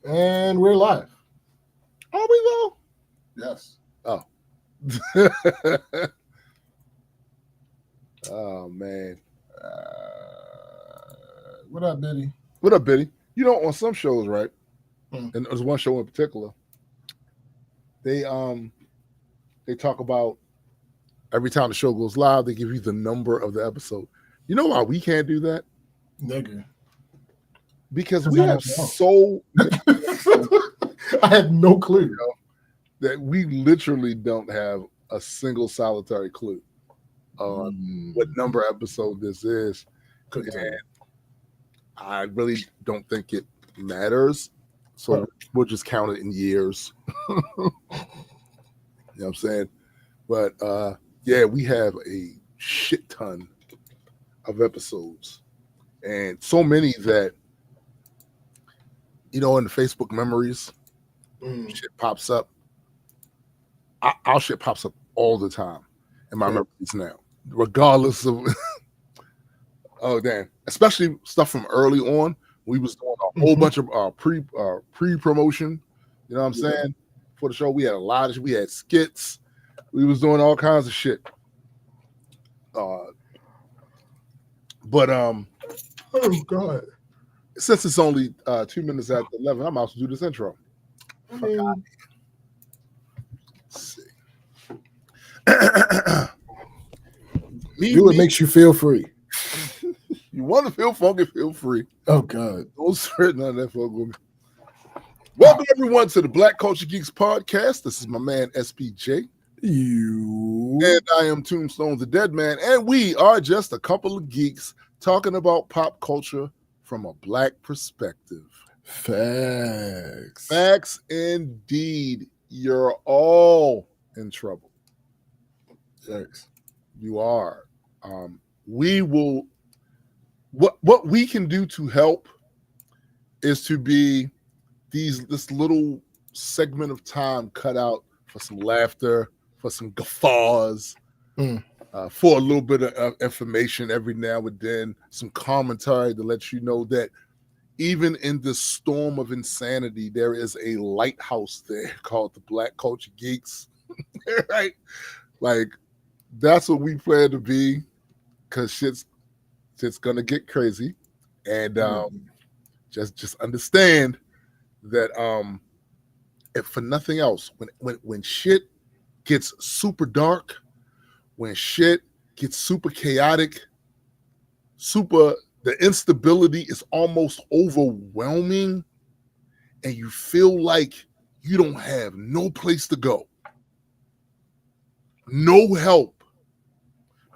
And we're live. Are we though? Yes. Oh. Oh man. What up, Biddy? What up, Biddy? You know, on some shows, right? Hmm. And there's one show in particular. They talk about every time the show goes live, they give you the number of the episode. You know why we can't do that? Nigga. Because 'Cause we I have don't know. so I had no clue. that we literally don't have a single solitary clue on what number episode this is. Couldn't tell you. I really don't think it matters. So we'll just count it in years. You know what I'm saying? But yeah, we have a shit ton of episodes. And so many that, you know, in the Facebook memories, shit pops up. Our shit pops up all the time in my memories now, regardless of. Oh damn! Especially stuff from early on. We was doing a whole bunch of pre-promotion. You know what I'm saying? For the show, we had a lot of. We had skits. We was doing all kinds of shit. But oh god! Since it's only 2 minutes after 11, I'm about to do this intro. I mean, Let's see. do what makes you feel free. You want to feel funky? Feel free. Oh god! Don't sweat none of that fuck with me. Welcome everyone to the Black Culture Geeks podcast. This is my man SPJ. And I am Tombstone the Dead Man, and we are just a couple of geeks talking about pop culture from a black perspective. Facts. Facts indeed. You're all in trouble. Facts. You are. We will. What we can do to help is to be this little segment of time cut out for some laughter, for some guffaws, for a little bit of information every now and then, some commentary to let you know that even in this storm of insanity, there is a lighthouse there called the Black Culture Geeks. Right? Like, that's what we plan to be, because shit's gonna get crazy. And just understand that if for nothing else, when shit gets super dark, when shit gets super chaotic, the instability is almost overwhelming, and you feel like you don't have no place to go, no help,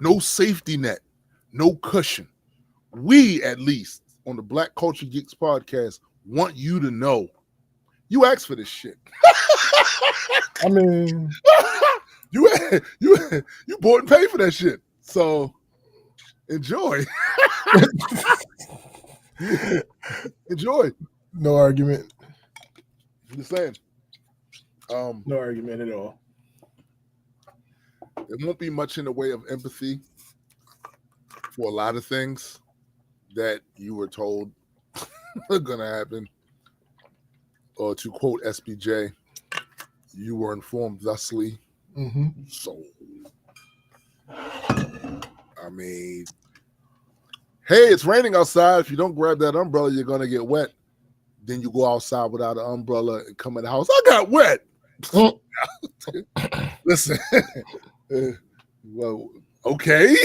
no safety net, no cushion. We, at least on the Black Culture Geeks podcast, want you to know you asked for this shit. I mean, you bought and paid for that shit. So enjoy. Enjoy. No argument. I'm just saying. No argument at all. There won't be much in the way of empathy for a lot of things that you were told are going to happen. Or to quote SPJ, you were informed thusly. So, I mean, hey, it's raining outside. If you don't grab that umbrella, you're going to get wet. Then you go outside without an umbrella and come in the house. I got wet. Listen, well, okay.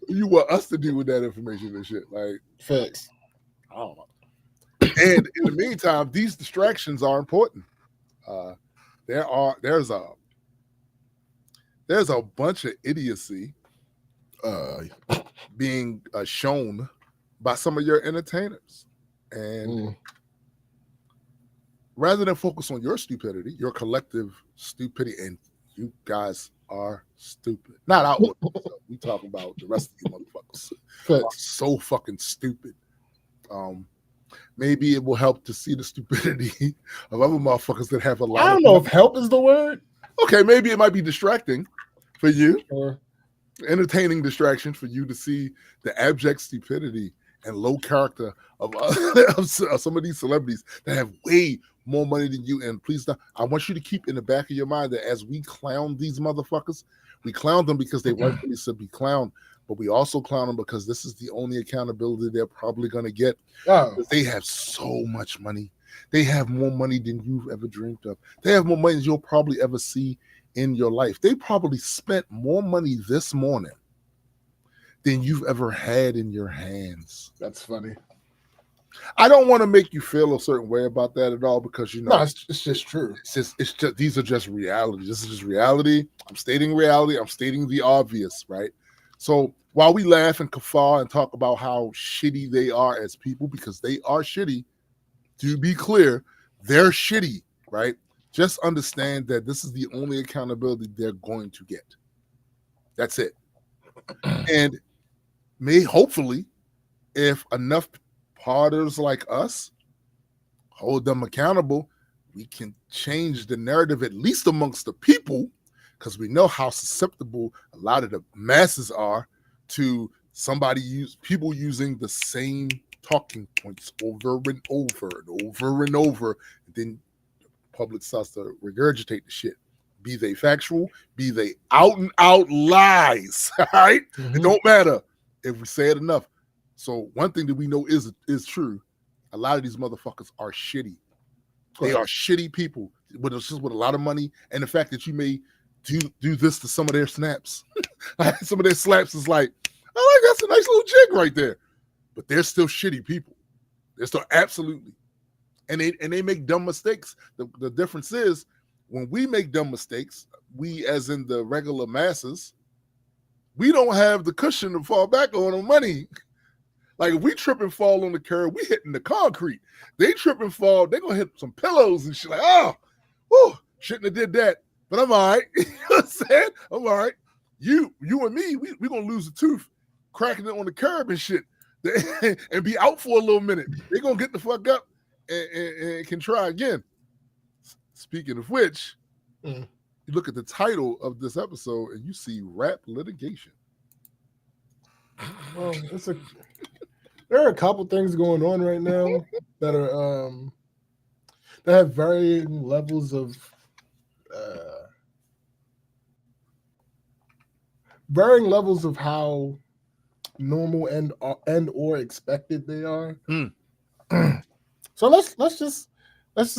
You want us to deal with that information and shit. Like, facts. I don't know. And in the meantime, these distractions are important. There's a bunch of idiocy being shown by some of your entertainers, and rather than focus on your stupidity, your collective stupidity, and you guys are stupid. Not out. We talking about the rest of you motherfuckers. Are so fucking stupid. Maybe it will help to see the stupidity of other motherfuckers that have a lot. I don't know if help is the word. Okay, maybe it might be distracting for you. Entertaining distraction for you to see the abject stupidity and low character of some of these celebrities that have way more money than you. And please, I want you to keep in the back of your mind that as we clown these motherfuckers, we clown them because they rightfully should be clowned, but we also clown them because this is the only accountability they're probably going to get. They have so much money. They have more money than you've ever dreamed of. They have more money than you'll probably ever see in your life. They probably spent more money this morning than you've ever had in your hands. That's funny. I don't want to make you feel a certain way about that at all because, no, it's just true. It's just these are just reality. This is just reality. I'm stating reality. I'm stating the obvious, right? So while we laugh and guffaw and talk about how shitty they are as people, because they are shitty, to be clear, they're shitty, right? Just understand that this is the only accountability they're going to get. That's it. And hopefully, if enough partners like us hold them accountable, we can change the narrative, at least amongst the people, because we know how susceptible a lot of the masses are to people using the same talking points over and over and over and over. And then public starts to regurgitate the shit, be they factual, be they out and out lies. All right, It don't matter if we say it enough. So one thing that we know is true: a lot of these motherfuckers are shitty. They are shitty people with a lot of money, and the fact that you may do this to some of their snaps, some of their slaps is like, oh, that's a nice little jig right there. But they're still shitty people. They're still absolutely. And they make dumb mistakes. The difference is when we make dumb mistakes, we as in the regular masses, we don't have the cushion to fall back on money. Like if we trip and fall on the curb, we hitting the concrete. They trip and fall, they're gonna hit some pillows and shit like, oh, whew, shouldn't have did that. But I'm all right. You know what I'm saying? I'm all right. You and me, we gonna lose a tooth cracking it on the curb and shit. And be out for a little minute. They're gonna get the fuck up and can try again. Speaking of which, you look at the title of this episode and you see rap litigation. Well, there are a couple things going on right now that are that have varying levels of how normal and or expected they are. So let's just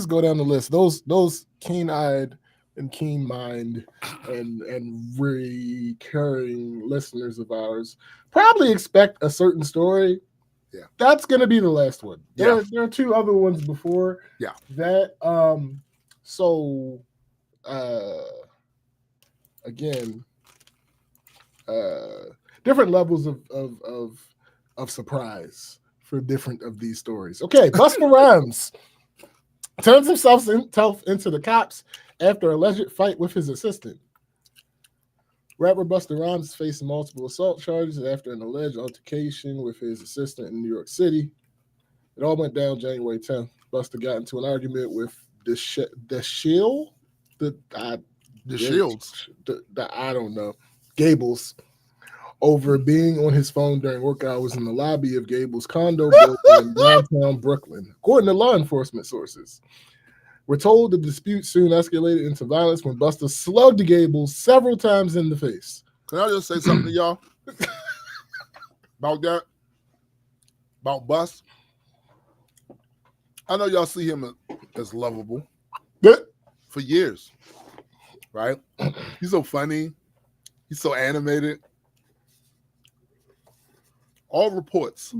go down the list. Those keen-eyed and keen-minded and recurring listeners of ours probably expect a certain story. Yeah, that's gonna be the last one. There are two other ones before. Yeah, that so again, different levels of surprise for different of these stories. Okay, Busta Rhymes turns himself into the cops after alleged fight with his assistant. Rapper Busta Rhymes is facing multiple assault charges after an alleged altercation with his assistant in New York City. It all went down January 10th. Busta got into an argument with the Shields. I don't know. Gables, over being on his phone during work hours in the lobby of Gables' condo building in downtown Brooklyn, according to law enforcement sources. We're told the dispute soon escalated into violence when Busta slugged Gables several times in the face. Can I just say something to y'all about that? About Bus? I know y'all see him as lovable for years, right? He's so funny. He's so animated. All reports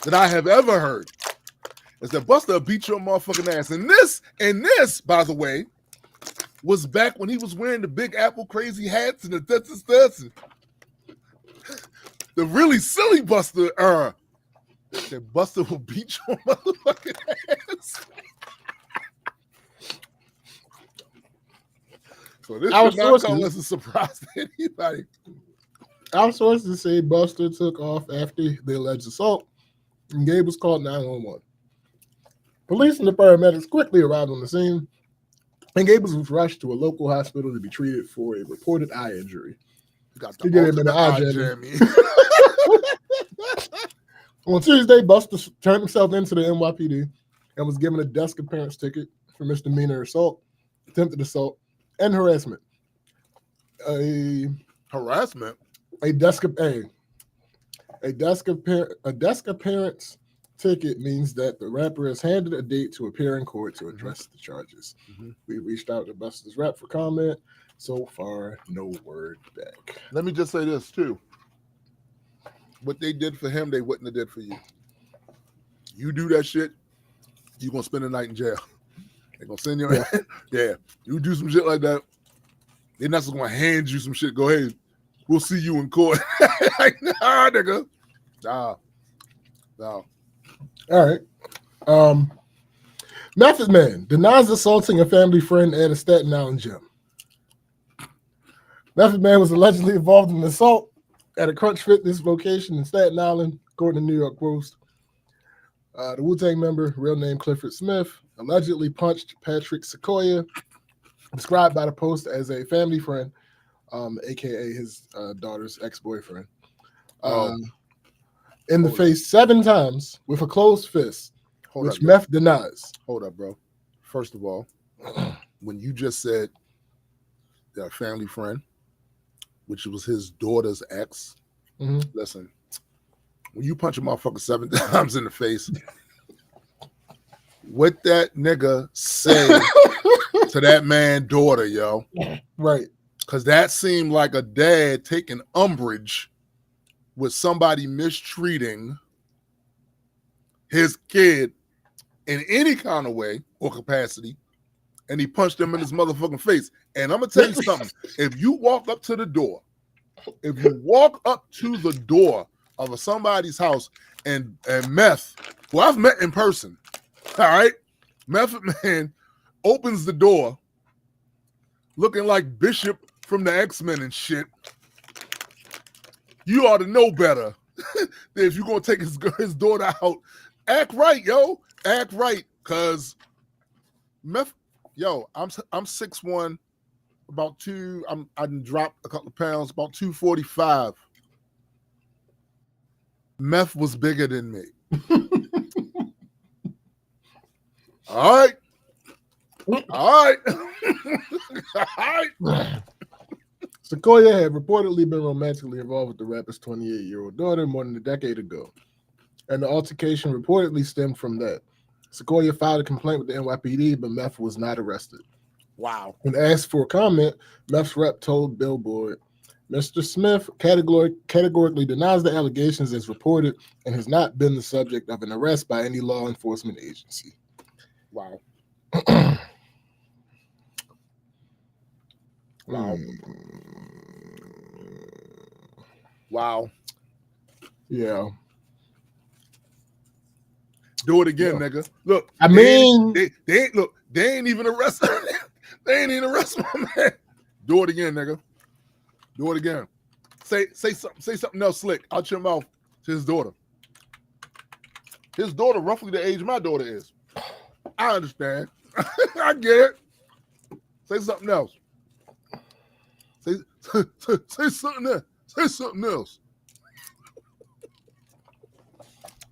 that I have ever heard is that Busta beat your motherfucking ass. And this, by the way, was back when he was wearing the Big Apple crazy hats and the studs. The really silly Busta era. That Busta will beat your motherfucking ass. So this should not come as a surprise to anybody. Our sources say Busta took off after the alleged assault, and Gables called 911. Police and the paramedics quickly arrived on the scene, and Gables was rushed to a local hospital to be treated for a reported eye injury. You got the He get him in the eye ultimate jammy. jammy. On Tuesday, Buster turned himself into the NYPD and was given a desk appearance ticket for misdemeanor assault, attempted assault, and harassment. Harassment? A desk appearance ticket means that the rapper is handed a date to appear in court to address the charges. We reached out to Buster's rep for comment. So far, no word back. Let me just say this too. What they did for him, they wouldn't have did for you. You do that shit, you're gonna spend the night in jail. They're gonna send you. Yeah. You do some shit like that, they're not just gonna hand you some shit. Go ahead, we'll see you in court. Like, nah, nigga. Nah. All right. Method Man denies assaulting a family friend at a Staten Island gym. Method Man was allegedly involved in an assault at a Crunch Fitness location in Staten Island, according to New York Post. The Wu-Tang member, real name Clifford Smith, allegedly punched Patrick Sequoia, described by the Post as a family friend, aka his daughter's ex-boyfriend, in the face 7 times with a closed fist, which Meth denies. Hold up, bro. First of all, when you just said that family friend, which was his daughter's ex, listen, when you punch a motherfucker 7 times in the face, what that nigga say to that man's daughter, yo? Right. Because that seemed like a dad taking umbrage with somebody mistreating his kid in any kind of way or capacity, and he punched him in his motherfucking face. And I'm gonna tell you something. If you walk up to the door of somebody's house and Meth, who I've met in person, all right, Method Man opens the door looking like Bishop from the X-Men and shit, you ought to know better that if you're gonna take his daughter out, act right, yo. Act right, cause Meth, yo, I'm 6'1", about 2. I done dropped a couple of pounds, about 245. Meth was bigger than me. All right. Sequoia had reportedly been romantically involved with the rapper's 28-year-old daughter more than a decade ago, and the altercation reportedly stemmed from that. Sequoia filed a complaint with the NYPD, but Meth was not arrested. Wow. When asked for a comment, Meth's rep told Billboard, Mr. Smith categorically denies the allegations as reported and has not been the subject of an arrest by any law enforcement agency. Wow. Wow. Wow. Yeah. Do it again, nigga. Look, they ain't even arrested. They ain't even arrested my man. Do it again, nigga. Do it again. Say something else slick out your mouth to his daughter. His daughter, roughly the age my daughter is. I understand. I get it. Say something else. Say something else. Say something else.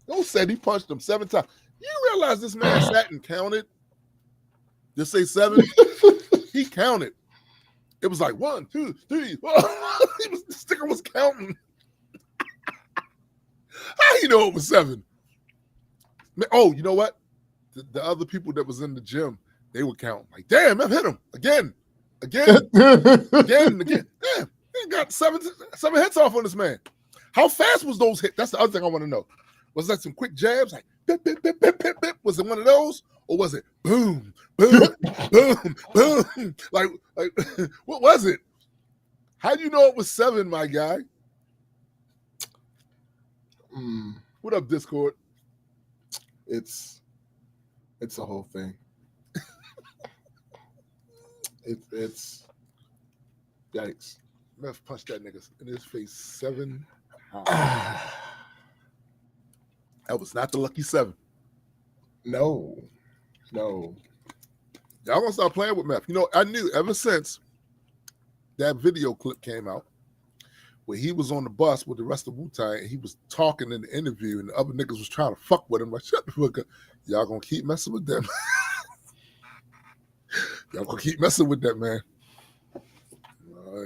Don't say he punched him 7 times. You realize this man sat and counted? Just say 7. He counted. It was like 1, 2, 3. The sticker was counting. How you know it was 7? Oh, you know what? The other people that was in the gym, they would count. Like, damn, I've hit him again. Damn, he got 7 hits off on this man. How fast was those hits? That's the other thing I want to know. Was that some quick jabs? Like, bip, bip, bip, bip, bip, bip? Was it one of those? Or was it boom, boom, boom, boom? Like, what was it? How do you know it was 7, my guy? What up, Discord? It's a whole thing. It's yikes. Meth punched that nigga in his face 7 times. That was not the lucky 7. No. Y'all gonna start playing with Meth. You know, I knew ever since that video clip came out, where he was on the bus with the rest of Wu-Tang and he was talking in the interview and the other niggas was trying to fuck with him. Like, shut the fuck up. Y'all gonna keep messing with them. Y'all gonna keep messing with that, man.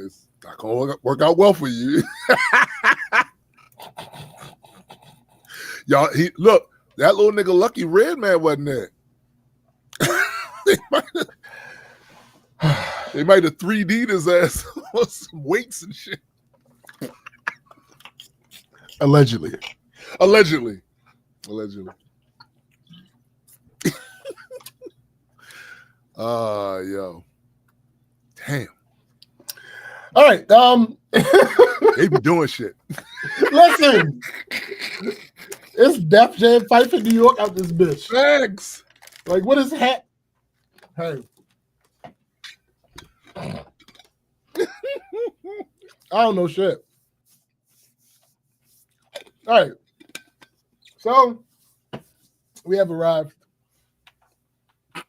It's not gonna work out well for you. Y'all, look, that little nigga Lucky Redman wasn't there. They might have 3D'd his ass on some weights and shit. Allegedly. Yo. Damn. All right. They be doing shit. Listen. It's Def Jam fight for New York out this bitch. Thanks. Like, what is hat? Hey. I don't know shit. All right. So, we have arrived. I'm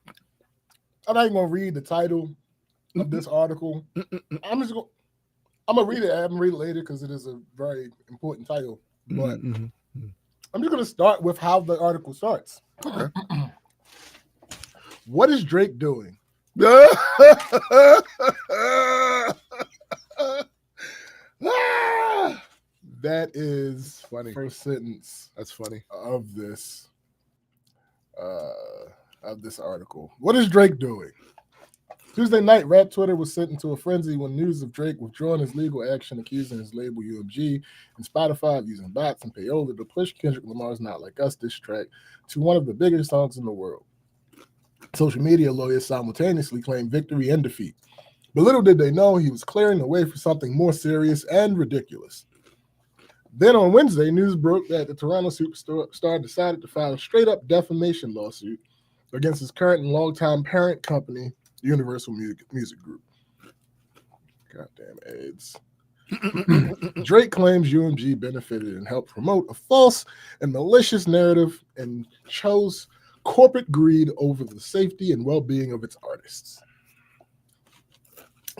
not even going to read the title of this article. I'm going to read it. I'm going to read it later because it is a very important title. But I'm just going to start with how the article starts. Okay. What is Drake doing? That is funny. First sentence. That's funny. Of this article. What is Drake doing? Tuesday night, rap Twitter was sent into a frenzy when news of Drake withdrawing his legal action accusing his label UMG and Spotify of using bots and payola to push Kendrick Lamar's Not Like Us diss track to one of the biggest songs in the world. Social media lawyers simultaneously claimed victory and defeat. But little did they know he was clearing the way for something more serious and ridiculous. Then on Wednesday, news broke that the Toronto superstar decided to file a straight-up defamation lawsuit against his current and longtime parent company, Universal Music Group. Goddamn AIDS. Drake claims UMG benefited and helped promote a false and malicious narrative and chose corporate greed over the safety and well-being of its artists.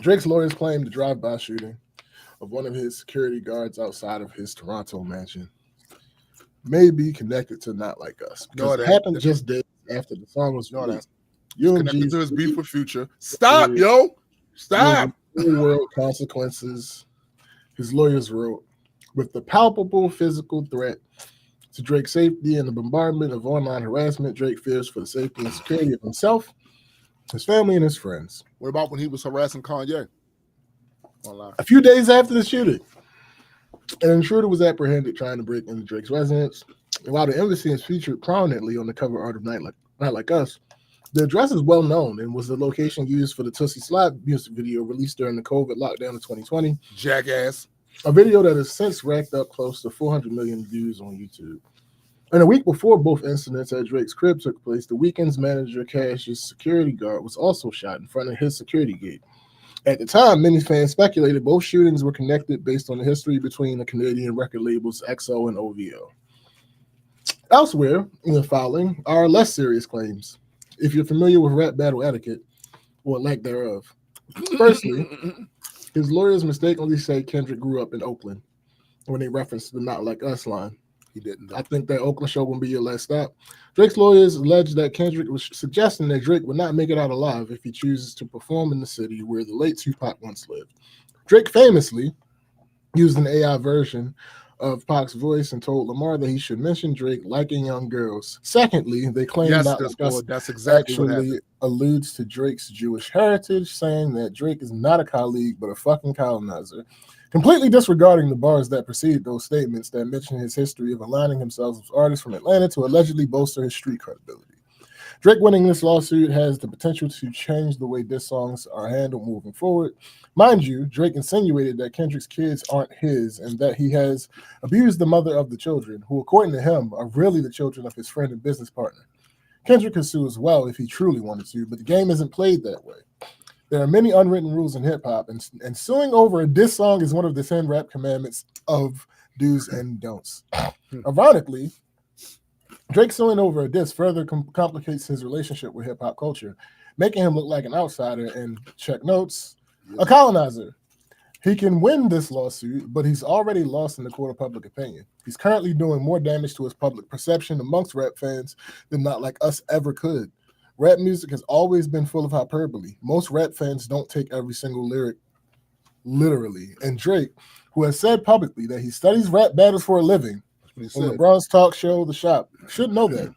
Drake's lawyers claimed the drive-by shooting of one of his security guards outside of his Toronto mansion may be connected to Not Like Us. Because it happened just days after the song was released. Connected to his beef with Future. Stop, yo. Stop. Real-world consequences, his lawyers wrote, with the palpable physical threat to Drake's safety and the bombardment of online harassment, Drake fears for the safety and security of himself, his family, and his friends. What about when he was harassing Kanye online? A few days after the shooting, an intruder was apprehended trying to break into Drake's residence. And while the embassy is featured prominently on the cover art of Not Like Us, the address is well known and was the location used for the Tootsie Slide music video released during the COVID lockdown of 2020. Jackass. A video that has since racked up close to 400 million views on YouTube. And a week before both incidents at Drake's crib took place, the Weeknd's manager, Cash's security guard, was also shot in front of his security gate. At the time, many fans speculated both shootings were connected based on the history between the Canadian record labels XO and OVO. Elsewhere in the filing are less serious claims, if you're familiar with rap battle etiquette, or lack thereof. Firstly, his lawyers mistakenly say Kendrick grew up in Oakland when they referenced the Not Like Us line. He didn't. I think that Oakland show won't be your last stop. Drake's lawyers alleged that Kendrick was suggesting that Drake would not make it out alive if he chooses to perform in the city where the late Tupac once lived. Drake famously used an AI version of Pac's voice and told Lamar that he should mention Drake liking young girls. Secondly, they claim Not Like Us that's exactly actually alludes to Drake's Jewish heritage, saying that Drake is not a colleague but a fucking colonizer, completely disregarding the bars that precede those statements that mention his history of aligning himself with artists from Atlanta to allegedly bolster his street credibility. Drake winning this lawsuit has the potential to change the way diss songs are handled moving forward. Mind you, Drake insinuated that Kendrick's kids aren't his and that he has abused the mother of the children, who, according to him, are really the children of his friend and business partner. Kendrick could sue as well if he truly wanted to, but the game isn't played that way. There are many unwritten rules in hip-hop, and suing over a diss song is one of the 10 rap commandments of do's and don'ts. Ironically, Drake suing over a diss further complicates his relationship with hip-hop culture, making him look like an outsider and, check notes, a colonizer. He can win this lawsuit, but he's already lost in the court of public opinion. He's currently doing more damage to his public perception amongst rap fans than not like us ever could. Rap music has always been full of hyperbole. Most rap fans don't take every single lyric literally. And Drake, who has said publicly that he studies rap battles for a living on LeBron's talk show, The Shop, should know that.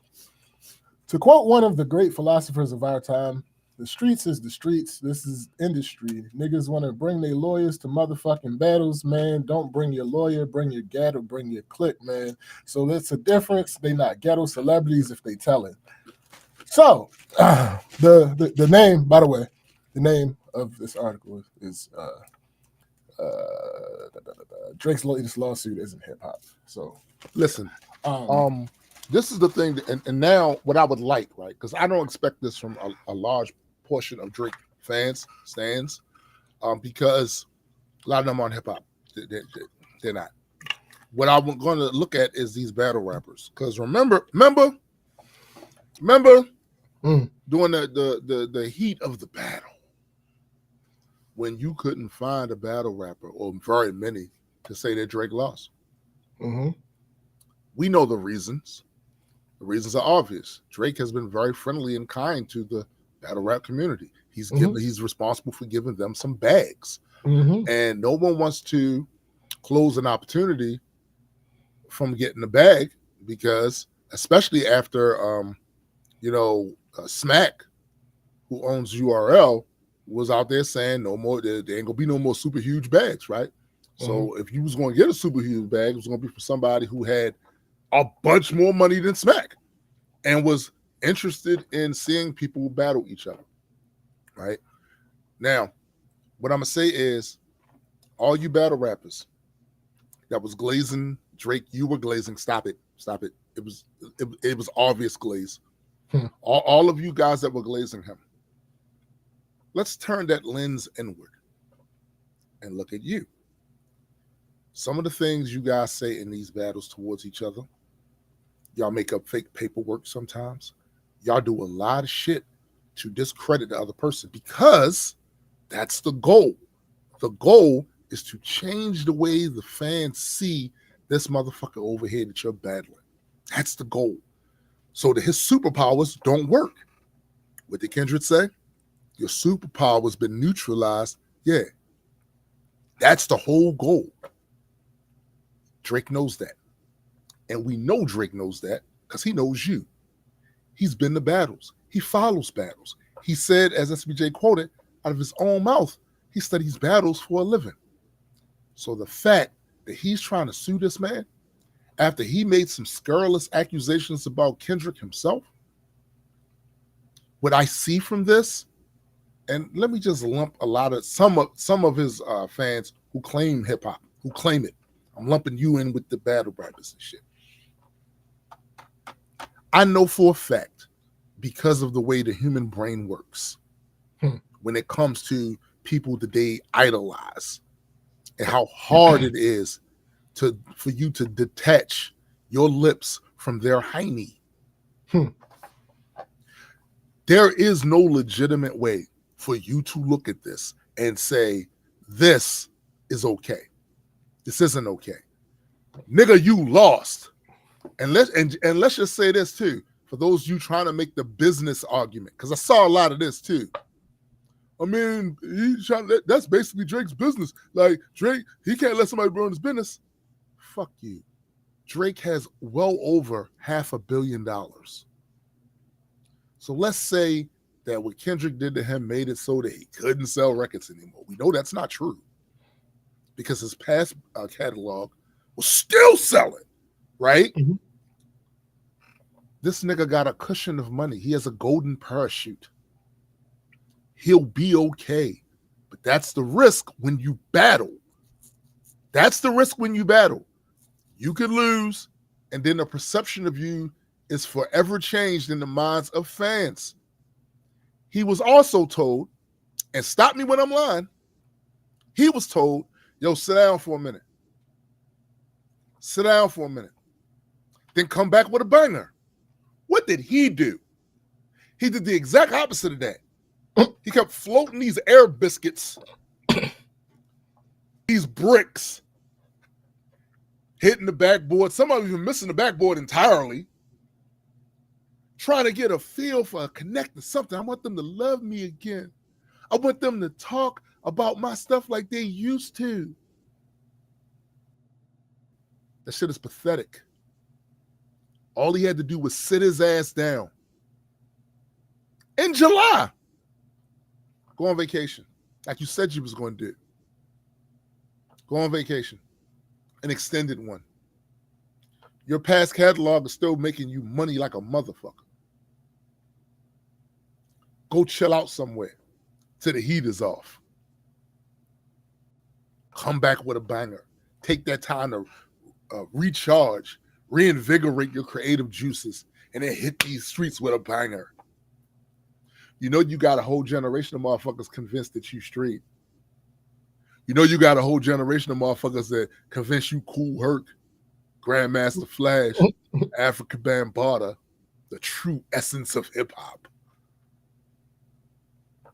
To quote one of the great philosophers of our time, the streets is the streets. This is industry. Niggas want to bring their lawyers to motherfucking battles, man. Don't bring your lawyer, bring your gat or bring your clique, man. So that's a difference. They not ghetto celebrities if they tell it. So the name, by the way, the name of this article is Drake's latest lawsuit isn't hip hop. So listen, this is the thing, and now what I would like, right? Because I don't expect this from a large portion of Drake fans, stands, because a lot of them aren't hip hop. They're not. What I'm going to look at is these battle rappers, because remember during the heat of the battle, when you couldn't find a battle rapper or very many to say that Drake lost. Mm-hmm. We know the reasons. The reasons are obvious. Drake has been very friendly and kind to the battle rap community. He's responsible for giving them some bags. Mm-hmm. And no one wants to close an opportunity from getting a bag, because especially after Smack, who owns URL, was out there saying no more, there ain't gonna be no more super huge bags, right? So if you was gonna get a super huge bag, it was gonna be for somebody who had a bunch more money than Smack and was interested in seeing people battle each other, right? Now, what I'm gonna say is, all you battle rappers that was glazing Drake, you were glazing. Stop it. It was obvious glaze. All of you guys that were glazing him, let's turn that lens inward and look at you. Some of the things you guys say in these battles towards each other, y'all make up fake paperwork sometimes. Y'all do a lot of shit to discredit the other person, because that's the goal. The goal is to change the way the fans see this motherfucker over here that you're battling. That's the goal. So that his superpowers don't work. What did Kendrick say? Your superpower's been neutralized. Yeah. That's the whole goal. Drake knows that. And we know Drake knows that because he knows you. He's been to battles. He follows battles. He said, as SBJ quoted, out of his own mouth, he studies battles for a living. So the fact that he's trying to sue this man after he made some scurrilous accusations about Kendrick himself, what I see from this, and let me just lump some of his fans who claim hip hop, who claim it. I'm lumping you in with the battle rappers and shit. I know for a fact, because of the way the human brain works, when it comes to people that they idolize, and how hard it is for you to detach your lips from their hiney. There is no legitimate way for you to look at this and say, this is okay. This isn't okay. Nigga, you lost. And let's just say this too, for those of you trying to make the business argument, because I saw a lot of this too. I mean, that's basically Drake's business. Like, Drake, he can't let somebody ruin his business. Fuck you. Drake has well over $500 million. So let's say that what Kendrick did to him made it so that he couldn't sell records anymore. We know that's not true, because his past catalog was still selling, right? Mm-hmm. This nigga got a cushion of money. He has a golden parachute. He'll be okay. But that's the risk when you battle. That's the risk when you battle. You could lose, and then the perception of you is forever changed in the minds of fans. He was also told, and stop me when I'm lying, he was told, yo, sit down for a minute. Sit down for a minute. Then come back with a banger. What did he do? He did the exact opposite of that. He kept floating these air biscuits these bricks hitting the backboard. Some of them even missing the backboard entirely. Trying to get a feel for a connect to something. I want them to love me again. I want them to talk about my stuff like they used to. That shit is pathetic. All he had to do was sit his ass down. In July, go on vacation, like you said you was going to do. Go on vacation, an extended one. Your past catalog is still making you money like a motherfucker. Go chill out somewhere till the heat is off. Come back with a banger. Take that time to recharge, reinvigorate your creative juices, and then hit these streets with a banger. You know you got a whole generation of motherfuckers convinced that you straight. You know you got a whole generation of motherfuckers that convince you Cool Herc, Grandmaster Flash, Africa Bambaataa, the true essence of hip-hop.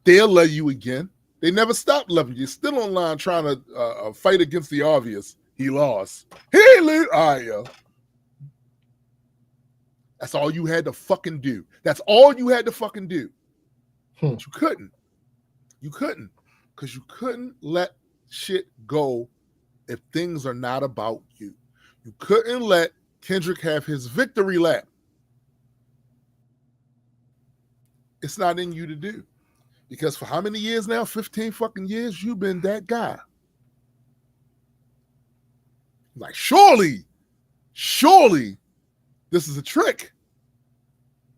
They'll love you again. They never stopped loving you. Still online trying to fight against the obvious. He lost. He ain't lose. All right, yo. That's all you had to fucking do. That's all you had to fucking do. But you couldn't. You couldn't. Because you couldn't let shit go if things are not about you. You couldn't let Kendrick have his victory lap. It's not in you to do. Because for how many years now? 15 fucking years, you've been that guy. Like, surely, this is a trick.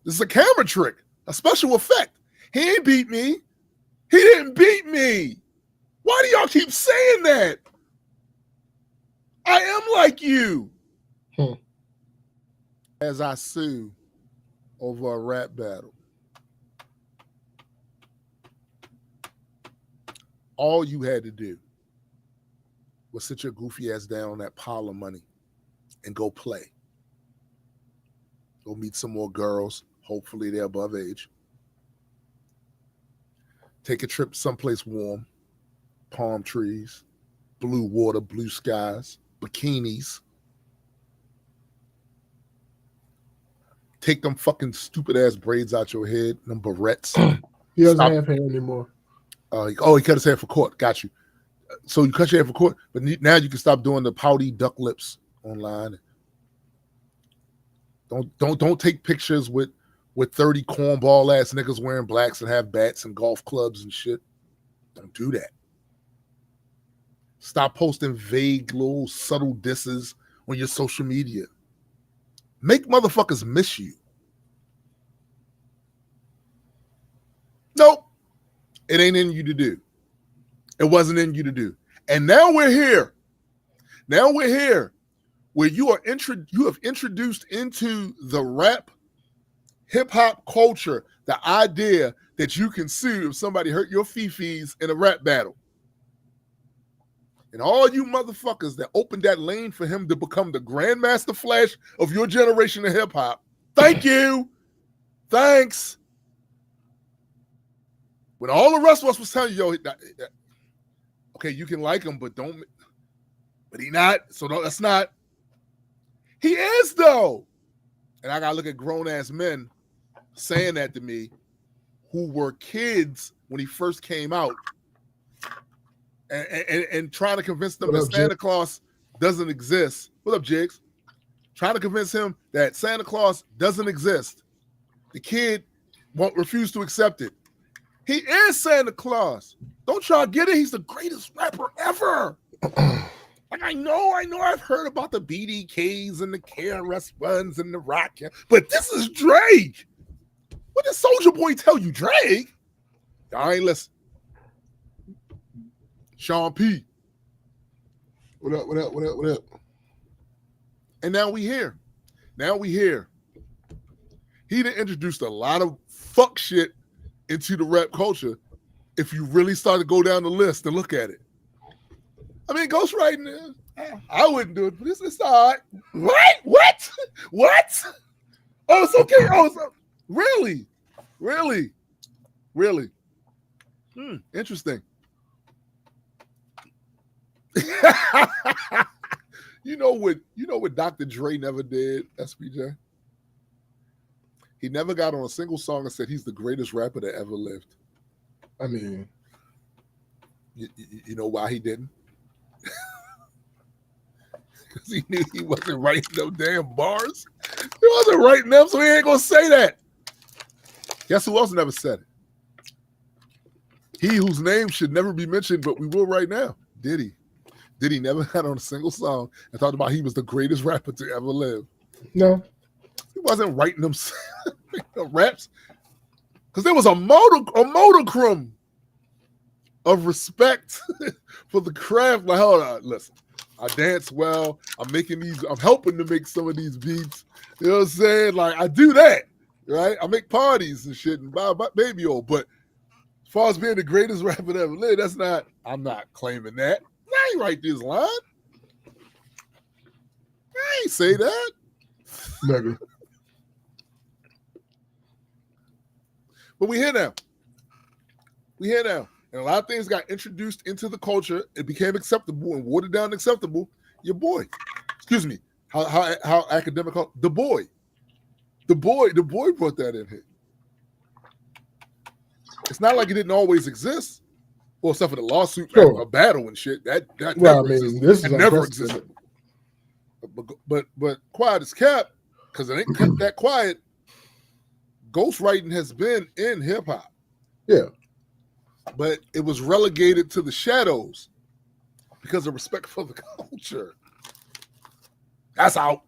This is a camera trick, a special effect. He ain't beat me. He didn't beat me. Why do y'all keep saying that? I am like you. As I sue over a rap battle. All you had to do was sit your goofy ass down on that pile of money and go play. Go meet some more girls. Hopefully they're above age. Take a trip someplace warm. Palm trees, blue water, blue skies, bikinis. Take them fucking stupid ass braids out your head, them barrettes. He doesn't have hair anymore. He cut his hair for court. Got you. So you cut your hair for court, but now you can stop doing the pouty duck lips online. Don't take pictures with 30 cornball ass niggas wearing blacks and have bats and golf clubs and shit. Don't do that. Stop posting vague little subtle disses on your social media. Make motherfuckers miss you. Nope. It ain't in you to do. It wasn't in you to do. And now we're here. Now we're here where you have introduced into the rap hip-hop culture the idea that you can sue if somebody hurt your fifis in a rap battle. And all you motherfuckers that opened that lane for him to become the Grandmaster Flash of your generation of hip-hop, thank you. Thanks. When all the rest of us was telling you, yo, okay, you can like him, but he not. So no, that's not. He is, though. And I got to look at grown-ass men saying that to me who were kids when he first came out and trying to convince them that Santa Claus doesn't exist. What up, Jigs? Trying to convince him that Santa Claus doesn't exist. The kid won't refuse to accept it. He is Santa Claus. Don't y'all get it? He's the greatest rapper ever. Like, I know I've heard about the BDKs and the KRS-Ones and the Rock, but this is Drake. What did Soulja Boy tell you, Drake? Y'all ain't listen. Sean P. What up? And now we here. He done introduced a lot of fuck shit into the rap culture if you really start to go down the list and look at it. I mean, ghostwriting, I wouldn't do it, but it's all right. What? Oh, it's okay. Really? Interesting. You know what Dr. Dre never did, SPJ? He never got on a single song and said he's the greatest rapper that ever lived. I mean, you know why he didn't? Because he knew he wasn't writing no damn bars. He wasn't writing them, so he ain't gonna say that. Guess who else never said it? He whose name should never be mentioned, but we will right now. Diddy. Diddy never got on a single song and talked about he was the greatest rapper to ever live. No. He wasn't writing them raps. Because there was a modicum of respect for the craft. Like, hold on, listen. I dance well. I'm helping to make some of these beats. You know what I'm saying? Like, I do that, right? I make parties and shit and buy baby oil. But as far as being the greatest rapper that ever lived, I'm not claiming that. I ain't write this line. I ain't say that. Nigga. But we here now. And a lot of things got introduced into the culture. It became acceptable and watered down acceptable. Your boy. Excuse me. How academic? The boy brought that in here. It's not like it didn't always exist. Well, except for the lawsuit, a battle and shit. That never existed. This is never existed. But quiet as kept, because it ain't kept that quiet. Ghostwriting has been in hip hop. Yeah. But it was relegated to the shadows because of respect for the culture. That's out.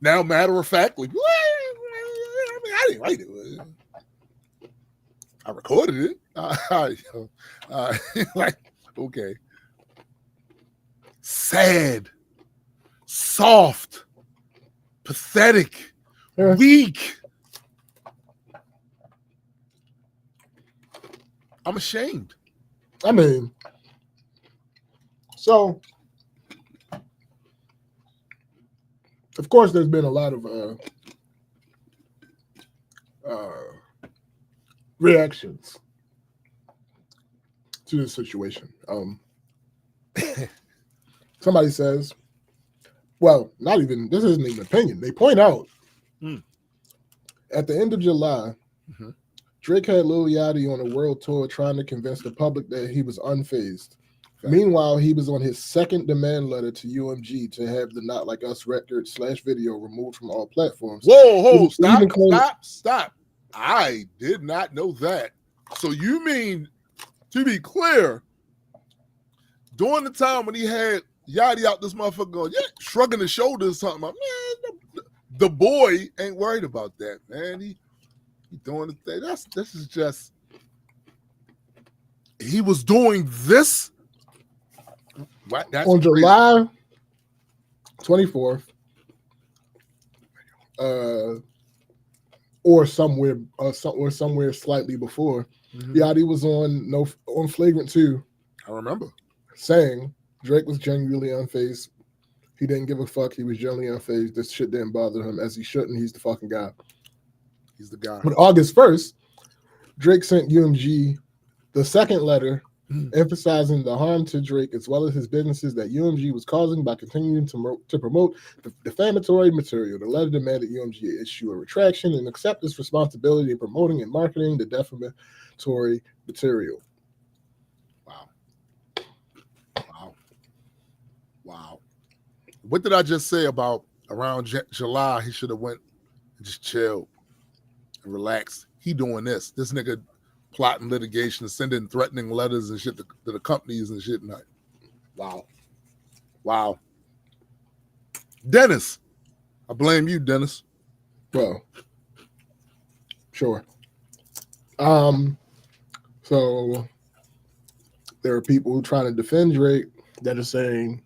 Now, matter of factly, I didn't write it. I recorded it. Like, okay. Sad, soft, pathetic, weak. I'm ashamed. I mean, so of course there's been a lot of reactions to this situation. Somebody says, well, this isn't even an opinion. They point out at the end of July, Drake had Lil Yachty on a world tour trying to convince the public that he was unfazed. Okay. Meanwhile, he was on his second demand letter to UMG to have the Not Like Us record / video removed from all platforms. Whoa, stop. I did not know that. So you mean, to be clear, during the time when he had Yachty out this motherfucker going, shrugging his shoulders, something like, man, the boy ain't worried about that, man. He doing the thing. This is just, he was doing this on July 24th, or somewhere slightly before. Yachty was on Flagrant 2. I remember saying Drake was genuinely unfazed. He didn't give a fuck. He was genuinely unfazed. This shit didn't bother him, as he shouldn't. He's the fucking guy. He's the guy. But August 1st, Drake sent UMG the second letter emphasizing the harm to Drake as well as his businesses that UMG was causing by continuing to promote the defamatory material. The letter demanded UMG issue a retraction and accept its responsibility in promoting and marketing the defamatory material. Wow. What did I just say about around July? He should have went and just chilled and relaxed. He doing this. This nigga plotting litigation, sending threatening letters and shit to the companies and shit. Wow. Dennis. I blame you, Dennis. Well, sure. So there are people trying to defend Drake that are saying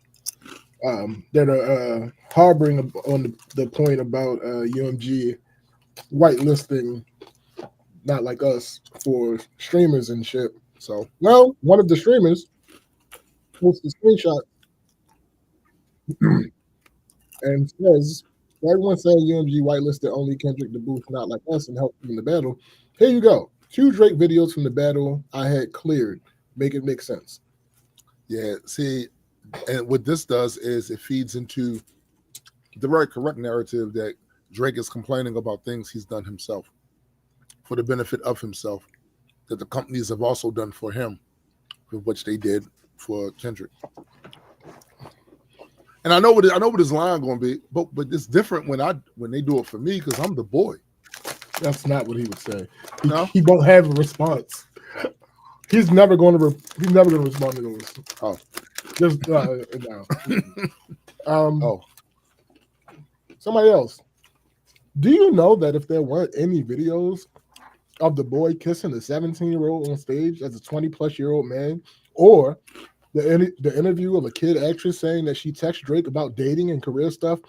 that are harboring on the point about UMG whitelisting Not Like Us for streamers and shit. So, well, one of the streamers posted a screenshot and says, everyone saying UMG whitelisted only Kendrick, the Booth, Not Like Us, and helped him in the battle. Here you go. 2 Drake videos from the battle I had cleared. Make it make sense. Yeah, see, And what this does is it feeds into the very correct narrative that Drake is complaining about things he's done himself for the benefit of himself, that the companies have also done for him, which they did for Kendrick. And I know what his line going to be, but it's different when they do it for me because I'm the boy. That's not what he would say. No? He won't have a response. He's never going to respond to those. Oh, just no. Oh, Somebody else. Do you know that if there weren't any videos of the boy kissing a 17-year-old on stage as a 20-plus-year-old man, or the interview of a kid actress saying that she texted Drake about dating and career stuff,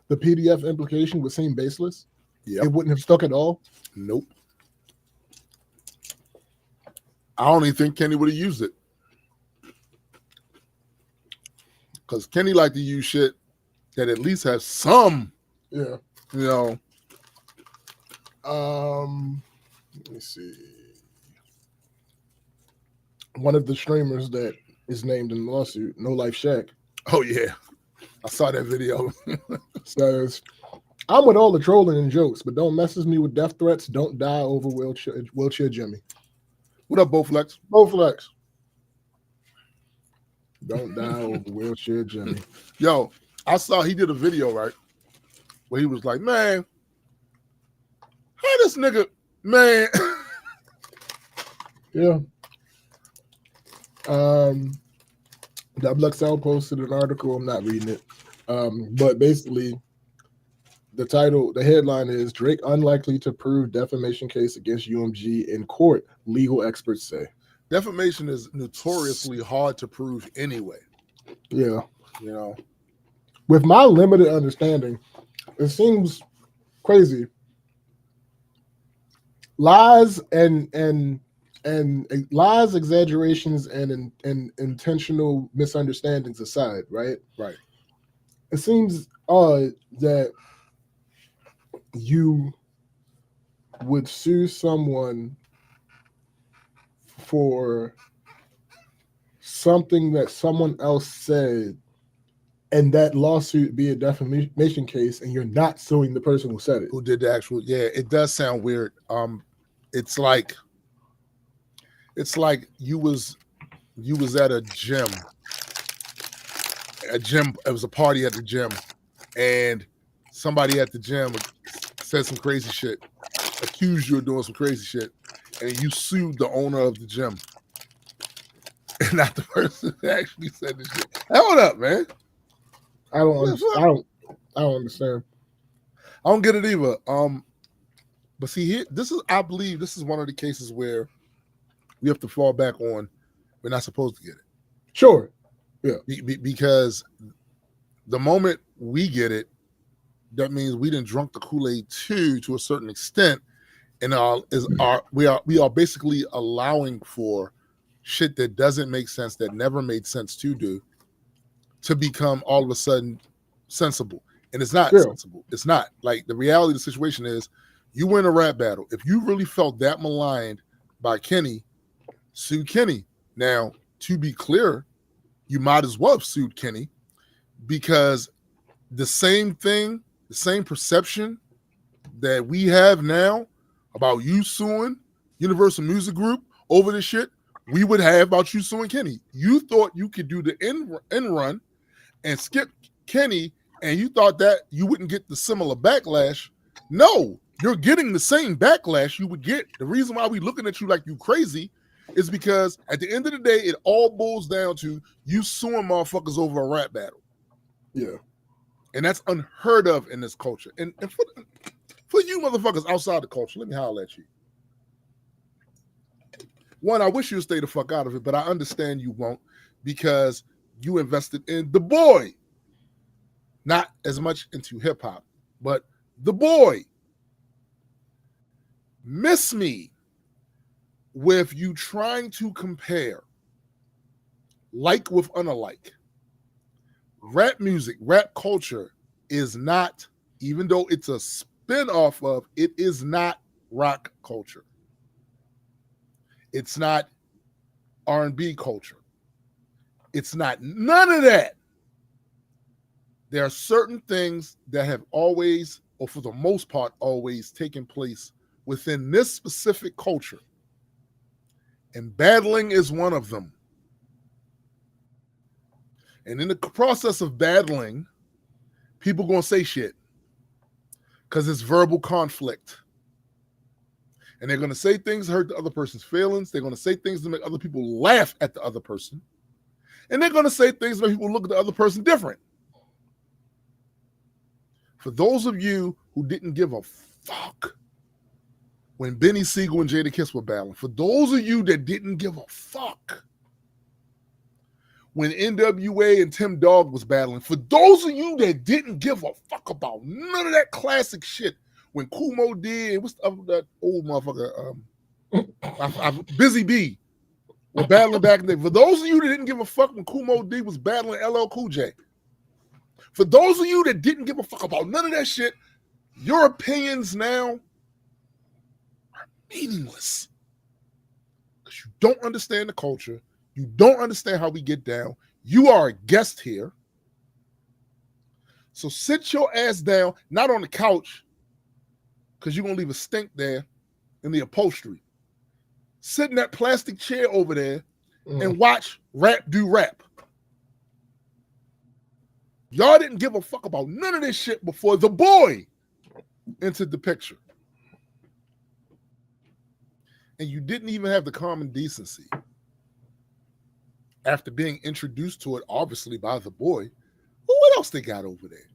the PDF implication would seem baseless? yeah. It wouldn't have stuck at all? Nope. I don't even think Kenny would have used it. Because Kenny liked to use shit that at least has some, Yeah. you know. Let me see. One of the streamers that is named in the lawsuit, No Life Shaq, Oh, yeah. I saw that video. says, I'm with all the trolling and jokes, but don't message me with death threats. Don't die over wheelchair Jimmy. What up, Bowflex? Bowflex. Don't die over wheelchair Jimmy. Yo, I saw he did a video, right? Where he was like, man, how this nigga, man. Yeah. WXL posted an article. I'm not reading it. But basically, the headline is Drake unlikely to prove defamation case against UMG in court, legal experts say. Defamation is notoriously hard to prove anyway. Yeah. You know? With my limited understanding, it seems crazy. Lies and lies, exaggerations, and intentional misunderstandings aside, right? Right. It seems odd that you would sue someone for something that someone else said and that lawsuit be a defamation case and you're not suing the person who said it. Who did the actual, yeah, it does sound weird. It's like you was at a gym. It was a party at the gym, and somebody at the gym said some crazy shit, accused you of doing some crazy shit, and you sued the owner of the gym. And not the person that actually said this shit. Hold up, man. I don't understand. I don't get it either. But see, here, I believe this is one of the cases where we have to fall back on we're not supposed to get it. Sure. Yeah. Because the moment we get it, that means we didn't drunk the Kool-Aid too, to a certain extent, and we are basically allowing for shit that doesn't make sense, that never made sense to do, to become all of a sudden sensible. And it's not sensible. It's not. Like, the reality of the situation is, you win a rap battle. If you really felt that maligned by Kenny, sue Kenny. Now, to be clear, you might as well have sued Kenny, because the same thing, the same perception that we have now about you suing Universal Music Group over this shit, we would have about you suing Kenny. You thought you could do the end run and skip Kenny, and you thought that you wouldn't get the similar backlash. No, you're getting the same backlash you would get. The reason why we looking at you like you crazy is because at the end of the day, it all boils down to you suing motherfuckers over a rap battle. Yeah. And that's unheard of in this culture. And for you motherfuckers outside the culture, let me holler at you. One, I wish you would stay the fuck out of it, but I understand you won't, because you invested in the boy. Not as much into hip hop, but the boy. Miss me with you trying to compare like with unalike. Rap music, rap culture is not, even though it's a spin-off of, it is not rock culture. It's not R&B culture. It's not none of that. There are certain things that have always, or for the most part, always taken place within this specific culture. And battling is one of them. And in the process of battling, people going to say shit because it's verbal conflict. And they're going to say things to hurt the other person's feelings. They're going to say things to make other people laugh at the other person. And they're going to say things to make people look at the other person different. For those of you who didn't give a fuck when Benny Siegel and Jadakiss were battling, for those of you that didn't give a fuck when NWA and Tim Dog was battling, for those of you that didn't give a fuck about none of that classic shit, when Kumo did, what's that old motherfucker, Busy B, were battling back in the day. For those of you that didn't give a fuck when Kumo D was battling LL Cool J, for those of you that didn't give a fuck about none of that shit, your opinions now are meaningless. Because you don't understand the culture. You don't understand how we get down. You are a guest here. So sit your ass down, not on the couch, because you're going to leave a stink there in the upholstery. Sit in that plastic chair over there and watch rap do rap. Y'all didn't give a fuck about none of this shit before the boy entered the picture. And you didn't even have the common decency, after being introduced to it, obviously, by the boy. Well, what else they got over there?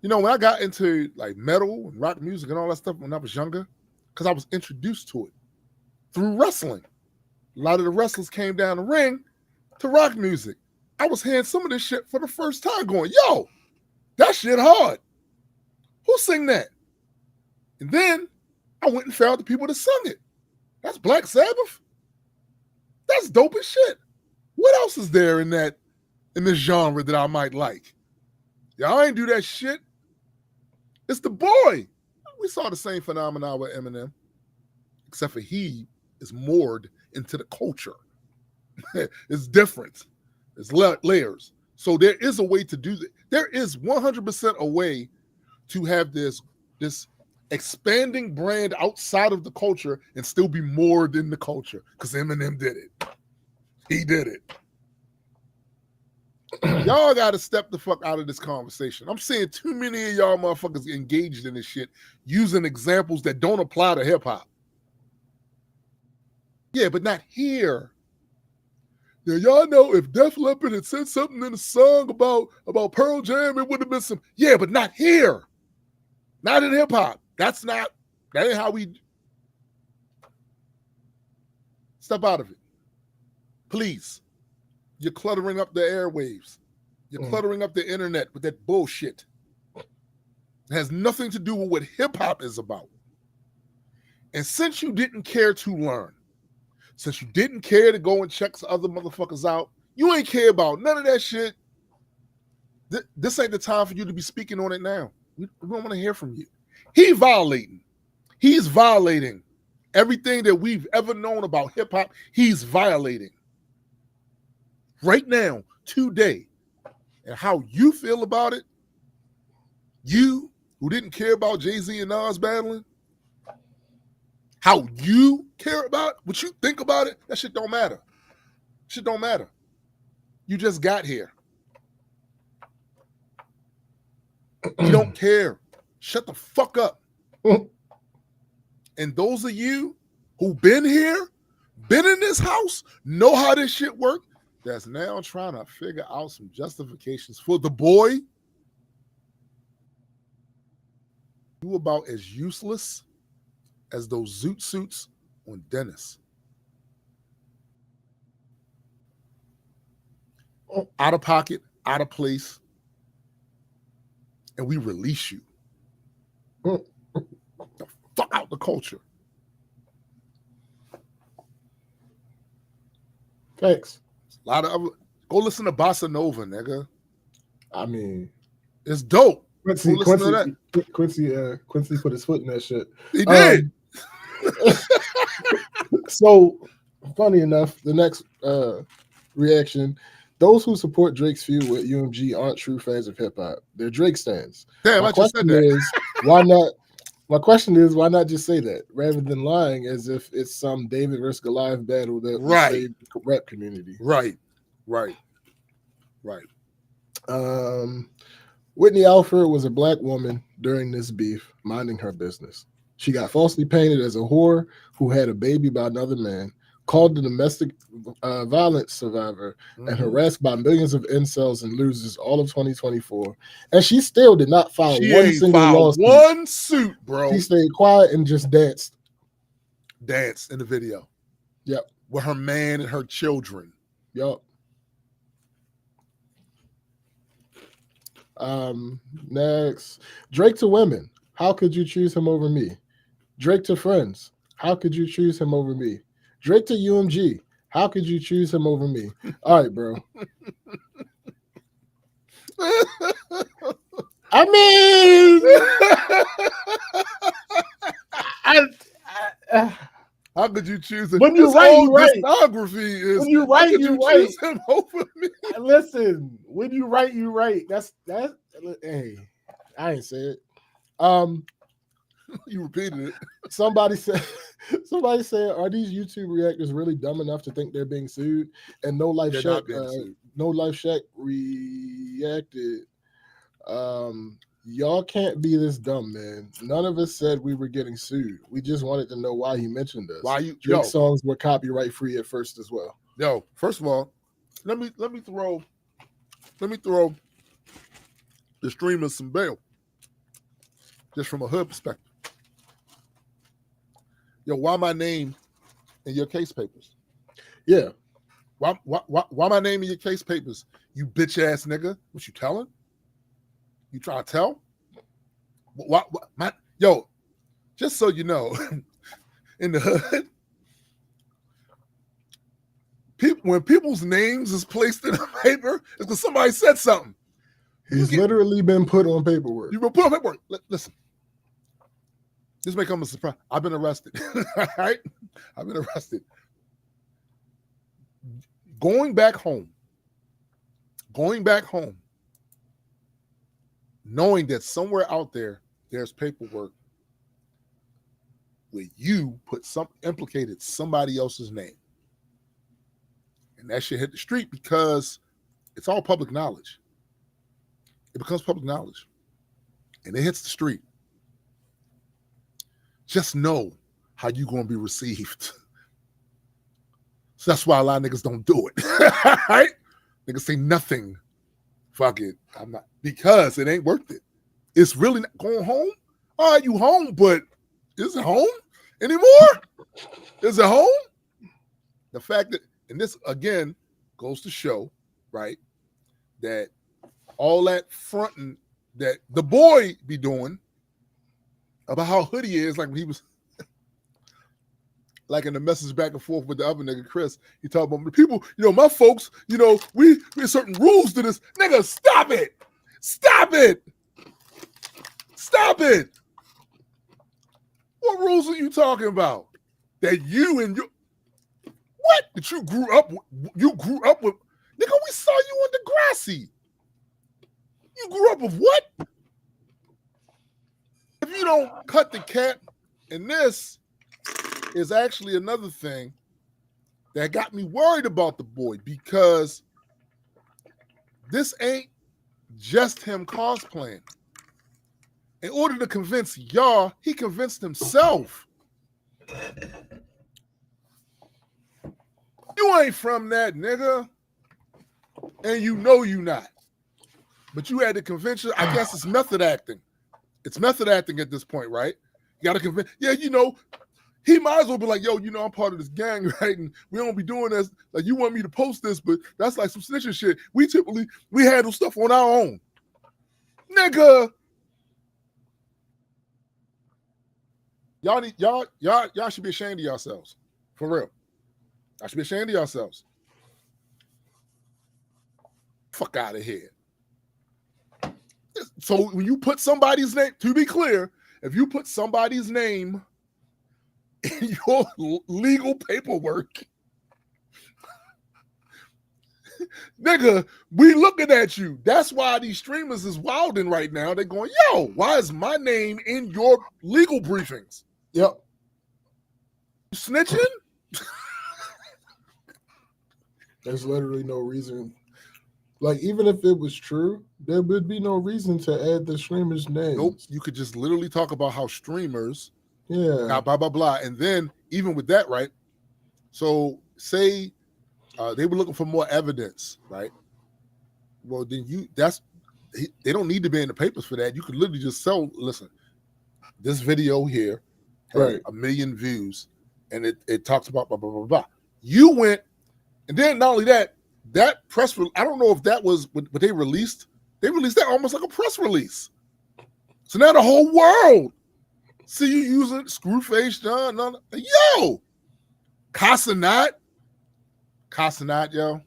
You know, when I got into like metal and rock music and all that stuff when I was younger, because I was introduced to it through wrestling. A lot of the wrestlers came down the ring to rock music. I was hearing some of this shit for the first time going, yo, that shit hard. Who sing that? And then I went and found the people that sung it. That's Black Sabbath. That's dope as shit. What else is there in this genre that I might like? Y'all ain't do that shit. It's the boy. We saw the same phenomenon with Eminem, except for he is moored into the culture. It's different. It's layers. So there is a way to do that. There is 100% a way to have this expanding brand outside of the culture and still be moored in the culture, because Eminem did it. He did it. Y'all got to step the fuck out of this conversation. I'm seeing too many of y'all motherfuckers engaged in this shit using examples that don't apply to hip hop. Yeah, but not here. Yeah, y'all know if Def Leppard had said something in a song about Pearl Jam, it would have been some. Yeah, but not here. Not in hip hop. That ain't how we. Step out of it. Please. You're cluttering up the airwaves. You're cluttering up the internet with that bullshit. It has nothing to do with what hip hop is about. And since you didn't care to learn, since you didn't care to go and check some other motherfuckers out, you ain't care about none of that shit. This ain't the time for you to be speaking on it now. We don't want to hear from you. He's violating everything that we've ever known about hip hop. He's violating right now, today. And how you feel about it, you who didn't care about Jay-Z and Nas battling, how you care about it, what you think about it, that shit don't matter. Shit don't matter. You just got here. You don't care. Shut the fuck up. And those of you who been here, been in this house, know how this shit works, that's now trying to figure out some justifications for the boy, you about as useless as those zoot suits on Dennis. Out of pocket, out of place, and we release you. The fuck out the culture. Thanks. A lot of other, go listen to Bossa Nova, nigga. I mean, it's dope. Quincy put his foot in that shit. He did. So funny enough, the next Reaction. Those who support Drake's feud with UMG aren't true fans of hip hop. They're Drake stans. Damn, My I just said question that. is, why not? My question is, why not just say that rather than lying as if it's some David versus Goliath battle that will Right. save the rap community? Right. Whitney Alford was a black woman during this beef, minding her business. She got falsely painted as a whore who had a baby by another man, called a domestic violence survivor, and harassed by millions of incels and losers all of 2024. And she still did not file She one ain't single filed lawsuit. one suit, bro. She stayed quiet and just danced. Dance in the video. Yep. With her man and her children. Yep. Next. Drake to women. How could you choose him over me? Drake to friends. How could you choose him over me? Drake to UMG. How could you choose him over me? All right, bro. I mean, how could you choose him? When you write, you write. Discography is when you write, you write. Choose him over me? Listen, when you write, you write. That's. Hey, I ain't say it. You repeated it. Somebody said, are these YouTube reactors really dumb enough to think they're being sued? And No Life Shack reacted. Y'all can't be this dumb, man. None of us said we were getting sued. We just wanted to know why he mentioned us. Drake's songs were copyright free at first as well. Yo, first of all, let me throw the streamers some bail. Just from a hood perspective. Yo, why my name in your case papers? Yeah. Why my name in your case papers? You bitch ass nigga. What you telling? You trying to tell? Yo, just so you know, in the hood, when people's names is placed in a paper, it's because somebody said something. He's literally been put on paperwork. You've been put on paperwork. Listen. This may come as a surprise. I've been arrested. All right? I've been arrested. Going back home, knowing that somewhere out there, there's paperwork where you implicated somebody else's name. And that shit hit the street because it's all public knowledge. It becomes public knowledge. And it hits the street. Just know how you gonna be received. So that's why a lot of niggas don't do it. Right? Niggas say nothing. Fuck it. I'm not, because it ain't worth it. It's really not going home. All right, you home, but is it home anymore? Is it home? The fact that, and this again goes to show, right, that all that fronting that the boy be doing about how hood he is, like when he was like in the message back and forth with the other nigga, Chris, he talked about people, my folks, we certain rules to this. Nigga, stop it. Stop it. Stop it. What rules are you talking about? That you and your, what? That you grew up with? Nigga, we saw you in Degrassi. You grew up with what? If you don't cut the cap, and this is actually another thing that got me worried about the boy, because this ain't just him cosplaying. In order to convince y'all, he convinced himself. You ain't from that, nigga. And you know you not. But you had to convince you. I guess it's method acting. It's method acting at this point, right? You got to convince. Yeah, he might as well be like, yo, I'm part of this gang, right? And we don't be doing this. Like, you want me to post this, but that's like some snitching shit. We handle stuff on our own. Nigga. Y'all should be ashamed of yourselves. For real. Y'all should be ashamed of yourselves. Fuck out of here. So when you put somebody's name, to be clear, if you put somebody's name in your legal paperwork, Nigga, we looking at you. That's why these streamers is wilding right now. They're going, yo, why is my name in your legal briefings? Yep. You snitching? There's literally no reason. Like, even if it was true, there would be no reason to add the streamers' names. Nope. You could just literally talk about how streamers, Yeah. blah, blah, blah. And then, even with that, right? So, say they were looking for more evidence, right? Well, then they don't need to be in the papers for that. You could literally just listen, this video here has Right. 1 million views, and it talks about blah, blah, blah, blah. You went, and then not only that press release, I don't know if that was what they released. They released that almost like a press release. So now the whole world see you using Screwface John. Yo, Casanat, yo.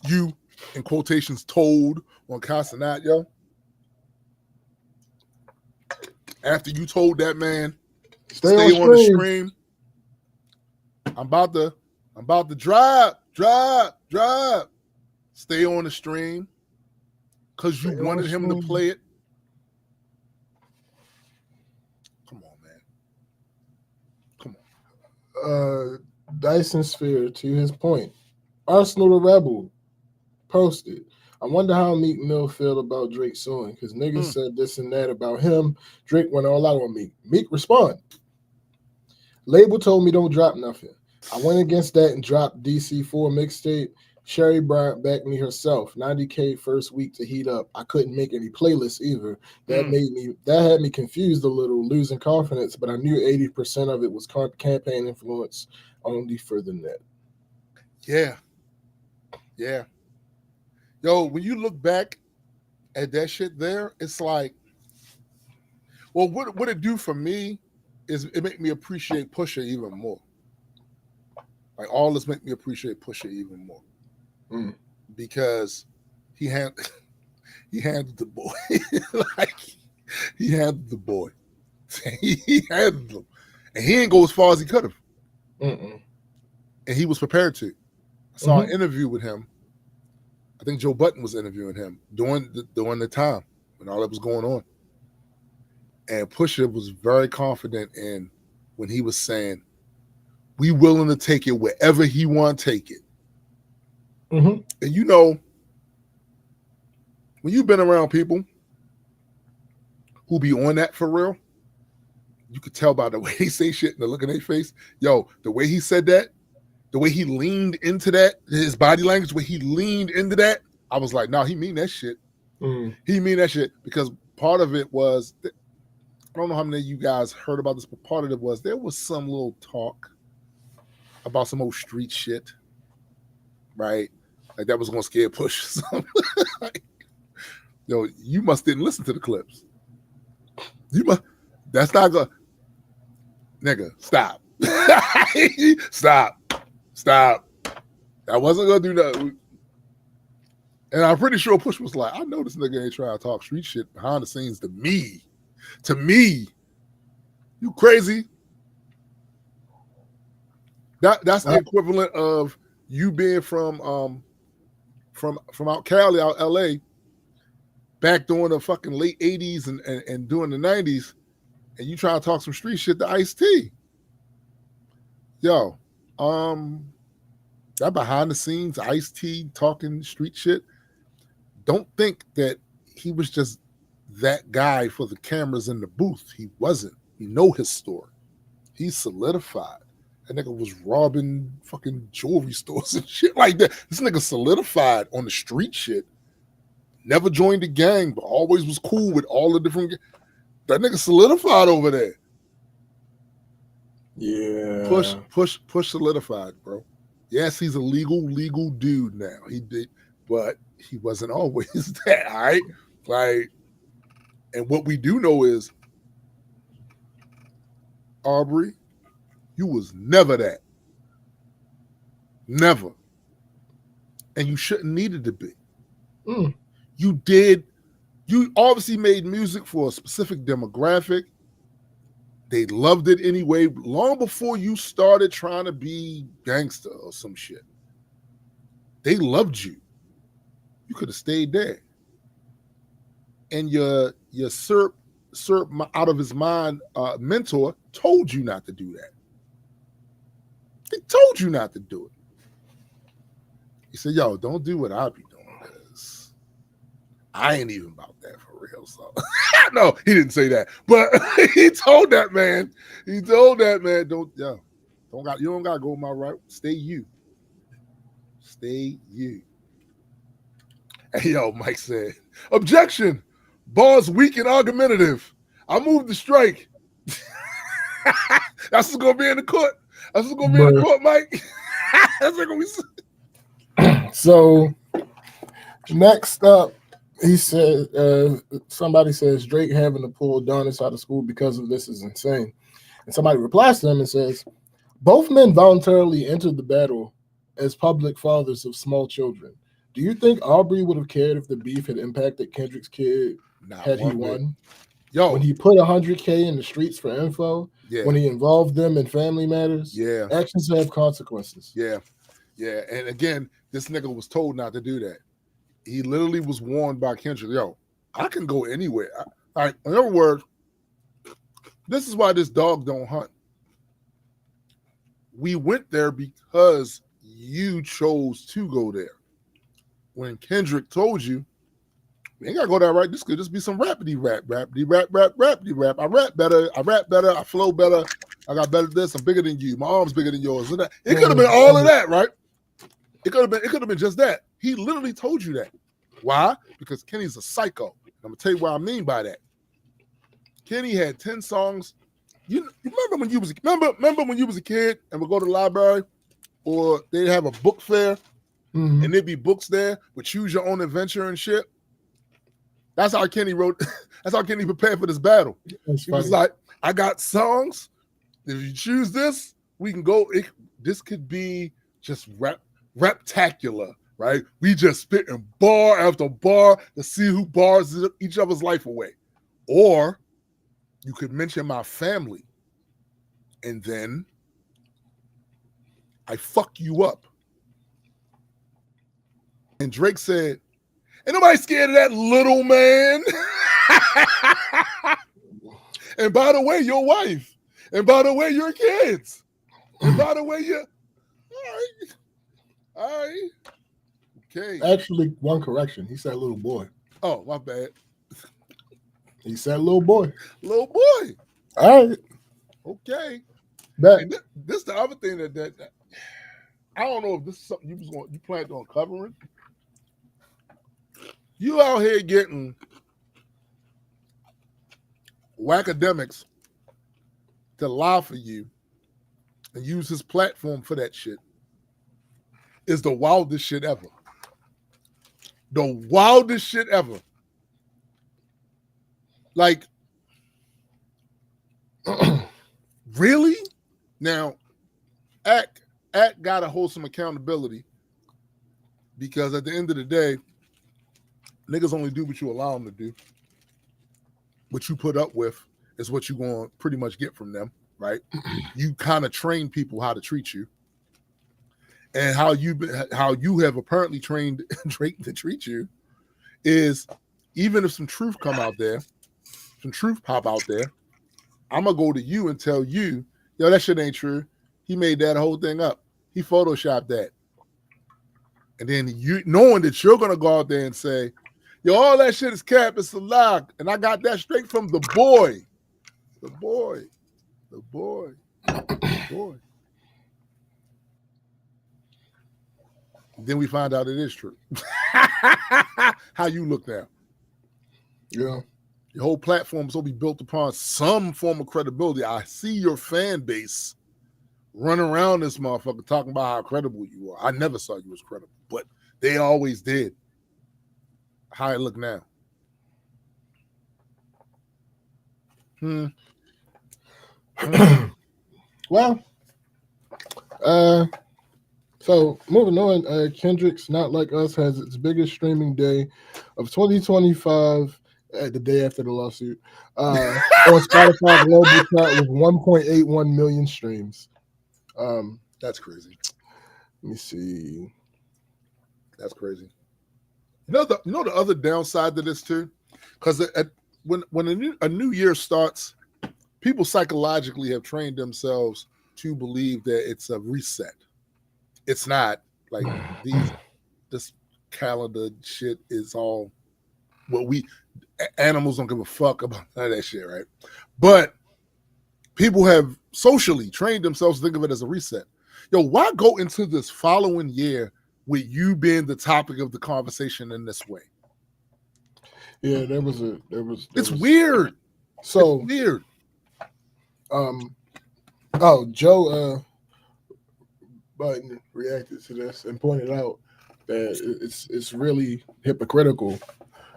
You in quotations told on Casanat, yo. After you told that man, stay on the stream. I'm about to drive. Stay on the stream because you wanted him to play it. Come on, man. Come on. Dyson Sphere, to his point, Arsenal the Rebel posted, I wonder how Meek Mill feel about Drake suing, because niggas said this and that about him. Drake went all out on Meek. Meek respond. Label told me don't drop nothing. I went against that and dropped DC4 mixtape. Sherry Bryant backed me herself. 90K first week to heat up. I couldn't make any playlists either. That had me confused a little, losing confidence, but I knew 80% of it was campaign influence only for the net. Yeah. Yo, when you look back at that shit there, it's like, well, what it do for me is it make me appreciate Pusha even more. Like, all this make me appreciate Pusha even more. Because he handled the boy. Like, he handled the boy. He handled him. And he didn't go as far as he could have. And he was prepared to. I saw an interview with him. I think Joe Budden was interviewing him during the time when all that was going on. And Pusha was very confident in when he was saying, we willing to take it wherever he want to take it. And you know, when you've been around people who be on that for real, you could tell by the way they say shit and the look in their face. Yo, the way he said that, the way he leaned into that, his body language, the way he leaned into that, I was like, no, he mean that shit. He mean that shit, because part of it was, I don't know how many of you guys heard about this, but part of it was there was some little talk about some old street shit, right? Like that was going to scare Push or something. Like, yo, you must didn't listen to the clips. That's not going to, nigga, stop. Stop. I wasn't going to do that. And I'm pretty sure Push was like, I know this nigga ain't trying to talk street shit behind the scenes to me. You crazy? That's the equivalent of you being from out Cali, out LA, back during the fucking late 80s and during the 90s, and you try to talk some street shit to Ice-T. Yo, that behind the scenes Ice-T talking street shit, don't think that he was just that guy for the cameras in the booth. He wasn't. We know his story. He's solidified. That nigga was robbing fucking jewelry stores and shit like that. This nigga solidified on the street shit. Never joined the gang, but always was cool with all the different. That nigga solidified over there. Yeah. Push solidified, bro. Yes, he's a legal dude now. He did, but he wasn't always that, all right? Like, and what we do know is, Aubrey, you was never that. Never. And you shouldn't needed to be. You obviously made music for a specific demographic. They loved it anyway, long before you started trying to be gangster or some shit. They loved you. You could have stayed there. And your syrup out of his mind mentor told you not to do that. He told you not to do it. He said, yo, don't do what I be doing, because I ain't even about that for real. So no, he didn't say that. But he told that man, you don't gotta go my route. Stay you. Stay you. And yo, Mike said, objection. Bars weak and argumentative. I moved the strike. That's what's gonna be in the court. That's what's gonna be in the court, Mike. That's what gonna be. So next up, he said, somebody says Drake having to pull Donis out of school because of this is insane. And somebody replies to them and says, both men voluntarily entered the battle as public fathers of small children. Do you think Aubrey would have cared if the beef had impacted Kendrick's kid had he won? Yo, when he put $100K in the streets for info, when he involved them in family matters, actions have consequences. Yeah. And again, this nigga was told not to do that. He literally was warned by Kendrick, yo, I can go anywhere. In other words, this is why this dog don't hunt. We went there because you chose to go there. When Kendrick told you, we ain't gotta go there, right? This could just be some rapidy rap. I rap better, I flow better, I got better this, I'm bigger than you, my arm's bigger than yours. It could have been all of that, right? It could have been just that. He literally told you that. Why? Because Kenny's a psycho. I'm gonna tell you what I mean by that. Kenny had 10 songs. You remember when you was a kid and would go to the library, or they'd have a book fair, and there'd be books there, but choose your own adventure and shit. That's how Kenny wrote. That's how Kenny prepared for this battle. He was like, I got songs. If you choose this, we can go. This could be just reptacular, right? We just spitting bar after bar to see who bars each other's life away. Or you could mention my family, and then I fuck you up. And Drake said, ain't nobody scared of that little man. And by the way, your wife. And by the way, your kids. And by the way, all right. Okay. Actually, one correction. He said little boy. Oh, my bad. He said little boy. Little boy. All right. Okay. And this the other thing that I don't know if this is something you planned on covering. You out here getting academics to lie for you and use his platform for that shit is the wildest shit ever. The wildest shit ever. Like, really? Now, Act got to hold some accountability, because at the end of the day, niggas only do what you allow them to do. What you put up with is what you're going to pretty much get from them, right? You kind of train people how to treat you. And how you have apparently trained Drake to treat you is, even if some truth come out there, some truth pop out there, I'm going to go to you and tell you, yo, that shit ain't true. He made that whole thing up. He photoshopped that. And then you, knowing that you're going to go out there and say, yo, all that shit is cap, it's a lie. And I got that straight from the boy. The boy. Then we find out it is true. How you look now. Yeah. Your whole platform is going to be built upon some form of credibility. I see your fan base run around this motherfucker talking about how credible you are. I never saw you as credible, but they always did. How it look now? Well, so moving on, Kendrick's Not Like Us has its biggest streaming day of 2025 the day after the lawsuit. On Spotify global chart with 1.81 million streams. That's crazy. Let me see. That's crazy. You know the other downside to this too, because when a new year starts, people psychologically have trained themselves to believe that it's a reset. It's not like this calendar shit is all what animals don't give a fuck about none of that shit, right? But people have socially trained themselves to think of it as a reset. Yo, why go into this following year with you being the topic of the conversation in this way? Yeah, It's weird. So it's weird. Joe Button reacted to this and pointed out that it's really hypocritical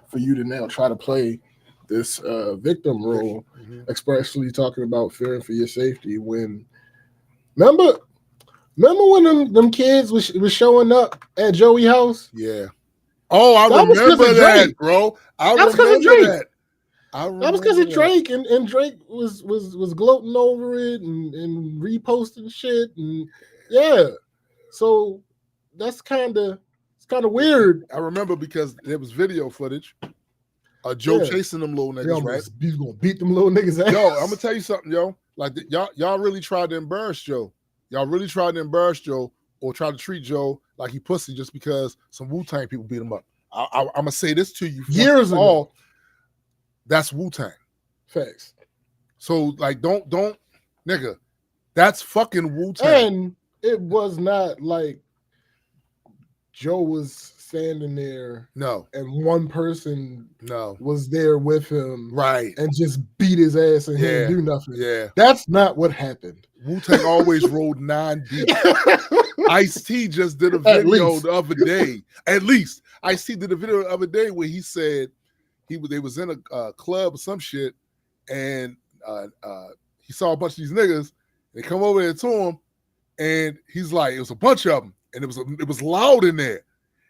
for you to now try to play this victim role, especially talking about fearing for your safety. When remember when them kids was showing up at Joey's house? Yeah. Oh, I remember that, bro. I remember that. That was because of Drake, and Drake was gloating over it and reposting shit, and yeah. So that's kind of weird. I remember because there was video footage of Joe chasing them little niggas, right? He's gonna beat them little niggas ass. Yo, I'm gonna tell you something, yo. Like y'all really tried to embarrass Joe. Y'all really tried to embarrass Joe or try to treat Joe like he pussy just because some Wu-Tang people beat him up. I'm gonna say this to you years ago. That's Wu-Tang. Facts. So like, don't, nigga. That's fucking Wu-Tang. And it was not like Joe was standing there. No. And one person was there with him. Right. And just beat his ass and he didn't do nothing. Yeah. That's not what happened. Wu-Tang always rolled 9 deep. Ice-T just did a video the other day. At least. Ice-T did a video the other day where he said they was in a club or some shit, and he saw a bunch of these niggas. They come over there to him, and he's like, it was a bunch of them, and it was loud in there.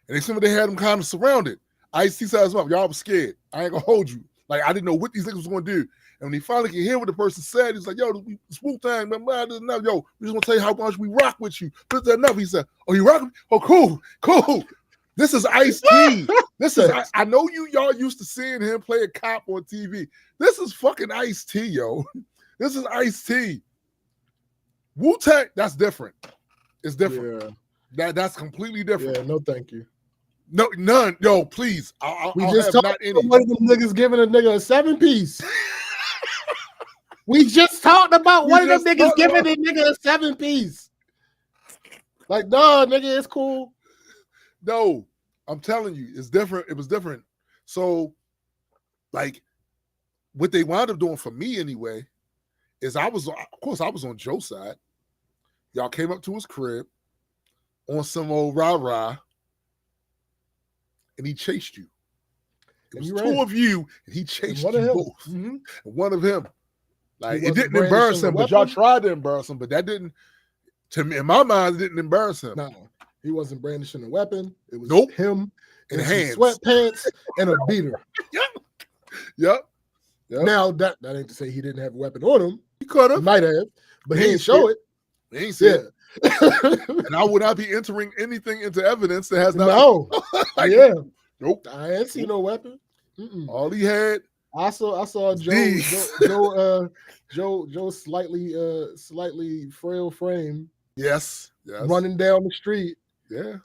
And they had them kind of surrounded. Ice-T says, y'all was scared. I ain't gonna hold you. Like, I didn't know what these niggas was gonna do. And when he finally could hear what the person said, he's like, yo, this Wu-Tang, man, this enough. Yo, we just want to tell you how much we rock with you. This is enough. He said, oh, you rock with me? Oh, cool. This is Ice-T. This is, I know y'all used to seeing him play a cop on TV. This is fucking Ice-T, yo. This is Ice-T. Wu-Tang, that's different. It's different. Yeah. That's completely different. Yeah, no thank you. No, none. Yo, please. We just talked about one of them niggas giving a nigga a 7-piece. We just talked about one of them niggas giving a nigga a 7-piece. Like, nah, nigga, it's cool. No, I'm telling you, it's different. It was different. So, like, what they wound up doing for me anyway is I was on Joe's side. Y'all came up to his crib on some old rah-rah, and he chased you. It was two of you, and he chased you both. Mm-hmm. And one of him. Like, it didn't embarrass him, but y'all tried to embarrass him, but that didn't, to me, in my mind, it didn't embarrass him. No, he wasn't brandishing a weapon. It was him in hands, sweatpants, and a beater. Yep. Now, that ain't to say he didn't have a weapon on him. He could have. He might have, but he didn't show it. He ain't see it. And I would not be entering anything into evidence that has not. No. Nope. I ain't seen no weapon. All he had. I saw Joe slightly frail frame. Yes. Running down the street. Yeah.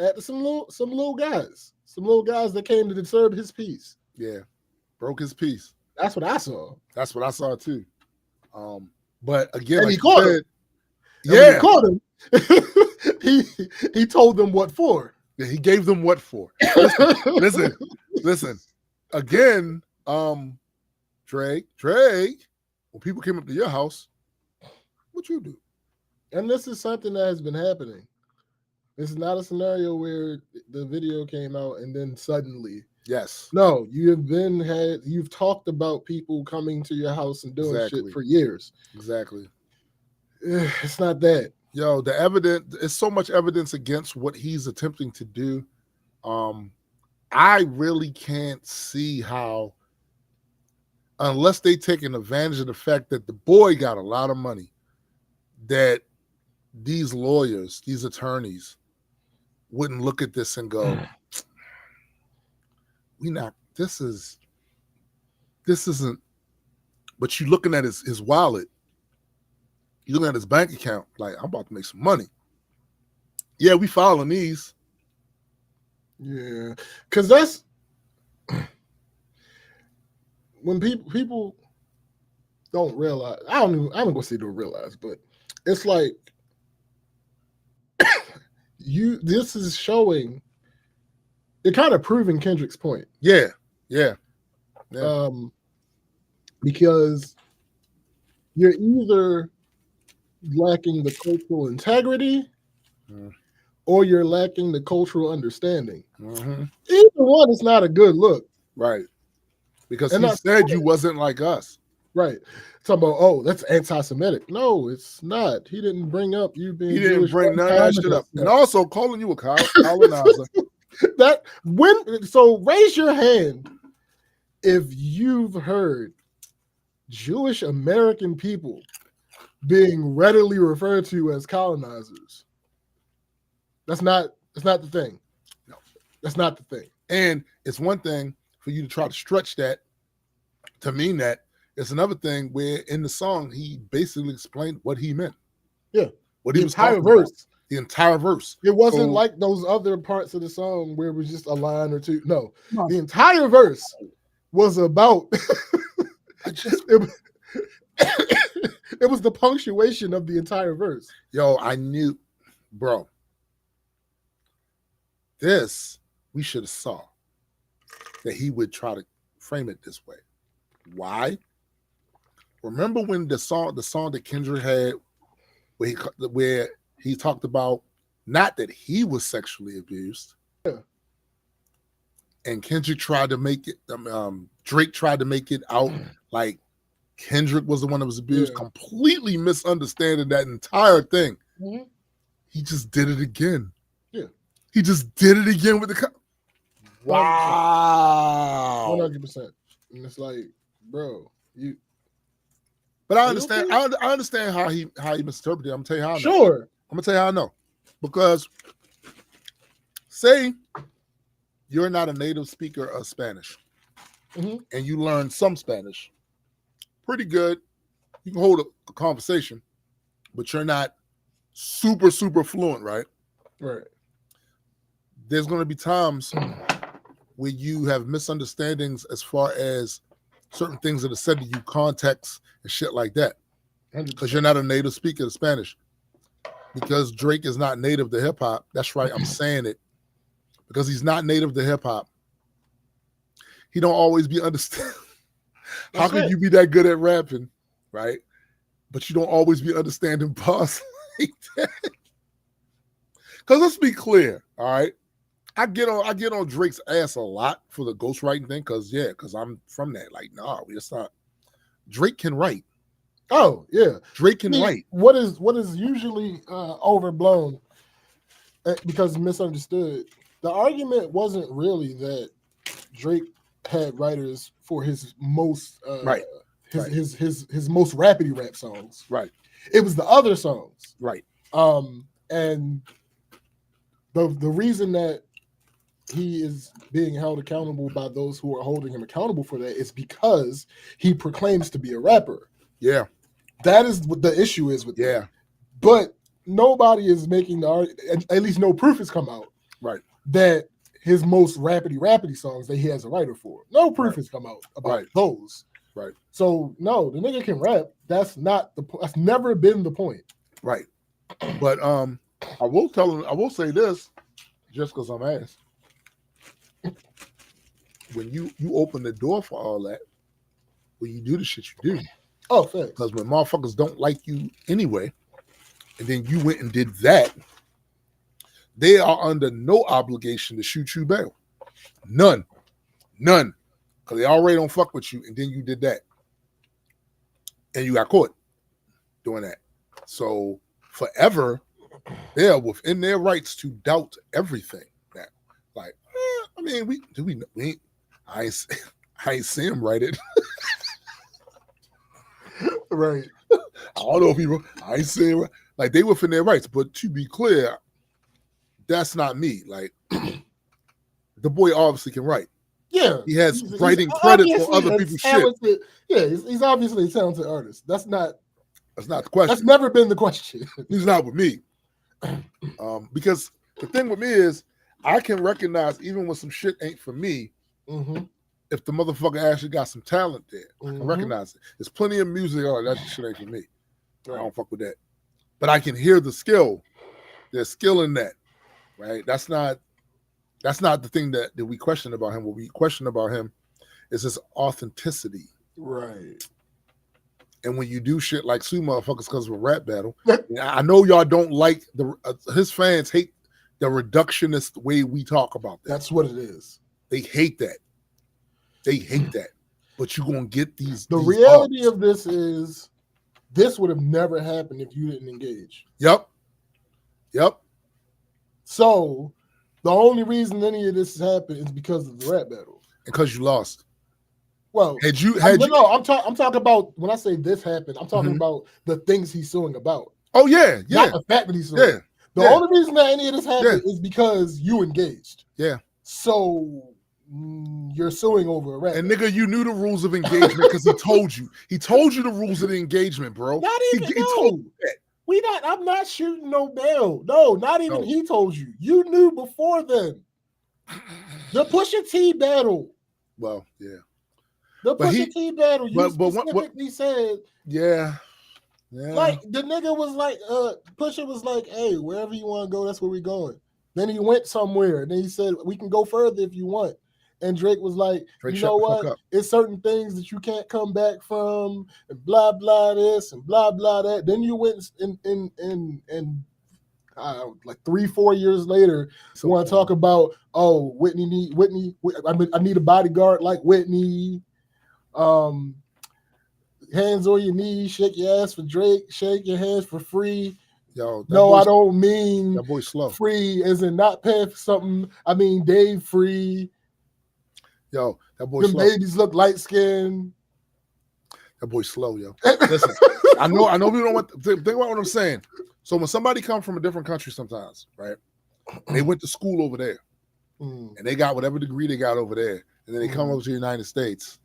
At some little guys that came to disturb his peace. Yeah. Broke his peace. That's what I saw. That's what I saw too. But again, and like he caught him. Yeah. He caught him. he told them what for. Yeah, he gave them what for. Listen. Again, Drake, when people came up to your house, what you do? And this is something that has been happening. This is not a scenario where the video came out and then suddenly. Yes. No, you've talked about people coming to your house and doing shit for years. Exactly. It's not that. Yo, the evidence, there's so much evidence against what he's attempting to do. I really can't see how unless they taking advantage of the fact that the boy got a lot of money, that these lawyers, these attorneys wouldn't look at this and go, this isn't, but you looking at his wallet, you looking at his bank account, like, I'm about to make some money. Yeah, we following these. Yeah, because that's when people don't realize. I'm gonna say don't realize, but it's like this is showing. They're kind of proving Kendrick's point. Yeah. Because you're either lacking the cultural integrity or you're lacking the cultural understanding. Mm-hmm. Either one is not a good look. Right. Because he said you wasn't like us. Right. Talking about, oh, that's anti-Semitic. No, it's not. He didn't bring up you being Jewish. He didn't bring none of that shit up. And also calling you a colonizer. So raise your hand if you've heard Jewish American people being readily referred to as colonizers. That's not the thing. No. That's not the thing. And it's one thing for you to try to stretch that to mean that. It's another thing where in the song he basically explained what he meant. Yeah. What he was talking verse. about. The entire verse. It wasn't like those other parts of the song where it was just a line or two. No. The entire verse was about it was the punctuation of the entire verse. Yo, I knew, bro. This we should have saw that he would try to frame it this way. Why? Remember when the song that Kendrick had where he talked about not that he was sexually abused. Yeah. And Kendrick tried to make it, Drake tried to make it out like Kendrick was the one that was abused, completely misunderstanding that entire thing. Mm-hmm. He just did it again. Yeah. He just did it again with the wow. 100%. And it's like, bro, you. But I understand. I understand how he misinterpreted it. I'm gonna tell you how I know. Sure. I'm gonna tell you how I know. Because say you're not a native speaker of Spanish, and you learn some Spanish, pretty good. You can hold a conversation, but you're not super fluent, right? Right. There's going to be times where you have misunderstandings as far as certain things that are said to you, context and shit like that, because you're not a native speaker of Spanish. Because Drake is not native to hip hop. That's right, I'm saying it. Because he's not native to hip hop. He don't always be understand. How can you be that good at rapping, right? But you don't always be understanding bars like that. Because let's be clear, all right. I get on Drake's ass a lot for the ghostwriting thing, because I'm from that. Like, nah, it's not. Drake can write. Oh yeah, Drake can write. What is usually overblown because misunderstood. The argument wasn't really that Drake had writers for his most his most rapidy rap songs. Right. It was the other songs. Right. And the reason that he is being held accountable by those who are holding him accountable for that is because he proclaims to be a rapper. Yeah. That is what the issue is with that. But nobody is making the argument, at least no proof has come out. Right. That his most rapidy songs that he has a writer for. No proof has come out about those. Right. So no, the nigga can rap. That's never been the point. Right. But I will say this, just because I'm asked. When you open the door for all that, when you do the shit you do. Oh, thanks. Because when motherfuckers don't like you anyway, and then you went and did that, they are under no obligation to shoot you back. None. Because they already don't fuck with you, and then you did that. And you got caught doing that. So forever, they are within their rights to doubt everything now. Like, I mean, I ain't see him write it. Right. I don't know if people. I ain't saying right. Like they within their rights, but to be clear, that's not me. Like the boy obviously can write. Yeah, He has he's writing credits on obviously other a people's shit. talented. Yeah, he's obviously a talented artist. That's not the question. That's never been the question. He's not with me. Because the thing with me is I can recognize even when some shit ain't for me, if the motherfucker actually got some talent there, I can recognize it. There's plenty of music, that shit ain't for me. Right. I don't fuck with that. But I can hear the skill. There's skill in that, right? That's not the thing that we question about him. What we question about him is his authenticity. Right. And when you do shit like sue motherfuckers because of a rap battle, I know y'all don't like his fans hate the reductionist way we talk about that. That's what it is. They hate that. They hate that. But you're gonna get these. The reality of this is, this would have never happened if you didn't engage. Yep. So the only reason any of this has happened is because of the rap battle. And because you lost. Well, I'm talking about when I say this happened, I'm talking about the things he's suing about. Oh yeah. Not the fact that he's suing. Yeah. The only reason that any of this happened is because you engaged. Yeah. So you're suing over a rap. And nigga, you knew the rules of engagement because he told you. He told you the rules of the engagement, bro. Not even he told you that. I'm not shooting no bail. No, not even he told you. You knew before then. The Pusha T battle. Well, yeah. The Pusha T battle. You specifically said. Yeah. Like the nigga was like, Pusha was like, hey, wherever you want to go, that's where we going. Then he went somewhere. And then he said, we can go further if you want. And Drake was like, you know what? It's certain things that you can't come back from, and blah blah this and blah blah that. Then you went in like 3-4 years later, you want to talk about Whitney. I need a bodyguard like Whitney. Hands on your knees, shake your ass for Drake, shake your hands for Free. Yo, no, I don't mean that boy slow. Free as in not paying for something. I mean Dave Free. Yo, that boy Them slow. babies look light skinned. That boy slow, yo. Listen, I know people don't want to think about what I'm saying. So when somebody comes from a different country sometimes, right? They went to school over there. And they got whatever degree they got over there. And then they come over to the United States.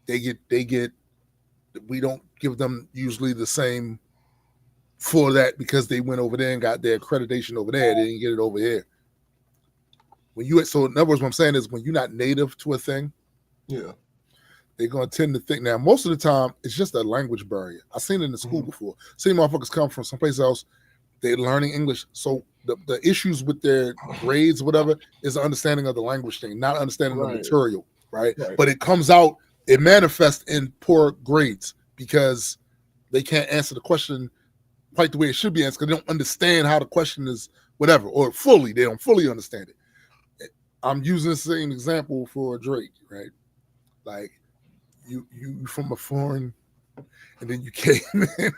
They get we don't give them usually the same for that because they went over there and got their accreditation over there. They didn't get it over here. So in other words, what I'm saying is when you're not native to a thing, they're going to tend to think. Now, most of the time, it's just a language barrier. I've seen it in the school before. Seen motherfuckers come from someplace else. They're learning English. So the issues with their grades, whatever, is an understanding of the language thing, not understanding the material, right? But it comes out, it manifests in poor grades because they can't answer the question quite the way it should be answered because they don't understand how the question is, whatever, or they don't fully understand it. I'm using the same example for Drake, right? Like you from a foreign, and then you came in,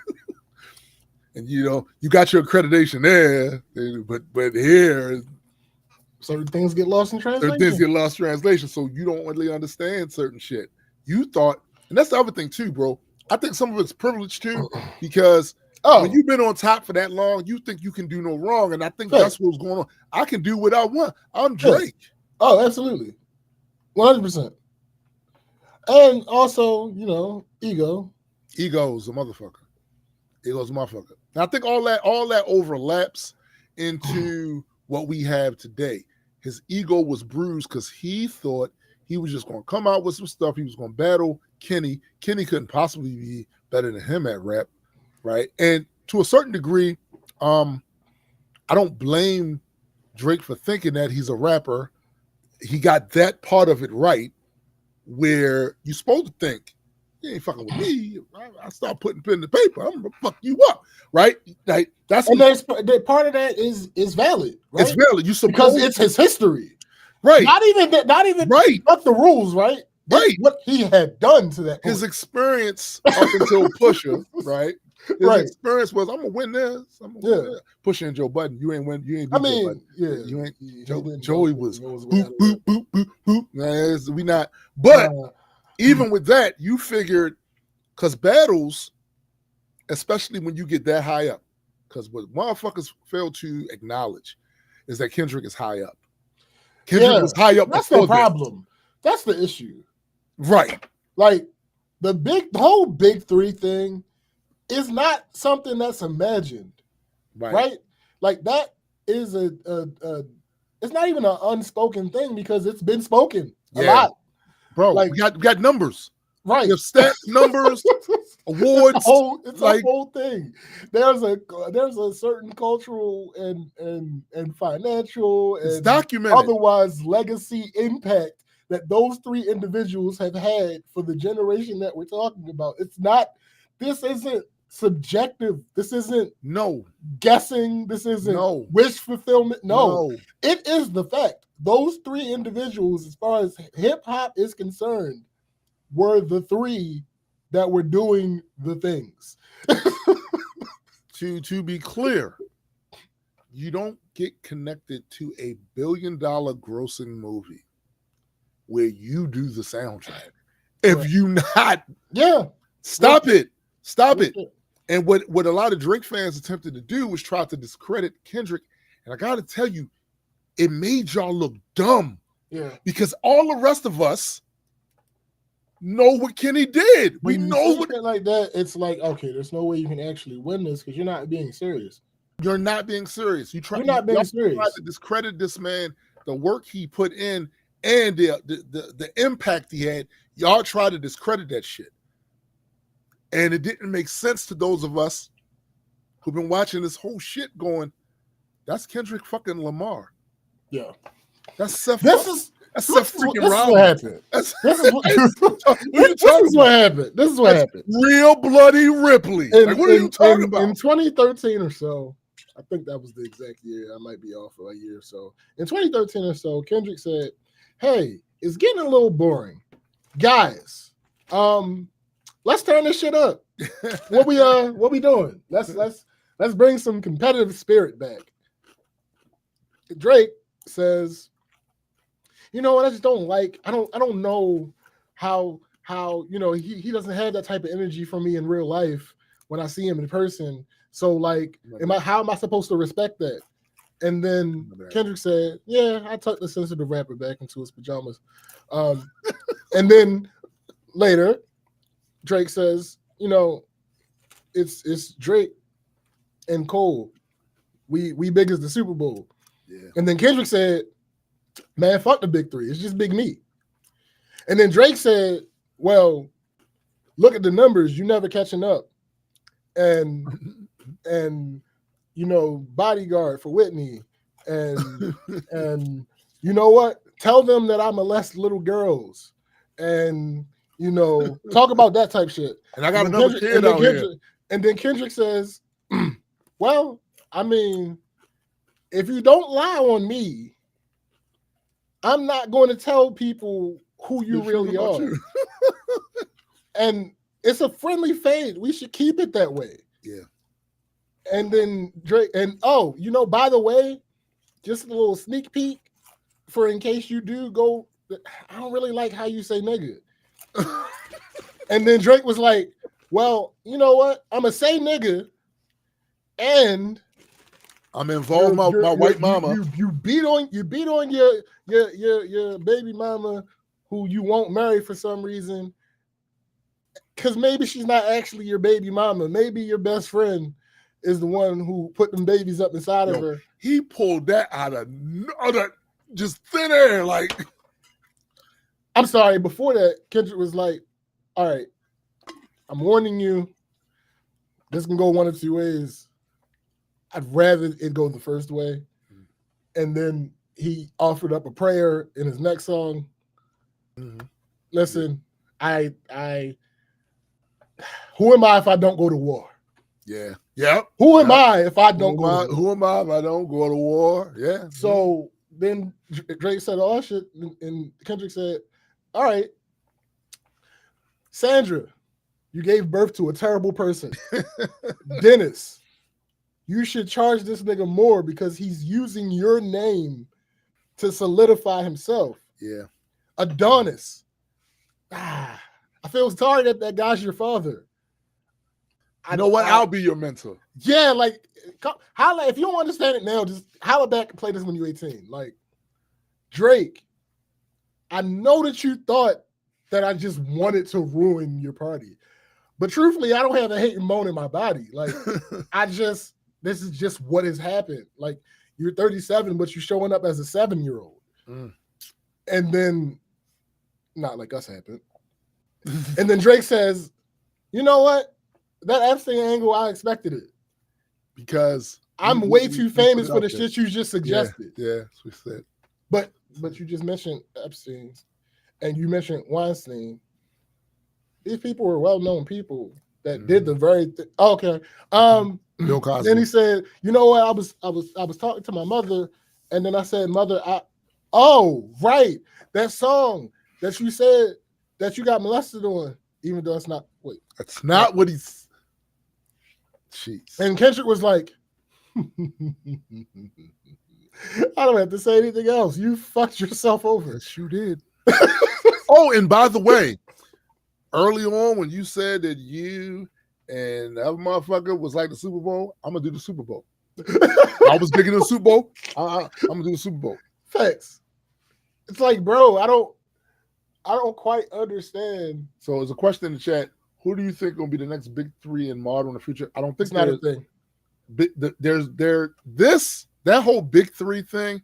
and you got your accreditation there, but here certain things get lost in translation. So you don't really understand certain shit. You thought, and that's the other thing too, bro. I think some of it's privilege too, because when you've been on top for that long, you think you can do no wrong, and I think that's what's going on. I can do what I want. I'm Drake. Oh, absolutely. 100%. And also, ego. Ego's a motherfucker. And I think all that overlaps into what we have today. His ego was bruised because he thought he was just going to come out with some stuff. He was going to battle Kenny. Kenny couldn't possibly be better than him at rap, right? And to a certain degree, I don't blame Drake for thinking that he's a rapper. He got that part of it right, where you're supposed to think, you ain't fucking with me. I start putting pen to paper, I'm gonna fuck you up, right? Like that's part of that is valid, right? It's valid. Because it's his history, right? Not even right. Not the rules, right? Right. It's what he had done to that point. His experience up until Pusha, right? His experience was, I'm gonna win this. Pusha and Joe Budden, you ain't win. You ain't. You ain't. Joey was boop boop boop boop boop. Man, we not. But even with that, you figured Because battles, especially when you get that high up, because what motherfuckers fail to acknowledge is that Kendrick is high up. Kendrick was high up. That's the problem. That's the issue. Right. Like the whole big three thing is not something that's imagined. Right? Like that is it's not even an unspoken thing because it's been spoken a lot. Bro, like we got numbers. Right. We have stats, numbers, awards. It's a whole thing. There's a certain cultural and financial and documented. Otherwise legacy impact that those three individuals have had for the generation that we're talking about. This isn't subjective. This isn't guessing. This isn't wish fulfillment. No, it is the fact. Those three individuals, as far as hip hop is concerned, were the three that were doing the things. To be clear, you don't get connected to a $1 billion grossing movie where you do the soundtrack. If you not, stop it. And what a lot of Drake fans attempted to do was try to discredit Kendrick. And I got to tell you, it made y'all look dumb. Yeah. Because all the rest of us know what Kenny did. We know what like that. It's like, okay, there's no way you can actually win this because you're not being serious. You're not being serious. You're not being serious. Try to discredit this man, the work he put in, and the impact he had. Y'all try to discredit that shit. And it didn't make sense to those of us who've been watching this whole shit going, that's Kendrick fucking Lamar. Yeah. That's Seth. This is what happened. This is what happened. This is what happened. Real Bloody Ripley. What are you talking about? In 2013 or so, I think that was the exact year. I might be off for a year or so. In 2013 or so, Kendrick said, "Hey, it's getting a little boring, guys. Let's turn this shit up. What we doing? Let's bring some competitive spirit back." Drake says, "You know what? I just don't like. I don't know how he doesn't have that type of energy for me in real life when I see him in person. So like, how am I supposed to respect that?" And then Kendrick said, "Yeah, I tucked the sensitive rapper back into his pajamas." And then later, Drake says, it's Drake and Cole. We big as the Super Bowl." Yeah. And then Kendrick said, "Man, fuck the big three. It's just Big Me." And then Drake said, "Well, look at the numbers. You never catching up." And Bodyguard for Whitney. And you know what? Tell them that I molest little girls. And talk about that type shit. And I got another kid out here. And then Kendrick says, "Well, I mean, if you don't lie on me, I'm not going to tell people who you really are." And it's a friendly fade. We should keep it that way. Yeah. And then Drake, by the way, just a little sneak peek for in case you do go, I don't really like how you say nigga. And then Drake was like, "Well, you know what? I'm gonna say nigga, and I'm involved my white mama. You beat on your baby mama who you won't marry for some reason, because maybe she's not actually your baby mama. Maybe your best friend is the one who put them babies up inside of her." He pulled that out of just thin air. Like, I'm sorry. Before that, Kendrick was like, "All right, I'm warning you. This can go one of two ways. I'd rather it go the first way." And then he offered up a prayer in his next song. Mm-hmm. "Listen, who am I if I don't go to war?" Yeah. Yep. Who am I if I don't go to war? Who am I if I don't go to war? Yeah. So then Drake said all that shit, and Kendrick said, "All right, Sandra, you gave birth to a terrible person. Dennis, you should charge this nigga more because he's using your name to solidify himself. Yeah. Adonis, I feel sorry that guy's your father. You know what? I'll be your mentor. Yeah, like holla, if you don't understand it now, just holla back and play this when you're 18. Like Drake, I know that you thought that I just wanted to ruin your party. But truthfully, I don't have a hate and moan in my body. Like, this is just what has happened. Like, you're 37, but you're showing up as a 7-year-old. And then, not like us happened. And then Drake says, you know what? That Epstein angle, I expected it. Because I'm way too famous for the shit you just suggested. Yeah, that's what we said. But you just mentioned Epstein, and you mentioned Weinstein. These people were well-known people that did the very thing. Okay. Bill Cosby. Then he said, you know what? I was talking to my mother, and then I said, Mother, right. That song that you said that you got molested on, even though it's not that's not what he's. Jeez. And Kendrick was like, I don't have to say anything else. You fucked yourself over. Yes, you did. Oh, and by the way, early on, when you said that you and that motherfucker was like the Super Bowl, I'm gonna do the Super Bowl. I was big in the Super Bowl. I'm gonna do the Super Bowl. Facts. It's like, bro, I don't quite understand. So, there's a question in the chat: who do you think gonna be the next big three in modern in the future? I don't think it's not a thing. That whole big three thing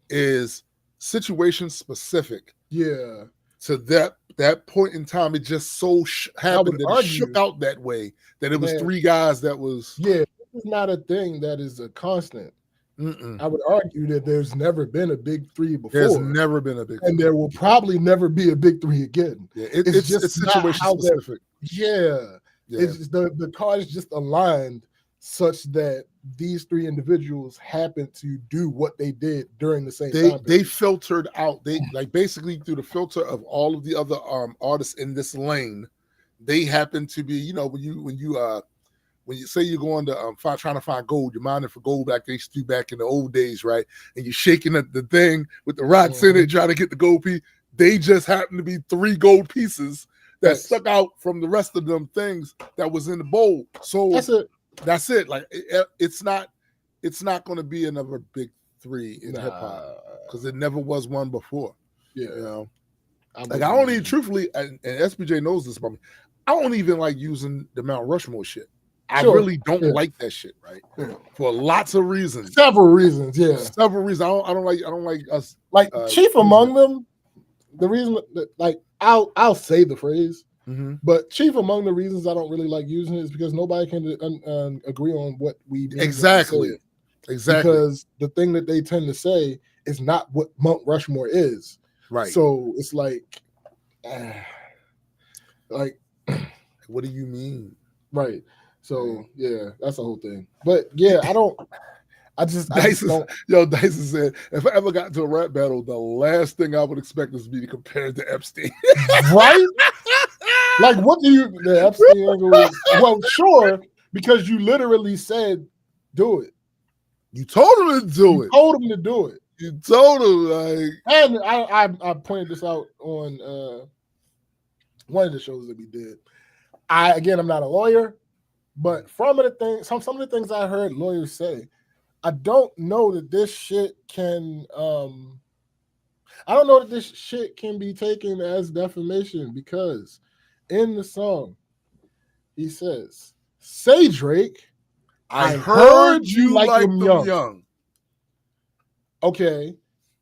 is situation specific. Yeah. To that point in time, it just so happened that it shook out that way that it was three guys that was. Yeah, it's not a thing that is a constant. I would argue that there's never been a big three before. There's never been a big three. And there will probably never be a big three again. Yeah, it's just situation specific. It's just the cards just aligned such that these three individuals happened to do what they did during the same time. They filtered out. They like basically through the filter of all of the other artists in this lane. They happen to be, you know, when you say you're going to trying to find gold, you're mining for gold like they used to do back in the old days, right? And you're shaking the thing with the rocks in it, trying to get the gold piece. They just happen to be 3 gold pieces that stuck out from the rest of them things that was in the bowl. So that's it. Like it's not going to be another big three in hip hop because it never was one before. Yeah, you know, I don't even truthfully, and SBJ knows this about me. I don't even like using the Mount Rushmore shit. I really don't like that shit, right? Yeah. For lots of reasons. Several reasons, yeah. Several reasons. I don't like us. Like chief among them, the reason that, like I'll say the phrase. But chief among the reasons I don't really like using it is because nobody can agree on what we exactly. Because the thing that they tend to say is not what Mount Rushmore is. Right. So it's like what do you mean? Right. So yeah, that's the whole thing. But yeah, Dyson said, if I ever got into a rap battle, the last thing I would expect is to be compared to Epstein. Right? Like, what do you, the Epstein angle is, well, sure, because you literally said, do it. You told him to do it. Told him to do it. You told him, like. And I pointed this out on one of the shows that we did. I'm not a lawyer, but some of the things I heard lawyers say, I don't know that this shit can be taken as defamation because in the song he says, "Say Drake, I heard you like them young." Okay,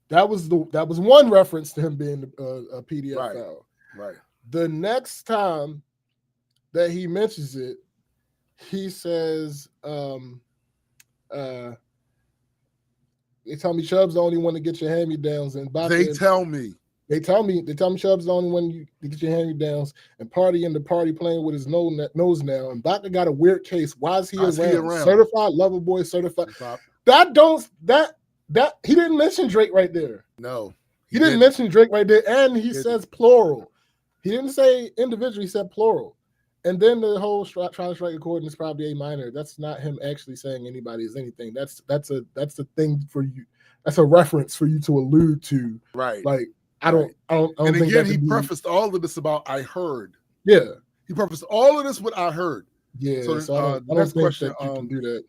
that was one reference to him being a PDF file. Right. The next time that he mentions it, he says, they tell me Chubb's the only one to get your hand-me-downs, and they tell me Chubb's the only one to get your hand-me-downs, and Party in the Party playing with his nose now, and Baca got a weird case. Why is he around? Certified lover boy, certified. That he didn't mention Drake right there. No, he didn't mention Drake right there, and he says plural. He didn't say individual. He said plural. And then the whole trying to strike a chord is probably a minor. That's not him actually saying anybody is anything. That's a thing for you. That's a reference for you to allude to. Right. Like I don't and think again, he prefaced all of this about I heard. Yeah. He prefaced all of this with I heard. Yeah, So so I the don't next think question, that you can do that.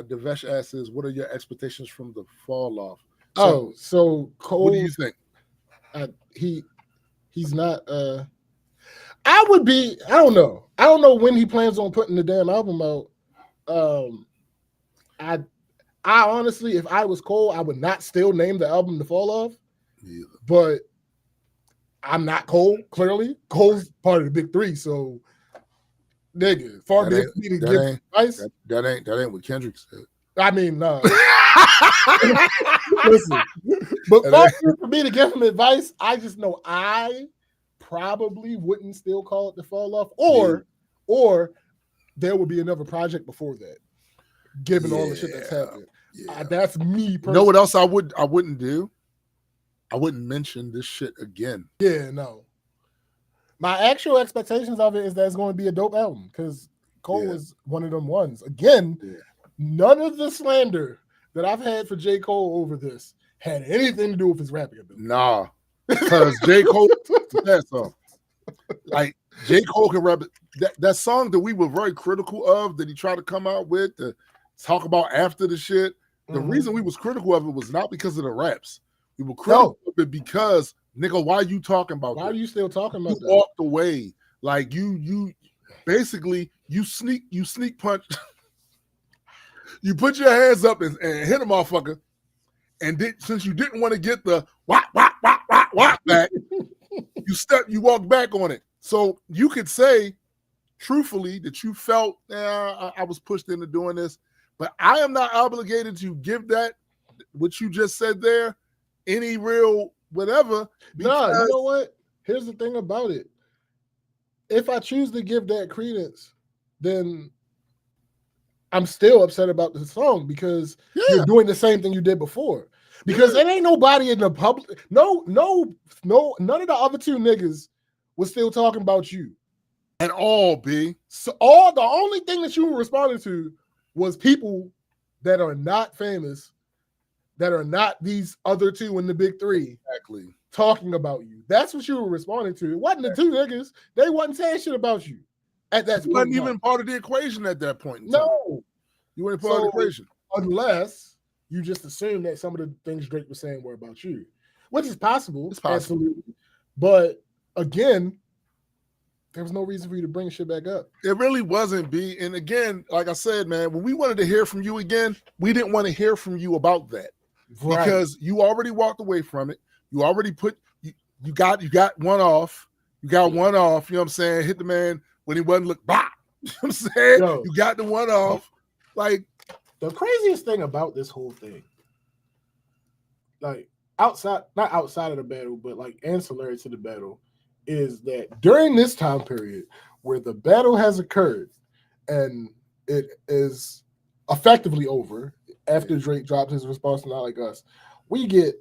Devesh asks is, what are your expectations from the fall off? So, so what do Cole, you think? He's not. I would be. I don't know. I don't know when he plans on putting the damn album out. I honestly, if I was Cole, I would not still name the album The Fall Off. Yeah. But I'm not Cole. Clearly, Cole's part of the big three. So, nigga, far be it for me to give advice. That ain't what Kendrick said. I mean, no. Listen, but far be it for me to give him advice. I just know I probably wouldn't still call it The Fall Off, or there would be another project before that, given all the shit that's happened. Yeah. That's me personally. You know what else I wouldn't do? I wouldn't mention this shit again. Yeah, no. My actual expectations of it is that it's going to be a dope album because Cole was one of them ones. Again, none of the slander that I've had for J. Cole over this had anything to do with his rapping ability. Nah, because J. Cole, that song, like J. Cole can rap that song that we were very critical of that he tried to come out with to talk about after the shit. The reason we was critical of it was not because of the raps. We were critical of it because, nigga, why are you talking about Why are you still talking about that? You walked away. Like you basically you sneak punch. You put your hands up and hit a motherfucker. And since you didn't want to get the whack back, you walked back on it. So you could say truthfully that you felt I was pushed into doing this, but I am not obligated to give that what you just said there any real whatever. No, you know what? Here's the thing about it. If I choose to give that credence, then I'm still upset about the song because you're doing the same thing you did before. Because there ain't nobody in the public, none of the other two niggas was still talking about you. At all, B. So the only thing that you were responding to was people that are not famous, that are not these other two in the big three. Exactly. Talking about you. That's what you were responding to. It wasn't the two niggas. They wasn't saying shit about you. At that point. You wasn't even part of the equation at that point. No. You weren't part of the equation. Unless you just assume that some of the things Drake was saying were about you, which is possible. It's possible. Absolutely. But again, there was no reason for you to bring shit back up. It really wasn't, B. And again, like I said, man, when we wanted to hear from you again, we didn't want to hear from you about that. Right. Because you already walked away from it. You already you got one off. You got one off, you know what I'm saying? Hit the man when he wasn't look back. You know what I'm saying? You got the one off. Like, the craziest thing about this whole thing, like not outside of the battle, but like ancillary to the battle, is that during this time period where the battle has occurred and it is effectively over after Drake dropped his response to Not Like Us, we get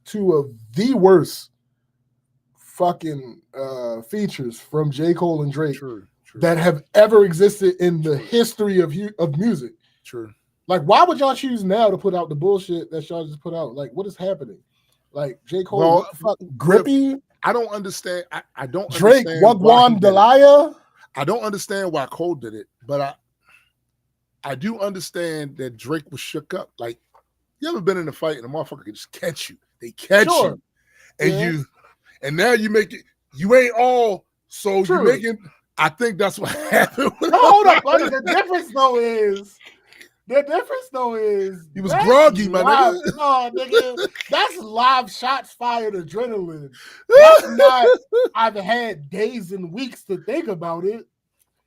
two of the worst fucking features from J. Cole and Drake that have ever existed in the history of music. True. Like, why would y'all choose now to put out the bullshit that y'all just put out? Like, what is happening? Like, J. Cole, Grippy? I don't understand. I don't Drake, understand Wagwan Delia? I don't understand why Cole did it, but I do understand that Drake was shook up. Like, you ever been in a fight and a motherfucker can just catch you? They catch you. And and now you make it, you ain't all, so you making, I think that's what happened. Hold up, buddy. The difference though is he was groggy, my nigga. No, nigga, that's live shots fired adrenaline. That's not I've had days and weeks to think about it.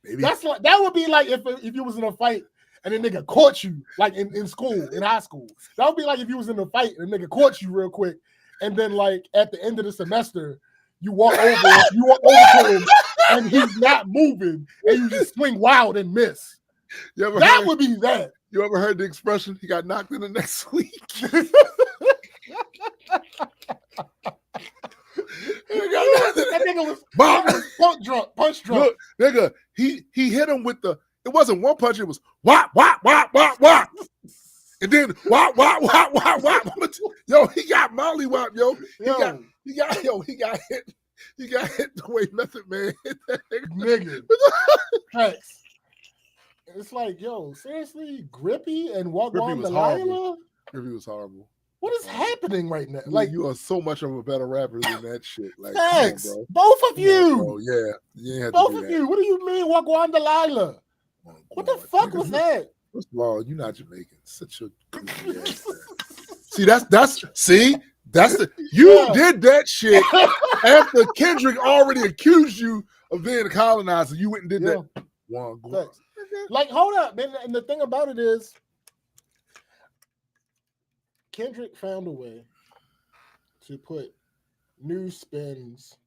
Maybe. That's like, that would be like if you was in a fight and a nigga caught you, like in school, in high school. That would be like if you was in a fight and a nigga caught you real quick, and then like at the end of the semester, you walk over to him and he's not moving, and you just swing wild and miss. That would be that. You ever heard the expression, he got knocked in the next week? That nigga was punch drunk. Look, nigga, he hit him with it wasn't one punch, it was whop. And then whop. Yo, he got mollywop, yo. He got hit. He got hit the way Method Man hit that nigga. Thanks. It's like, yo, seriously, Grippy and Grippy Wagwan was horrible. Delilah? Grippy was horrible. What is happening right now? Like, you are so much of a better rapper than that shit. Like, facts. come on, bro. Both of Come you. on, bro. Yeah, you ain't have Both to do of that. you. What do you mean, Wagwan Delilah? What the fuck was that? First of all, you're not Jamaican. Such a goofy ass man. See, that's you did that shit after Kendrick already accused you of being a colonizer. You went and did that. One, like, hold up, man. And the thing about it is, Kendrick found a way to put new spins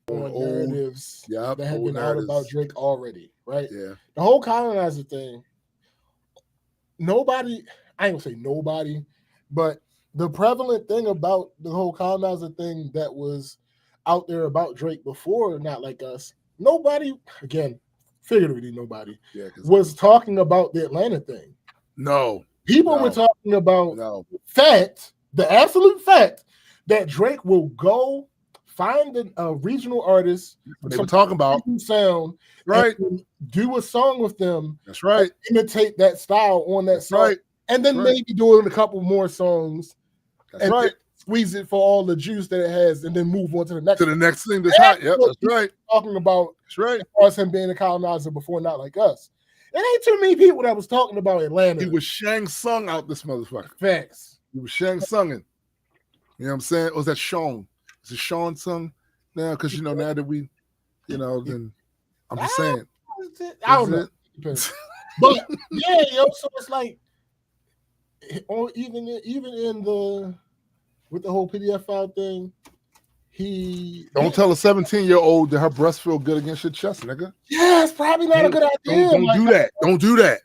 on narratives that have been out about Drake already, right? Yeah. The whole colonizer thing, nobody, I ain't gonna say nobody, but the prevalent thing about the whole colonizer thing that was out there about Drake before, Not Like Us, nobody, again, figuratively nobody, was talking about the Atlanta thing. No. People were talking about the absolute fact that Drake will go find a regional artist, they were talking about sound, right? Do a song with them. That's right. Imitate that style on that song, right. And then maybe doing a couple more songs. That's right. Squeeze it for all the juice that it has, and then move on to the next. To the next thing that's hot. Yep, that's right. Talking about that's right. Us him being a colonizer before Not Like Us. It ain't too many people that was talking about Atlanta. He was Shang Tsung out this motherfucker. Facts. He was Shang Tsunging. You know what I'm saying? Or was that Sean? Is it Sean Tsung now? Because now that we, then I'm just saying. I don't know. But yeah, so it's like, or even in the with the whole PDF file thing, don't tell a 17-year-old that her breasts feel good against your chest, nigga. Yeah, it's probably not a good idea. Don't do that. Don't do that.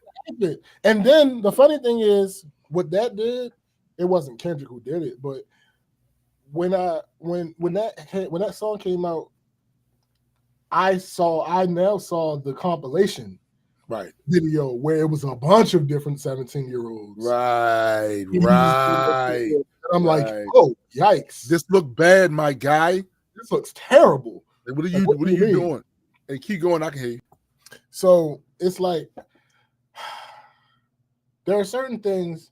And then the funny thing is, what that did, it wasn't Kendrick who did it, but when that song came out, I now saw the compilation video where it was a bunch of different 17-year-olds. Right. And I'm like, oh, yikes. This look bad, my guy. This looks terrible. Hey, what are you doing? Hey, keep going. I can hear you. So it's like there are certain things,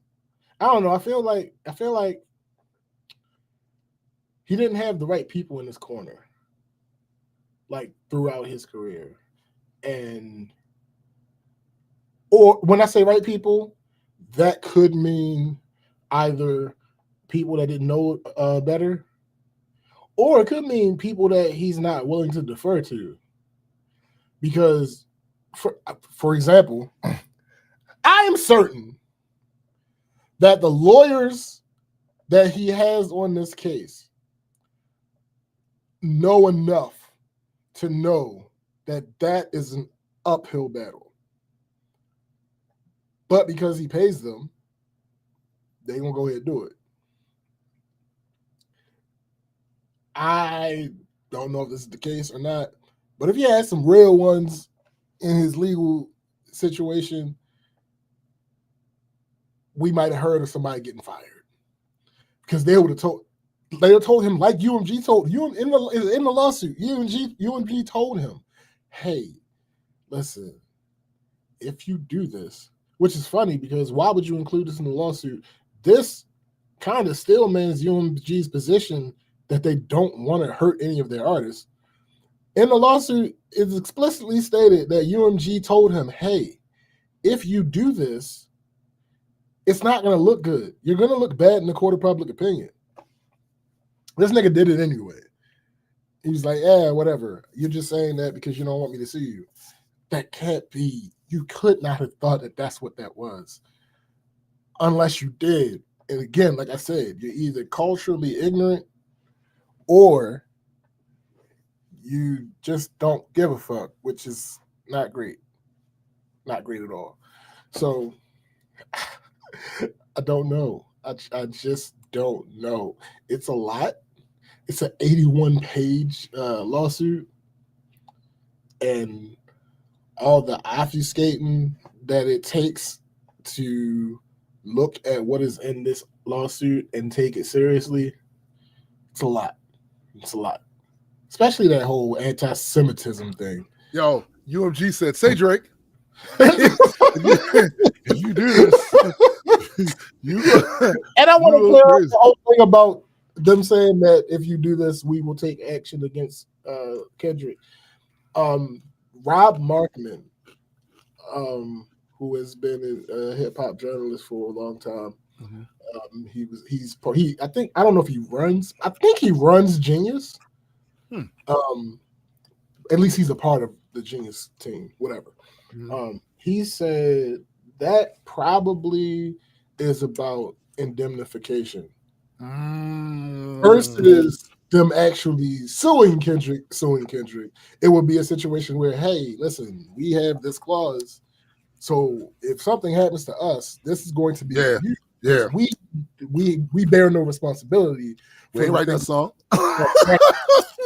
I don't know. I feel like he didn't have the right people in his corner, like throughout his career. Or when I say right people, that could mean either people that didn't know better, or it could mean people that he's not willing to defer to. Because, for example, I am certain that the lawyers that he has on this case know enough to know that is an uphill battle. But because he pays them, they're going to go ahead and do it. I don't know if this is the case or not, but if he had some real ones in his legal situation, we might have heard of somebody getting fired. Because they would have told him, like UMG told you in the lawsuit, UMG told him, hey, listen, if you do this, which is funny because why would you include this in the lawsuit? This kind of still means UMG's position that they don't want to hurt any of their artists. In the lawsuit, it's explicitly stated that UMG told him, hey, if you do this, it's not going to look good. You're going to look bad in the court of public opinion. This nigga did it anyway. He was like, yeah, whatever. You're just saying that because you don't want me to sue you. That can't be. You could not have thought that that's what that was. Unless you did. And again, like I said, you're either culturally ignorant or you just don't give a fuck, which is not great. Not great at all. So I don't know. I just don't know. It's a lot. It's an 81-page lawsuit. And all the obfuscating that it takes to look at what is in this lawsuit and take it seriously, it's a lot. It's a lot. Especially that whole anti-Semitism thing. Yo, UMG said, say Drake. if you do this, you And I want to go clear up crazy. the whole thing about them saying that if you do this, we will take action against Kendrick. Rob Markman, who has been a hip hop journalist for a long time. Mhm. I think I don't know if he runs. I think he runs Genius. Hmm. At least he's a part of the Genius team. Whatever. Mhm. He said that probably is about indemnification versus them actually suing Kendrick. It would be a situation where, hey, listen, we have this clause. So if something happens to us, this is going to be Yeah, on you. yeah. We bear no responsibility. We ain't write that song.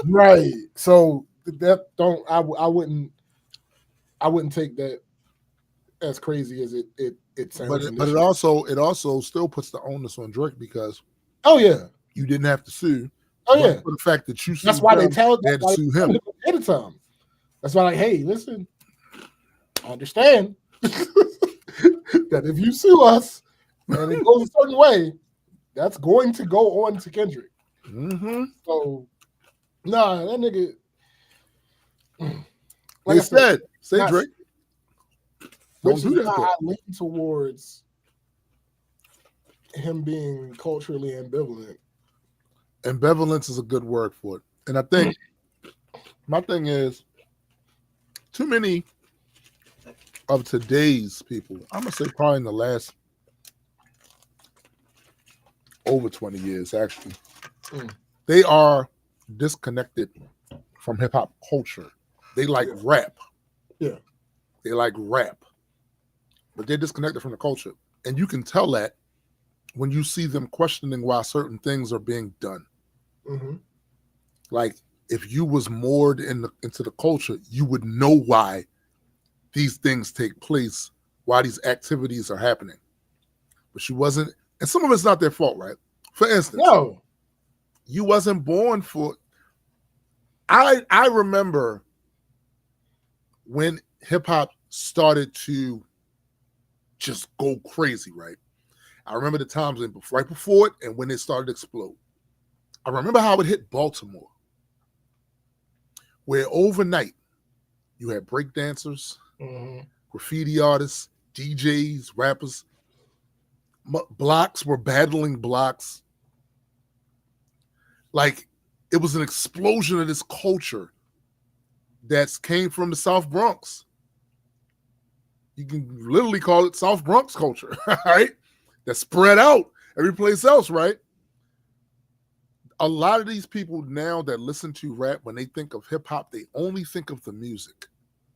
Right. So that don't I wouldn't take that as crazy as it sounds. But it also still puts the onus on Drake because oh yeah, you didn't have to sue. oh But yeah. for the fact that you That's sued why them, they had to sue him. ahead of time. That's why, like, hey, listen, I understand that if you sue us and it goes a certain way, that's going to go on to Kendrick. Mm-hmm. So, nah, that nigga. Like I said, say not- Drake. Which Don't do is that. why I lean towards him being culturally ambivalent. Ambivalence is a good word for it. And I think my thing is too many of today's people, I'm gonna say probably in the last over 20 years, actually, they are disconnected from hip hop culture. They like rap. Yeah. They like rap. But they're disconnected from the culture. And you can tell that when you see them questioning why certain things are being done. Mm-hmm. Like if you was moored into the culture, you would know why these things take place, why these activities are happening. But she wasn't, and some of it's not their fault, right? For instance, No. you wasn't born for. I remember when hip hop started to just go crazy, right? I remember the times right before it and when it started to explode. I remember how it hit Baltimore, where overnight you had breakdancers, graffiti artists, DJs, rappers. Blocks were battling blocks. Like it was an explosion of this culture that came from the South Bronx. You can literally call it South Bronx culture, right? That spread out every place else, right? A lot of these people now that listen to rap, when they think of hip hop, they only think of the music.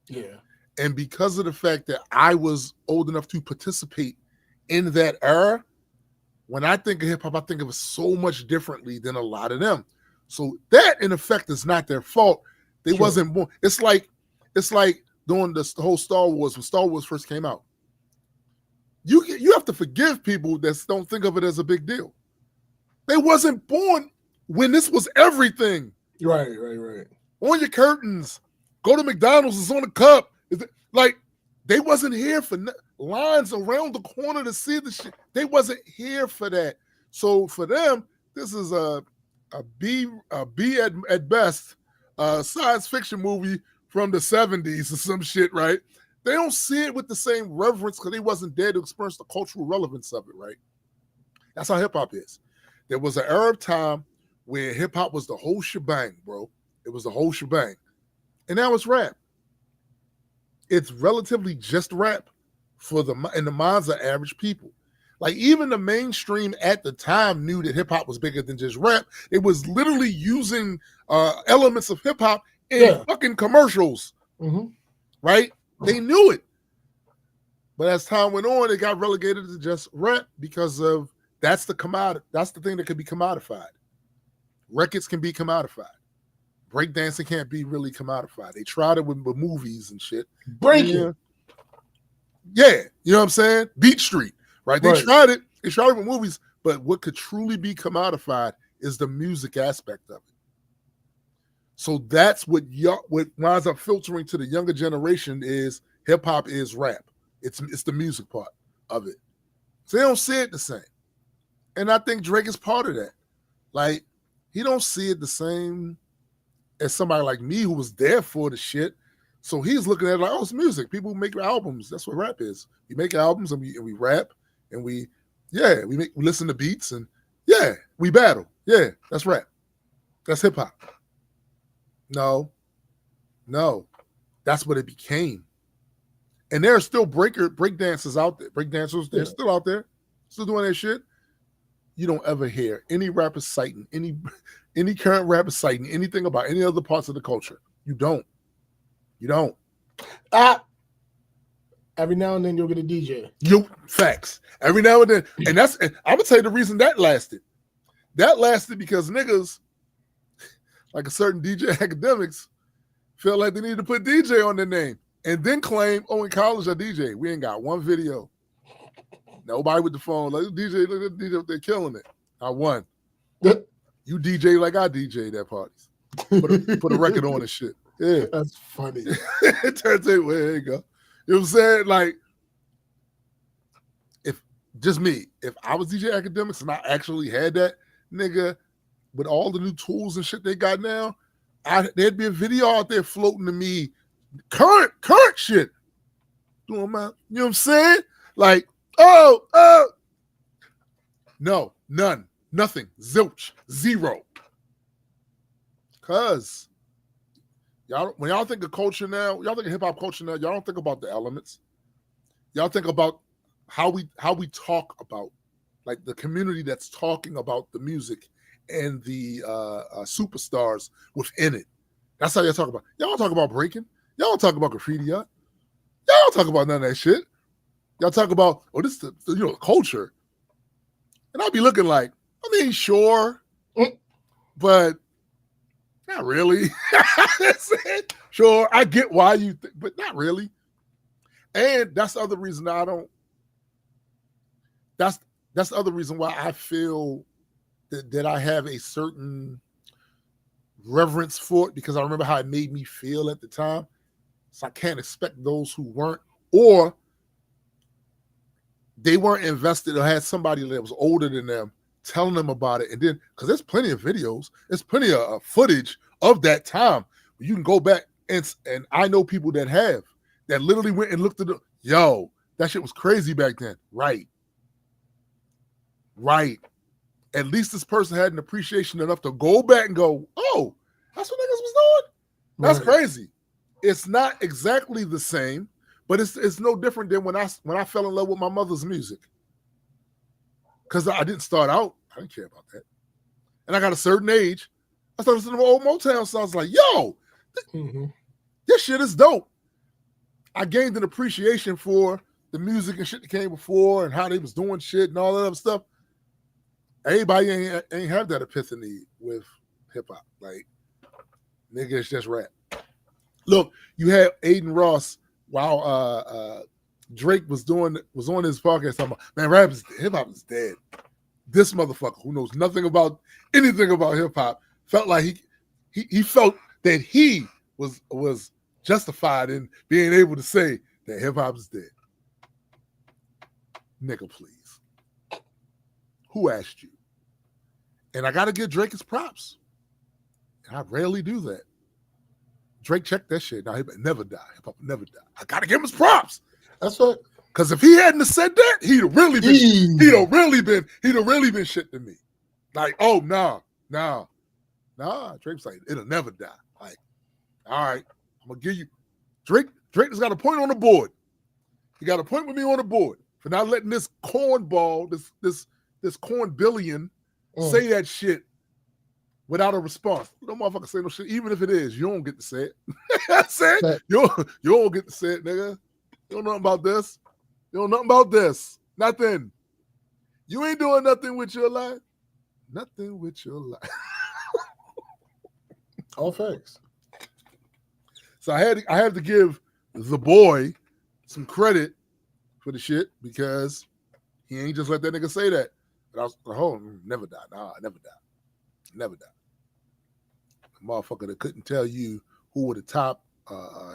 Yeah. And because of the fact that I was old enough to participate in that era, when I think of hip hop, I think of it so much differently than a lot of them. So that, in effect, is not their fault. They wasn't born. It's like during the whole Star Wars, when Star Wars first came out. You have to forgive people that don't think of it as a big deal. They wasn't born when this was everything. Right. On your curtains. Go to McDonald's, it's on the cup. Like, they wasn't here for lines around the corner to see the shit. They wasn't here for that. So for them, this is a B at best science fiction movie from the 70s or some shit, right? They don't see it with the same reverence because they wasn't there to experience the cultural relevance of it, right? That's how hip hop is. There was an era of time where hip hop was the whole shebang, bro. It was the whole shebang. And now it's rap. It's relatively just rap in the minds of average people. Like even the mainstream at the time knew that hip hop was bigger than just rap. It was literally using elements of hip hop in fucking commercials, right? They knew it. But as time went on, it got relegated to just rap because of that's the commodity. That's the thing that could be commodified. Records can be commodified. Breakdancing can't be really commodified. They tried it with movies and shit. Breaking. Yeah, you know what I'm saying? Beat Street, right? They tried it. They tried it with movies, but what could truly be commodified is the music aspect of it. So that's what winds up filtering to the younger generation is Hip hop is rap. It's the music part of it. So they don't see it the same. And I think Drake is part of that. Like, he don't see it the same as somebody like me who was there for the shit. So he's looking at it like, oh, it's music. People make albums. That's what rap is. We make albums and we rap and we listen to beats and we battle. Yeah, that's rap. That's hip hop. No. That's what it became. And there are still break dancers out there. Break dancers, they're still out there, still doing their shit. You don't ever hear any rapper citing any current rapper citing anything about any other parts of the culture. You don't. Every now and then you'll get a DJ. Facts. Every now and then. And I'm gonna tell you the reason that lasted. That lasted because niggas, like a certain DJ academics, felt like they needed to put DJ on their name and then claim, oh, in college I DJ. We ain't got one video. Nobody with the phone. Like, DJ, look at the DJ, they're killing it. I won. You DJ like I DJ at parties. Put a record on and shit. Yeah. That's funny. It turns out, well, there you go. You know what I'm saying? Like, if I was DJ Academics and I actually had that, nigga, with all the new tools and shit they got now, there'd be a video out there floating to me, current shit. Doing my, you know what I'm saying? Like, no, none, nothing, zilch, zero. Cause when y'all think of culture now, y'all think of hip hop culture now, y'all don't think about the elements. Y'all think about how we talk about, like, the community that's talking about the music and the superstars within it. That's how y'all talk about. Y'all don't talk about breaking. Y'all don't talk about graffiti art. Y'all don't talk about none of that shit. Y'all talk about, this is the culture. And I'll be looking like, I mean, sure, but not really. That's it. Sure, I get why you think, but not really. And that's the other reason that's the other reason why I feel that I have a certain reverence for it, because I remember how it made me feel at the time. So I can't expect those who weren't, or they weren't invested or had somebody that was older than them telling them about it. And then, because there's plenty of videos, there's plenty of footage of that time. You can go back and I know people that literally went and looked at that shit was crazy back then. Right. At least this person had an appreciation enough to go back and go, oh, that's what niggas was doing? That's crazy. It's not exactly the same, but it's no different than when I fell in love with my mother's music. Because I didn't start out, I didn't care about that. And I got a certain age, I started listening to old Motown songs like, this shit is dope. I gained an appreciation for the music and shit that came before and how they was doing shit and all that other stuff. Everybody ain't have that epiphany with hip hop. Like, nigga, it's just rap. Look, you had Aiden Ross while Drake was on his podcast talking about, man, hip hop is dead. This motherfucker who knows nothing about anything about hip hop felt like he felt that he was justified in being able to say that hip hop is dead. Nigga, please. Who asked you? And I got to give Drake his props. And I rarely do that. Drake checked that shit. Now, he never die. Hip hop never die. I got to give him his props. That's what. Because if he hadn't have said that, he'd have really been shit to me. Like, oh, nah. Drake's like, it'll never die. Like, all right, I'm gonna give you Drake has got a point on the board. He got a point with me on the board for not letting this cornball, this corn billion say that shit without a response. No motherfucker say no shit, even if it is, you don't get to say it. That's it. You don't get to say it, nigga. You don't know nothing about this. You don't know nothing about this. Nothing. You ain't doing nothing with your life. Nothing with your life. All facts. So I had to give the boy some credit for the shit because he ain't just let that nigga say that. But I was like, oh, never die. Nah, never die. Never die. A motherfucker that couldn't tell you who were the top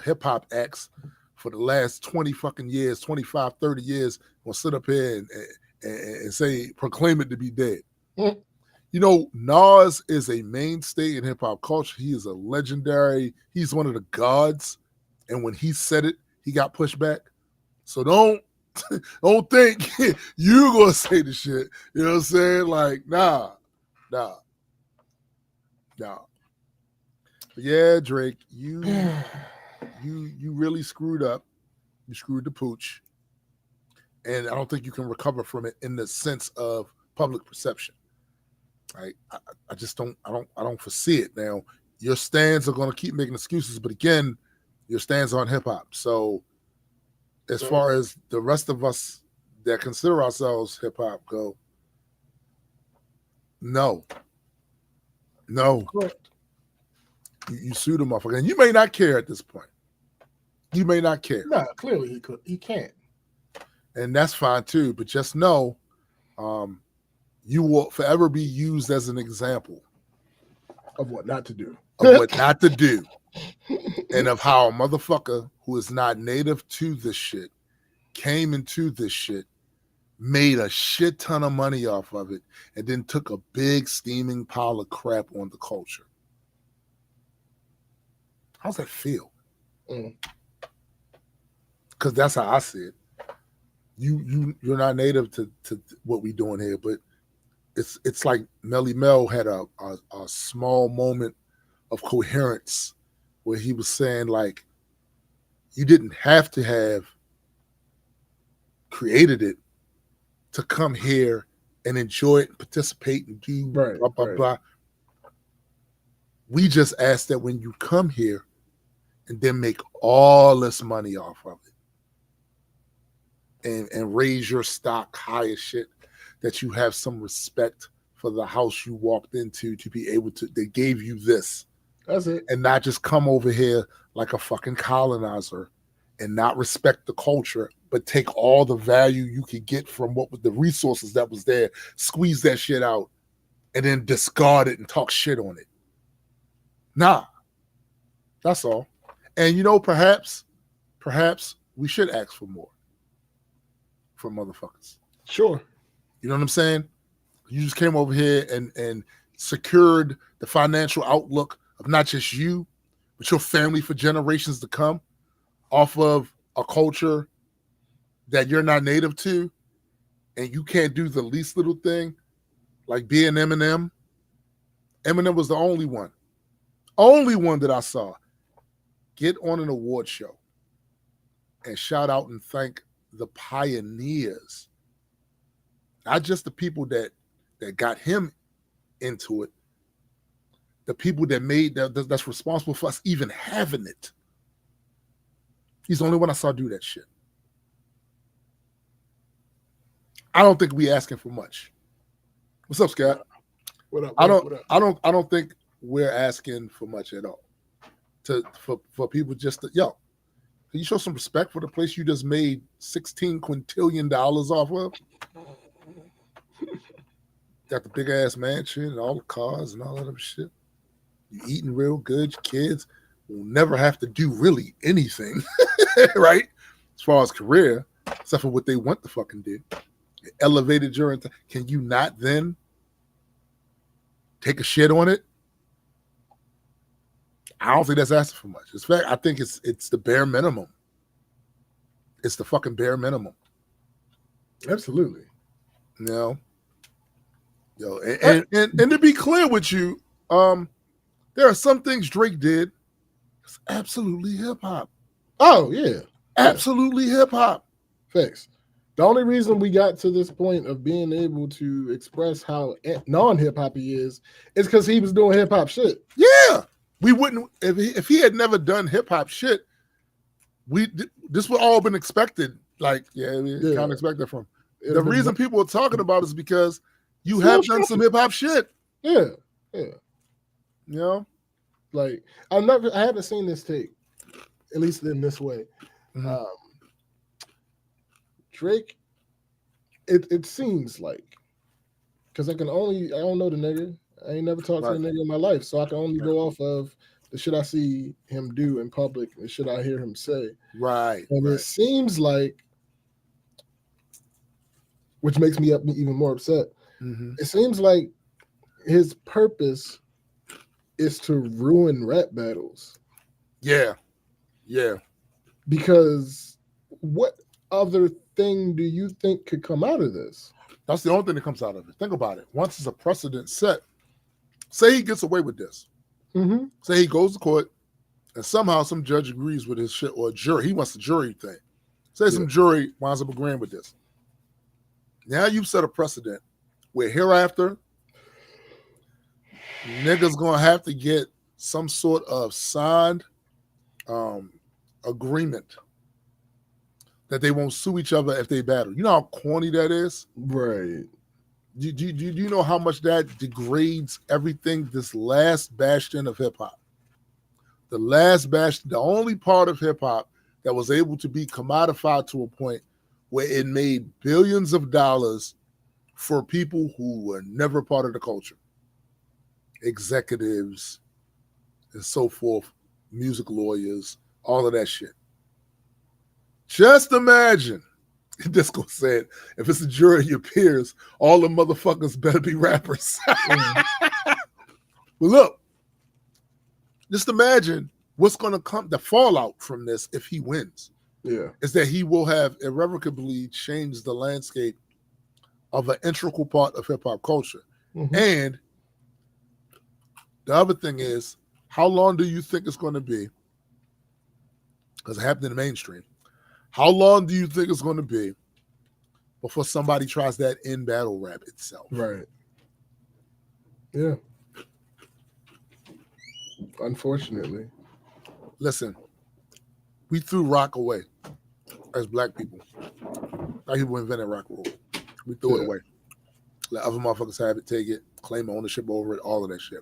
hip hop acts for the last 20 fucking years, 25, 30 years, gonna sit up here and say, proclaim it to be dead. Mm. You know, Nas is a mainstay in hip hop culture. He is a legendary, he's one of the gods. And when he said it, he got pushed back. So don't think you're gonna say the shit. You know what I'm saying? Like, nah. But yeah, Drake, you really screwed up. You screwed the pooch. And I don't think you can recover from it in the sense of public perception. Right? I just don't foresee it. Now, your stands are gonna keep making excuses, but again, your stands on hip hop. So as far as the rest of us that consider ourselves hip hop go, no. Correct. You sue the motherfucker. And you may not care at this point. You may not care. No, clearly he can't. And that's fine too. But just know you will forever be used as an example of what not to do. Of what not to do. And of how a motherfucker who is not native to this shit came into this shit, made a shit ton of money off of it, and then took a big steaming pile of crap on the culture. How's that feel? Because that's how I see it. You're not native to what we doing here, but it's like Melly Mel had a small moment of coherence where he was saying, like, you didn't have to have created it to come here and enjoy it and participate and do blah, blah, blah. We just ask that when you come here and then make all this money off of it and raise your stock high as shit, that you have some respect for the house you walked into to be able to, they gave you this. That's it. And not just come over here like a fucking colonizer and not respect the culture, but take all the value you could get from what was the resources that was there, squeeze that shit out, and then discard it and talk shit on it. Nah. That's all. And you know, perhaps we should ask for more from motherfuckers. Sure. You know what I'm saying? You just came over here and secured the financial outlook of not just you, but your family for generations to come off of a culture that you're not native to, and you can't do the least little thing, like being Eminem. Eminem was the only one that I saw get on an award show and shout out and thank the pioneers, not just the people that got him into it, the people that made that's responsible for us even having it. He's the only one I saw do that shit. I don't think we asking for much. What's up, Scott? What up? I don't think we're asking for much at all. For people just to, can you show some respect for the place you just made $16 quintillion off of? Got the big ass mansion and all the cars and all that other shit. You eating real good. Your kids will never have to do really anything, right? As far as career, except for what they want to fucking do. Elevated during time. Can you not then take a shit on it? I don't think that's asking for much. In fact, I think it's the bare minimum. It's the fucking bare minimum. Absolutely. And to be clear with you, there are some things Drake did. It's absolutely hip hop. Oh yeah, absolutely hip hop. Facts. The only reason we got to this point of being able to express how non-hip hop he is because he was doing hip hop shit. Yeah, we wouldn't if he had never done hip hop shit. This would all been expected. Like, we kind of expect that from. The reason people are talking about it is because you have done some hip hop shit. Yeah. You know, like I haven't seen this tape, at least in this way. Mm-hmm. Drake, it seems like, because I don't know the nigga. I ain't never talked to the nigga in my life, so I can only go off of the shit I see him do in public, the shit I hear him say. Right. And it seems like, which makes me even more upset. Mm-hmm. It seems like his purpose is to ruin rap battles. Yeah. Yeah. Because what other thing do you think could come out of this? That's the only thing that comes out of it. Think about it. Once it's a precedent set, say he gets away with this. Mm-hmm. Say he goes to court and somehow some judge agrees with his shit, or a jury. He wants the jury thing. Say some jury winds up agreeing with this. Now you've set a precedent where hereafter, niggas gonna have to get some sort of signed agreement that they won't sue each other if they battle. You know how corny that is? Right. Do you know how much that degrades everything? This last bastion of hip hop. The last bastion, the only part of hip hop that was able to be commodified to a point where it made billions of dollars for people who were never part of the culture. Executives and so forth, music lawyers, all of that shit. Just imagine, Disco said, if it's a jury of your peers, all the motherfuckers better be rappers. But look, just imagine what's going to come, the fallout from this if he wins. Yeah. Is that he will have irrevocably changed the landscape of an integral part of hip-hop culture. Mm-hmm. And the other thing is, how long do you think it's going to be? Because it happened in the mainstream. How long do you think it's going to be before somebody tries that in battle rap itself? Right. Yeah. Unfortunately. Listen, we threw rock away as black people. Black people invented rock and roll. We threw it away. Let other motherfuckers have it, take it, claim ownership over it, all of that shit.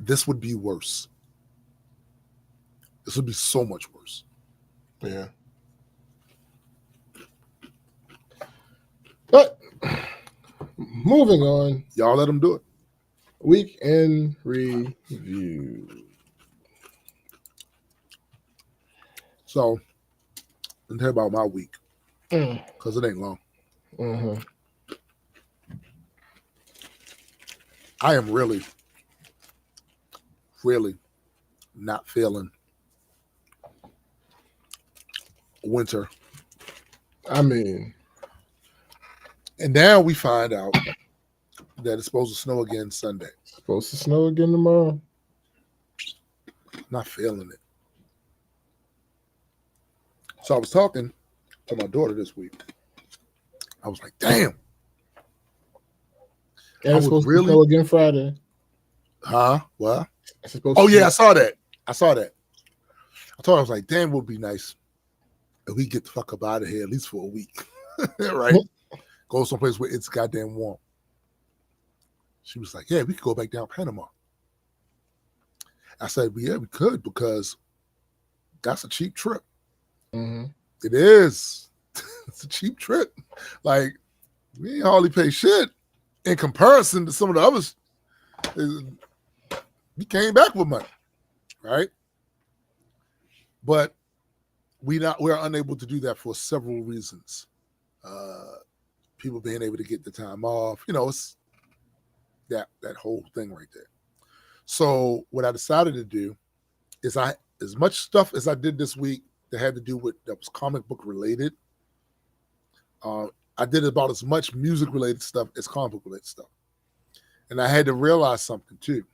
This would be worse. This would be so much worse. Yeah. But moving on. Y'all let them do it. Weekend review. So, let me tell you about my week. Because it ain't long. Mm-hmm. I am really not feeling winter. I mean, and now we find out that it's supposed to snow again Sunday. Supposed to snow again tomorrow. Not feeling it. So I was talking to my daughter this week. I was like, damn. And it's supposed to snow again Friday. Huh? What? Oh, yeah, I saw that. I told her, I was like, damn, it would be nice if we get the fuck up out of here at least for a week. Right? Go someplace where it's goddamn warm. She was like, yeah, we could go back down Panama. I said, well, yeah, we could, because that's a cheap trip. Mm-hmm. It is. It's a cheap trip. Like, we ain't hardly pay shit in comparison to some of the others. We came back with money, right? But we're unable to do that for several reasons. People being able to get the time off, it's that whole thing right there. So what I decided to do is as much stuff as I did this week that had to do with that was comic book related. I did about as much music related stuff as comic book related stuff. And I had to realize something too.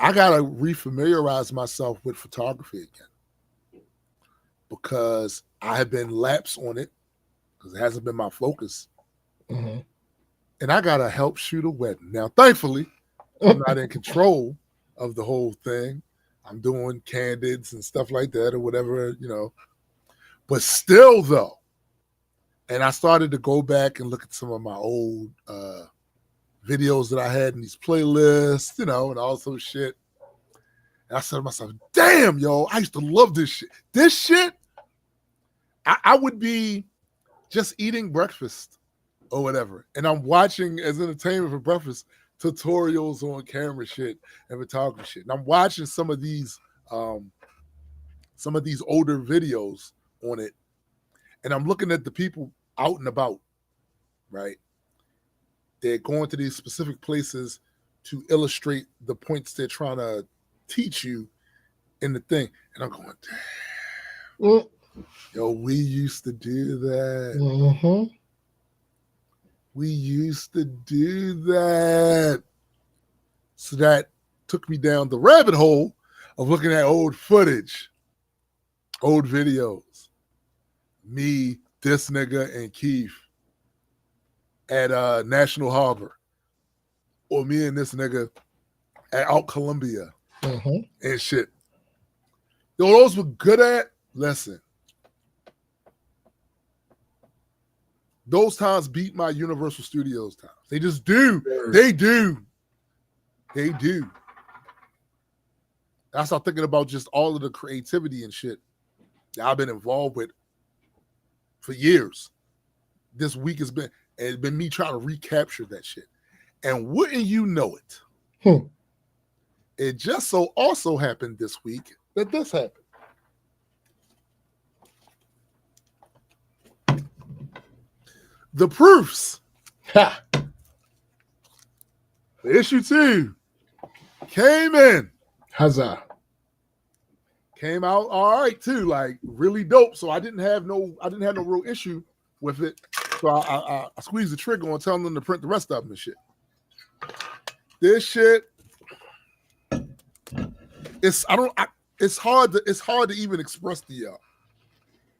I gotta refamiliarize myself with photography again, because I have been lapsed on it because it hasn't been my focus. Mm-hmm. And I gotta help shoot a wedding. Now, thankfully, I'm not in control of the whole thing. I'm doing candids and stuff like that or whatever, But still, though, and I started to go back and look at some of my old videos that I had in these playlists, and all sorts of shit. And I said to myself, damn, yo, I used to love this shit. This shit, I would be just eating breakfast or whatever. And I'm watching as entertainment for breakfast tutorials on camera shit and photography shit. And I'm watching some of these older videos on it. And I'm looking at the people out and about, right? They're going to these specific places to illustrate the points they're trying to teach you in the thing. And I'm going, damn. Yo, we used to do that. Mm-hmm. We used to do that. So that took me down the rabbit hole of looking at old footage, old videos. Me, this nigga, and Keith at National Harbor. Or me and this nigga at Out Columbia and shit. Yo, those were good at. Listen. Those times beat my Universal Studios times. They just do. They do. They do. I start thinking about just all of the creativity and shit that I've been involved with for years. This week has been me trying to recapture that shit. And wouldn't you know it? It just so also happened this week that this happened. The proofs. Ha. The issue 2 came in. Huzzah. Came out all right too, like really dope. So I didn't have no real issue with it. So I squeezed the trigger on telling them to print the rest of them and shit. This shit, it's hard to even express to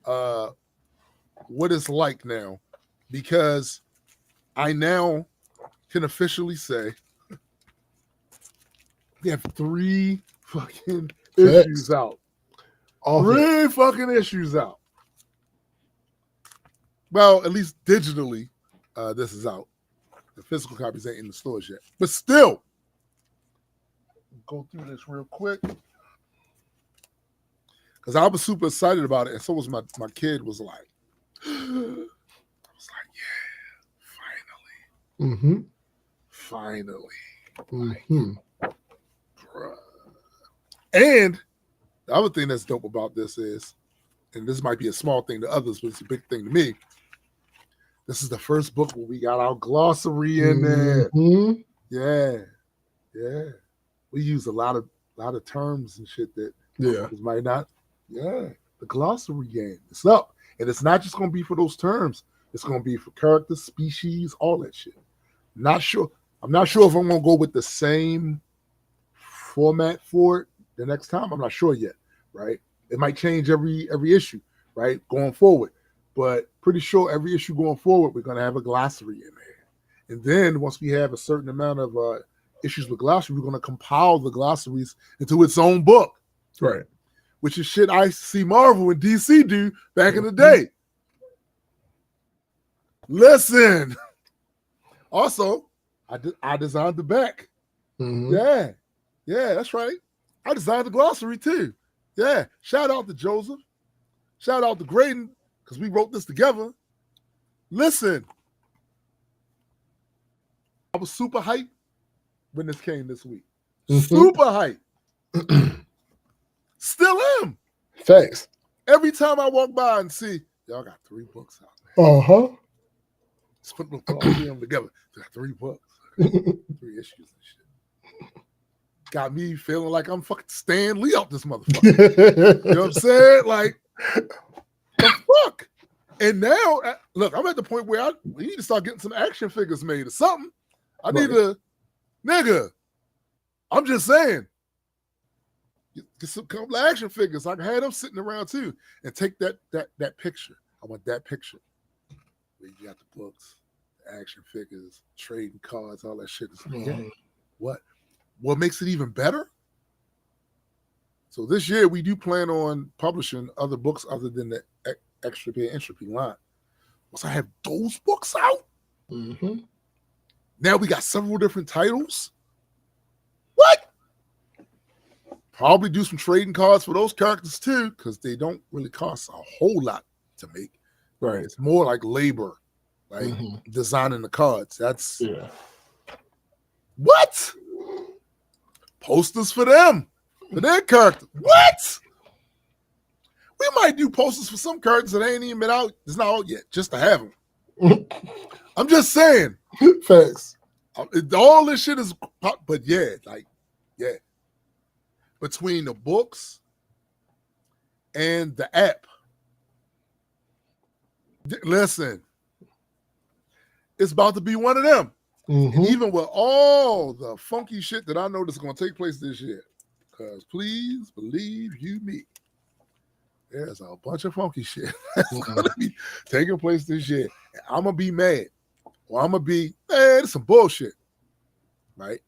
y'all what it's like now, because I now can officially say we have 3 fucking issues out. 3 fucking issues out. Well, at least digitally, this is out. The physical copies ain't in the stores yet. But still, go through this real quick. Because I was super excited about it, and so was my kid was like, I was like, yeah, finally. And the other thing that's dope about this is, and this might be a small thing to others, but it's a big thing to me, this is the first book where we got our glossary in there. Yeah. We use a lot of terms and shit that might not. Yeah, the glossary game. It's up. And it's not just going to be for those terms. It's going to be for characters, species, all that shit. I'm not sure if I'm going to go with the same format for it the next time. I'm not sure yet, right? It might change every issue, right, going forward. But pretty sure every issue going forward, we're going to have a glossary in there. And then once we have a certain amount of issues with glossary, we're going to compile the glossaries into its own book. Right. Which is shit I see Marvel and DC do back in the day. Listen. Also, I designed the back. Yeah, that's right. I designed the glossary too. Yeah. Shout out to Joseph. Shout out to Graydon, because we wrote this together. Listen. I was super hyped when this came this week. Super hyped. Still am. Thanks. Every time I walk by and see, y'all got 3 books out. Just put all 3 of them together. They got 3 books. 3 issues and shit. Got me feeling like I'm fucking Stan Lee out this motherfucker. You know what I'm saying? Like, the fuck? And now, look, I'm at the point where we need to start getting some action figures made or something. I need nigga, I'm just saying. Get some couple of action figures. I can have them sitting around too, and take that picture. I want that picture. Where you got the books, the action figures, trading cards, all that shit. What makes it even better? So this year we do plan on publishing other books other than the Extropy and Entropy line. Once I have those books out, now we got several different titles. What? Probably do some trading cards for those characters too, because they don't really cost a whole lot to make. Right. It's more like labor like designing the cards. That's what posters for them, for their character. What? We might do posters for some characters that ain't even been out. It's not out yet, just to have them. I'm just saying. Facts. All this shit is, but yeah. Between the books and the app, listen, it's about to be one of them. And even with all the funky shit that I know that's going to take place this year, because please believe you me, there's a bunch of funky shit that's going to be taking place this year. And I'm going to be mad. Or I'm going to be, man, it's some bullshit. Right?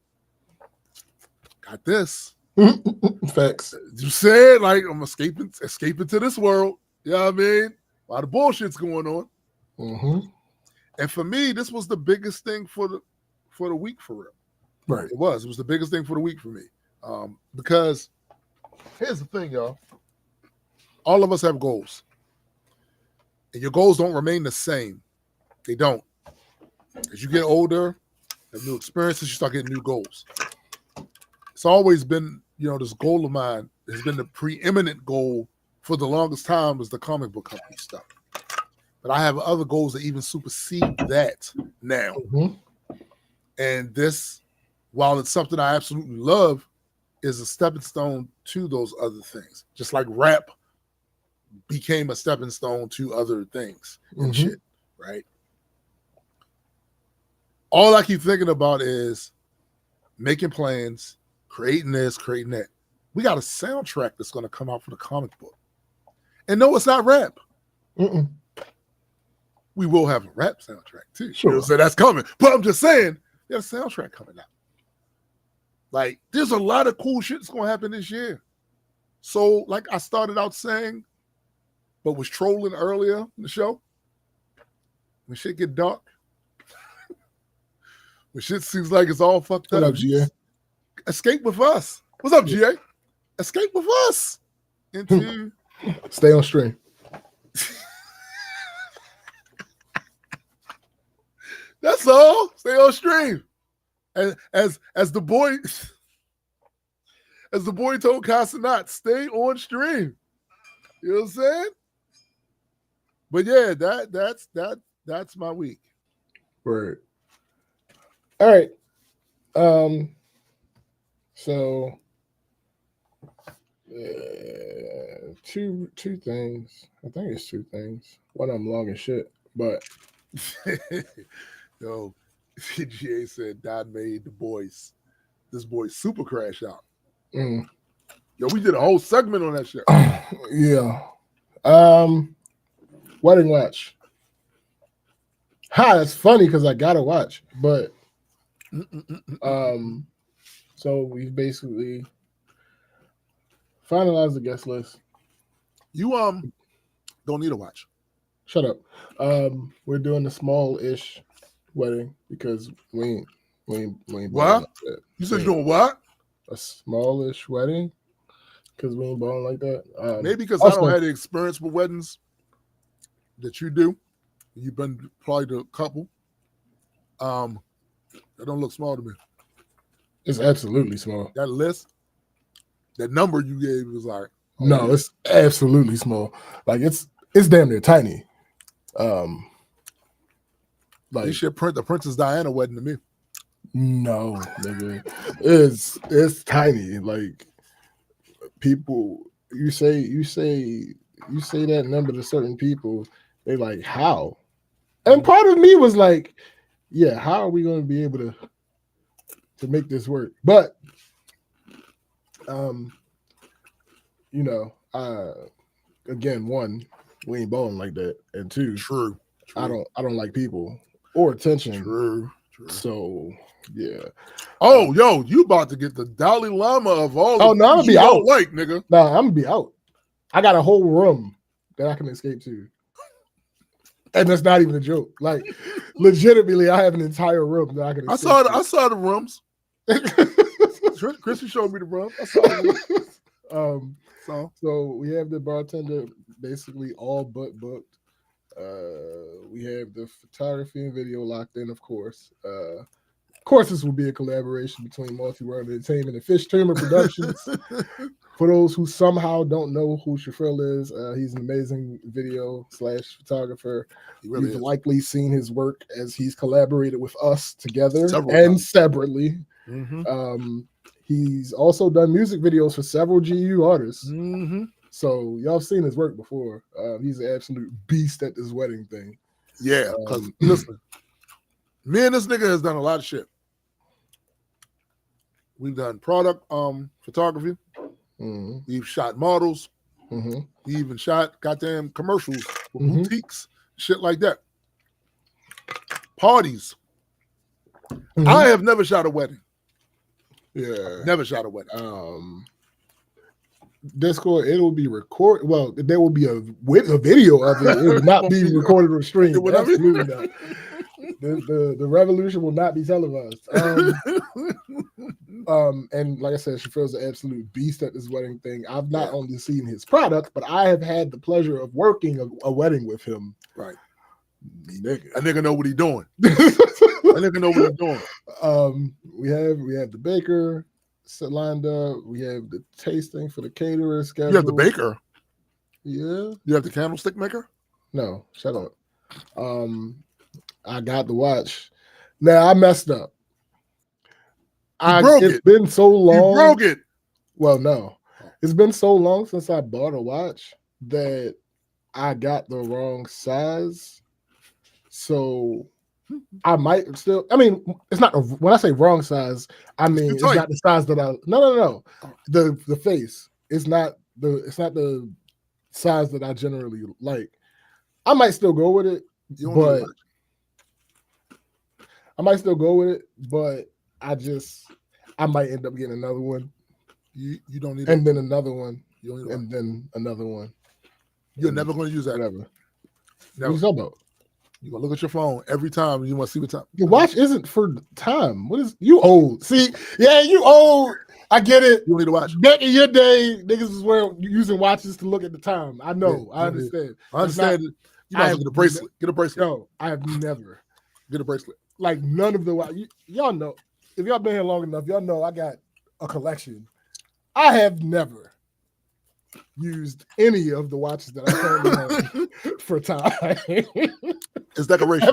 Got this. Facts. You said, like, I'm escaping to this world. You know what I mean? A lot of bullshit's going on. And for me, this was the biggest thing for the week for real. Right. It was the biggest thing for the week for me. Because here's the thing, y'all. All of us have goals. And your goals don't remain the same. They don't. As you get older, have new experiences, you start getting new goals. It's always been, this goal of mine has been the preeminent goal for the longest time was the comic book company stuff. But I have other goals that even supersede that now. And this, while it's something I absolutely love, is a stepping stone to those other things. Just like rap became a stepping stone to other things and shit, right? All I keep thinking about is making plans, creating this, creating that. We got a soundtrack that's going to come out for the comic book. And no, it's not rap. We will have a rap soundtrack too. Sure. So that's coming. But I'm just saying, there's a soundtrack coming out. Like, there's a lot of cool shit that's going to happen this year. So, like I started out saying, but was trolling earlier in the show, when shit get dark, when shit seems like it's all fucked up. What up, GA? Escape with us. What's up, GA? Escape with us into stay on stream. That's all. Stay on stream. And as the boy told Casanat, stay on stream. You know what I'm saying? But yeah, that's my week. Right. All right. So two things. I think it's two things. One of them long as shit, but yo, GA said Don made this boy super crash out. Yo, we did a whole segment on that shit. Yeah. Wedding watch. It's funny because I gotta watch, but so we've basically finalized the guest list. You don't need a watch. Shut up. We're doing a small-ish wedding because we ain't what? Like that. You said you're doing what? A smallish wedding because we ain't balling like that. Maybe because I don't have the experience with weddings that you do. You've been probably to a couple. That don't look small to me. It's absolutely small. That list, that number you gave was like, no, it's absolutely small. Like it's damn near tiny. Like you should print the Princess Diana wedding to me. No, nigga, it's tiny. Like people, you say that number to certain people, they like how, and part of me was like, yeah, how are we going to be able to make this work? But again, one, we ain't balling like that, and two, true. I don't like people or attention. True. So yeah. Oh, yo, you about to get the Dalai Lama of all. Oh no, I'm gonna be out. Like nigga. No, I'm gonna be out. I got a whole room that I can escape to, and that's not even a joke. Like, legitimately, I have an entire room that I can. I saw the rooms. Chrissy showed me the room. I saw the rooms. So we have the bartender basically all but booked. We have the photography and video locked in, of course. Of course, this will be a collaboration between Multi World Entertainment and Fish Tumor Productions. For those who somehow don't know who Shafril is, he's an amazing video / photographer. You've likely seen his work as he's collaborated with us together and separately. He's also done music videos for several GU artists. So y'all have seen his work before. He's an absolute beast at this wedding thing. Yeah, because listen, me and this nigga has done a lot of shit. We've done product photography. We've shot models. We even shot goddamn commercials for boutiques, shit like that. Parties. I have never shot a wedding. Yeah, never shot a wedding. Discord, it will be recorded. Well, there will be a video of it. It will not be recorded or streamed. Absolutely not. The revolution will not be televised. And like I said, Shafir's an absolute beast at this wedding thing. I've not only seen his product, but I have had the pleasure of working a wedding with him. Right. Nigga. A nigga know what he doing. A nigga know what he doing. We have the baker lined up. We have the tasting for the caterer schedule. You have the baker? Yeah. You have the candlestick maker? No, shut up. I got the watch. Now I messed up. It's been so long. You broke it. Well, no. It's been so long since I bought a watch that I got the wrong size. So I might still, I mean, it's not, when I say wrong size, I mean, it's not the size that no. The face. It's not the size that I generally like. I might still go with it, but I might end up getting another one. You don't need and then another one. And then another one. You're never going to use that. Whatever. Never. What are you talking about? You're going to look at your phone every time you want to see what time. The watch isn't for time. What is you old? See, yeah, you old. I get it. You don't need a watch. Back in your day, niggas was using watches to look at the time. I know. Yeah, I understand. I understand. You might get a bracelet. Get a bracelet. No, I have never. Get a bracelet. Like none of the y'all know. If y'all been here long enough, y'all know I got a collection. I have never used any of the watches that I currently have for time. It's decoration.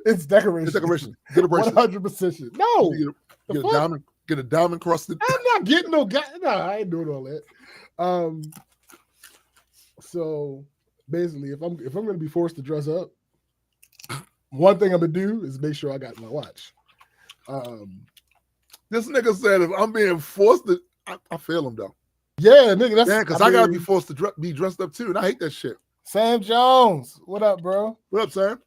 It's decoration. It's decoration. Get a bracelet. 100%. No. Get a diamond crusted. I'm not getting no guy. No, I ain't doing all that. So basically, if I'm gonna be forced to dress up, one thing I'm gonna do is make sure I got my watch. This nigga said if I'm being forced to, I feel him though. Yeah, nigga, that's because I gotta be forced to be dressed up too, and I hate that shit. Sam Jones, what up, bro? What up, Sam?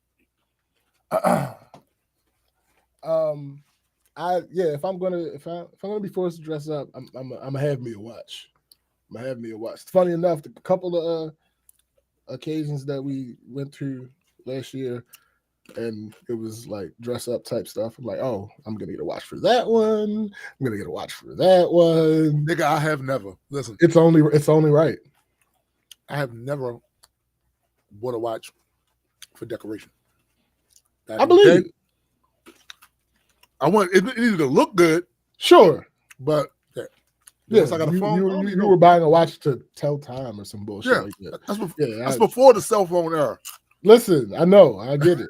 If I'm gonna be forced to dress up, I'm gonna have me a watch. I'm gonna have me a watch. Funny enough, the couple of occasions that we went through last year, and it was like dress up type stuff. I'm like, oh, I'm gonna get a watch for that one. I'm gonna get a watch for that one. Nigga, I have never. Listen, it's only right. I have never bought a watch for decoration. I believe it. I want it needed to look good, sure, but I got a phone. You were buying a watch to tell time or some bullshit like that. That's before the cell phone era. Listen, I know, I get it,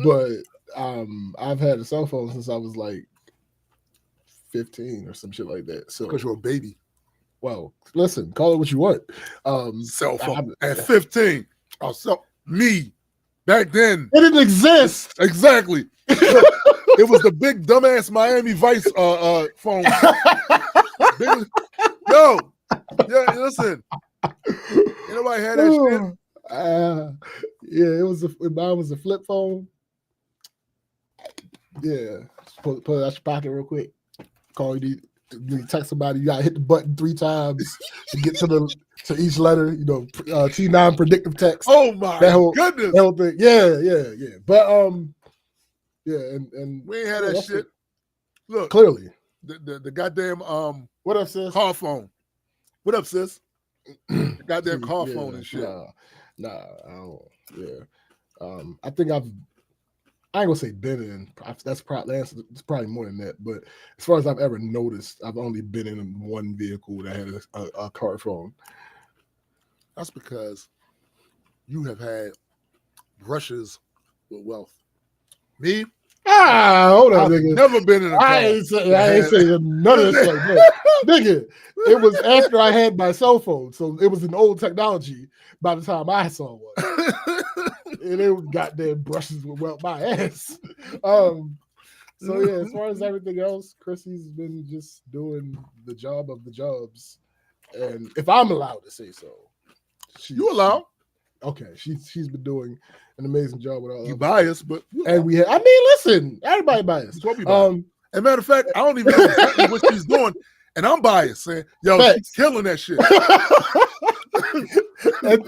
but I've had a cell phone since I was like 15 or some shit like that. So because you're a baby. Well, listen, call it what you want. Cell phone at 15. Oh, so me back then it didn't exist. Exactly. It was the big dumbass Miami Vice phone. Yo, yeah, listen. Anybody had that shit? Yeah, mine was a flip phone. Yeah, pull it out your pocket real quick. Call you text somebody. You gotta hit the button 3 times to get to each letter. You know, T9 predictive text. Oh my goodness! That whole thing. Yeah. But yeah, and we ain't had that shit. Look, clearly the goddamn what up, sis? Car phone. What up, sis? The goddamn car phone and shit. Nah, I don't. Yeah. I think I ain't gonna say been in. That's probably it's probably more than that. But as far as I've ever noticed, I've only been in one vehicle that had a car phone. That's because you have had brushes with wealth. Me, Hold on, I've nigga. never been in a car. I ain't saying none of this like that. Nigga, it was after I had my cell phone. So it was an old technology by the time I saw one. And it was goddamn brushes with my ass. So yeah, as far as everything else, Chrissy's been just doing the job of the jobs. And if I'm allowed to say so. You allowed? Okay, she's been doing an amazing job with all you biased, but and we had, I mean, listen, everybody biased. As a matter of fact, I don't even know exactly what she's doing, and I'm biased, saying, "Yo, she's killing that shit."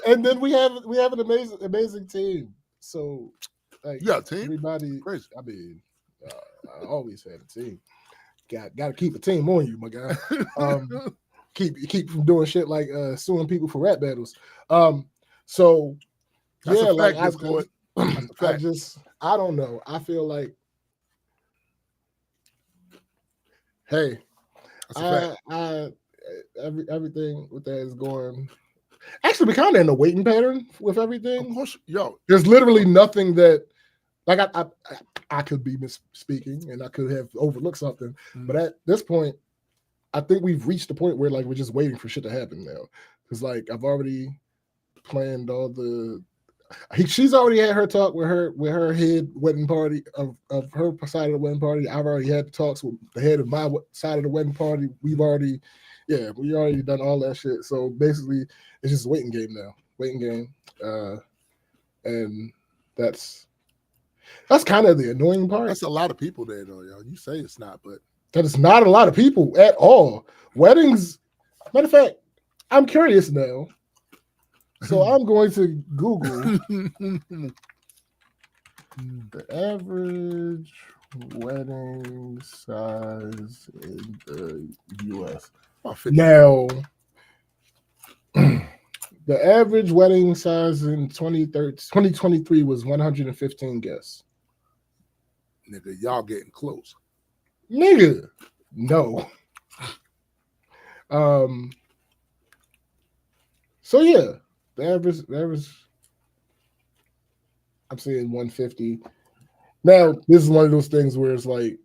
and then we have an amazing team. So, like, you got a team? Everybody, crazy. I mean, I always had a team. Got to keep a team on you, my guy. Keep from doing shit like suing people for rap battles. So that's yeah, a fact, like I don't know. I feel like, hey, everything with that is going. Actually, we kind of in a waiting pattern with everything. Of course, yo, there's literally nothing that, like, I could be misspeaking and I could have overlooked something, but at this point, I think we've reached the point where, like, we're just waiting for shit to happen now. Because, like, I've already planned all the. She's already had her talk with her head wedding party of her side of the wedding party. I've already had the talks with the head of my side of the wedding party. We already done all that shit. So basically, it's just a waiting game now. And that's kind of the annoying part. That's a lot of people there, though, yo. You say it's not, but that is not a lot of people at all. Weddings, matter of fact, I'm curious now. So I'm going to Google the average wedding size in the U.S. Now, the average wedding size in 2023 was 115 guests. Nigga, y'all getting close. Nigga, no. So yeah, the average. I'm saying 150. Now, this is one of those things where it's like,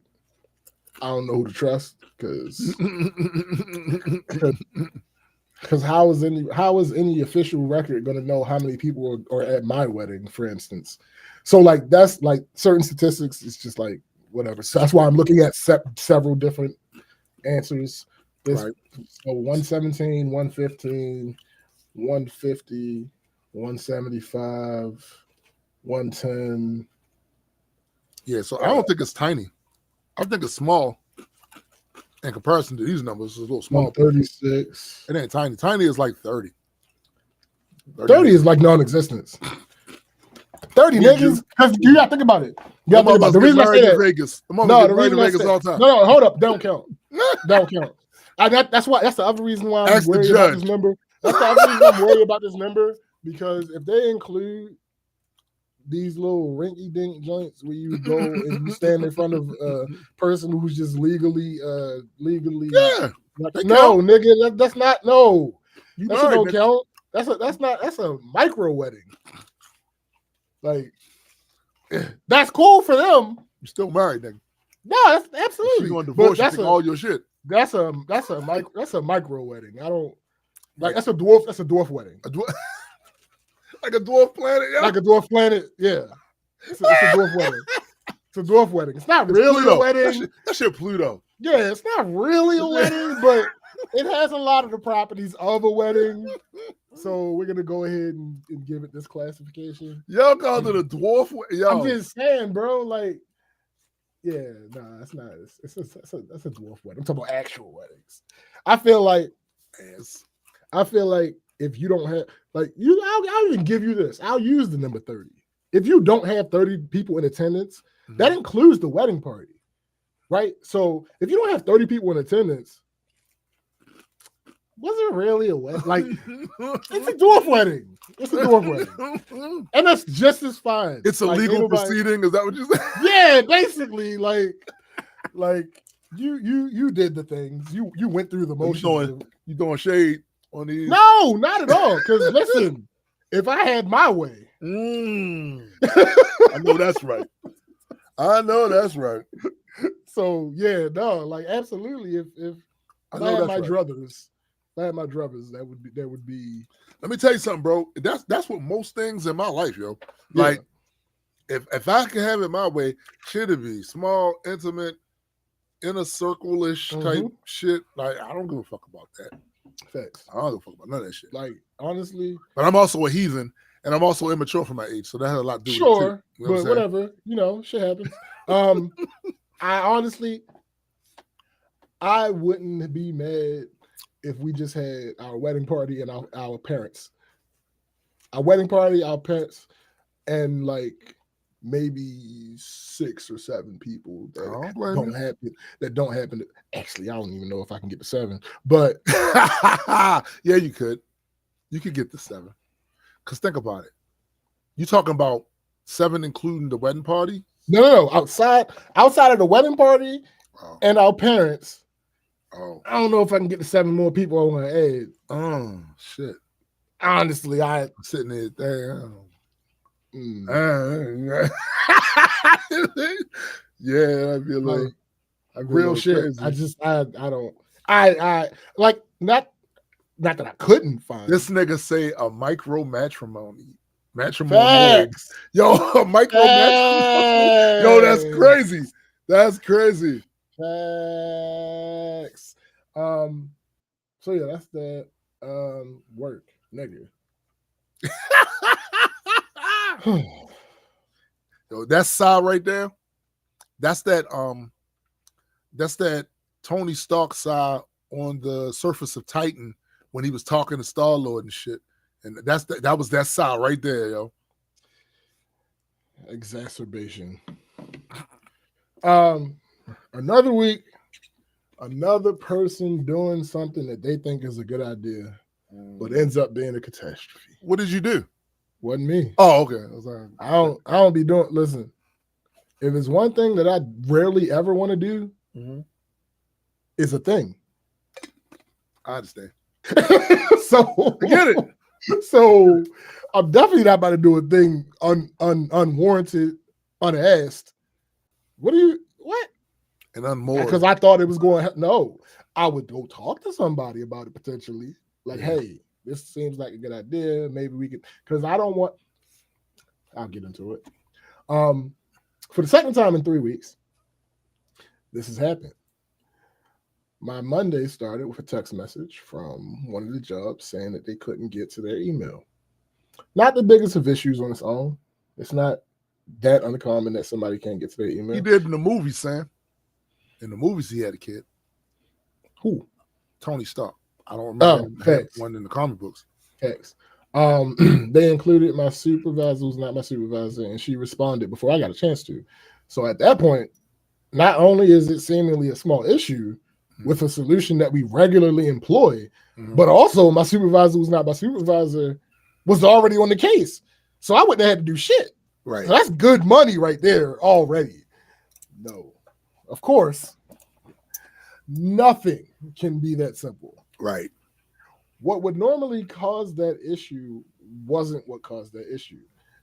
I don't know who to trust because how is any official record going to know how many people are at my wedding, for instance? So like that's like certain statistics. It's just like whatever. So that's why I'm looking at several different answers. Right. So 117, 115, 150, 175, 110. Yeah, so I don't think it's tiny. I think it's small in comparison to these numbers. It's a little small. 136. It ain't tiny. Tiny is like 30. 30 is like non-existence. 30 niggas, because you gotta think about it. You gotta think about it. The reason I say that, Vegas. No, the reason I say all the time. No, hold up, don't count. Don't count. That's the other reason why I'm worried about this number. That's the other reason I'm worried about this number, because if they include these little rinky-dink joints where you go and you stand in front of a person who's just legally yeah. No, nigga, that's not no. That shit don't count. That's a micro wedding. Like, that's cool for them. You're still married, nigga. No, that's absolutely. She's going to divorce you, take all your shit. That's a micro wedding. I don't like. That's a dwarf wedding. Like a dwarf planet, yeah. Like a dwarf planet, yeah. It's a dwarf wedding. It's a dwarf wedding. It's not really Pluto. a wedding. That shit Pluto. Yeah, it's not really a wedding, but it has a lot of the properties of a wedding. So we're gonna go ahead and give it this classification. Y'all called it a dwarf wedding. Yo. I'm just saying, bro. Like, yeah, nah, it's not. That's a dwarf wedding. I'm talking about actual weddings. I feel like if you don't have I'll even give you this. I'll use the number 30. If you don't have 30 people in attendance, that includes the wedding party, right? So if you don't have 30 people in attendance, Was it really a wedding? Like, it's a dwarf wedding. It's a dwarf wedding. And that's just as fine. It's a like, legal proceeding. Is that what you said? Yeah, basically. Like you did the things. You went through the motions. You throwing shade on these? No, not at all. Because listen, if I had my way. I know that's right. I know that's right. So yeah, no, like absolutely. If I had my druthers, that would be. Let me tell you something, bro. That's what most things in my life, yo. Like, if I could have it my way, should it be small, intimate, inner circle-ish type shit? Like, I don't give a fuck about that. Facts. I don't give a fuck about none of that shit. Like, honestly. But I'm also a heathen, and I'm also immature for my age, so that has a lot to do with it too. You know but whatever, shit happens. I wouldn't be mad if we just had our wedding party and our parents. Our wedding party, our parents, and like maybe 6 or 7 people that don't happen. Actually, I don't even know if I can get to 7, but yeah, you could. You could get to 7. Because think about it. You talking about 7 including the wedding party? No. Outside of the wedding party and our parents. Oh. I don't know if I can get to 7 more people I want to add. Oh, shit. Honestly, I'm sitting there. Damn. Yeah, I'd be like real shit. Crazy. I don't. I like not that I couldn't find. This nigga say a micro matrimony. Facts. Yo, a micro matrimony. Yo, that's crazy. That's crazy. Facts. So yeah, that's that. Work, nigga. Yo, that side right there. That's that Tony Stark side on the surface of Titan when he was talking to Star-Lord and shit. And that was that side right there, yo. Exacerbation. Another week, another person doing something that they think is a good idea, but ends up being a catastrophe. What did you do? Wasn't me. Oh, okay. I don't be doing. Listen, if it's one thing that I rarely ever want to do, it's a thing. I understand. So I get it. So I'm definitely not about to do a thing unwarranted, unasked. What? And unmoored. Because I thought it was going. No, I would go talk to somebody about it potentially. Like, hey, this seems like a good idea. Maybe we could. Because I don't want. I'll get into it. For the second time in 3 weeks, this has happened. My Monday started with a text message from one of the jobs saying that they couldn't get to their email. Not the biggest of issues on its own. It's not that uncommon that somebody can't get to their email. He did in the movies, Sam. In the movies, he had a kid. Who? Tony Stark. I don't remember one in the comic books. Facts. They included my supervisor, who's not my supervisor, and she responded before I got a chance to. So at that point, not only is it seemingly a small issue with a solution that we regularly employ, but also my supervisor, who's not my supervisor, was already on the case. So I wouldn't have had to do shit. Right. So that's good money right there already. No. Of course, nothing can be that simple. Right. What would normally cause that issue wasn't what caused that issue.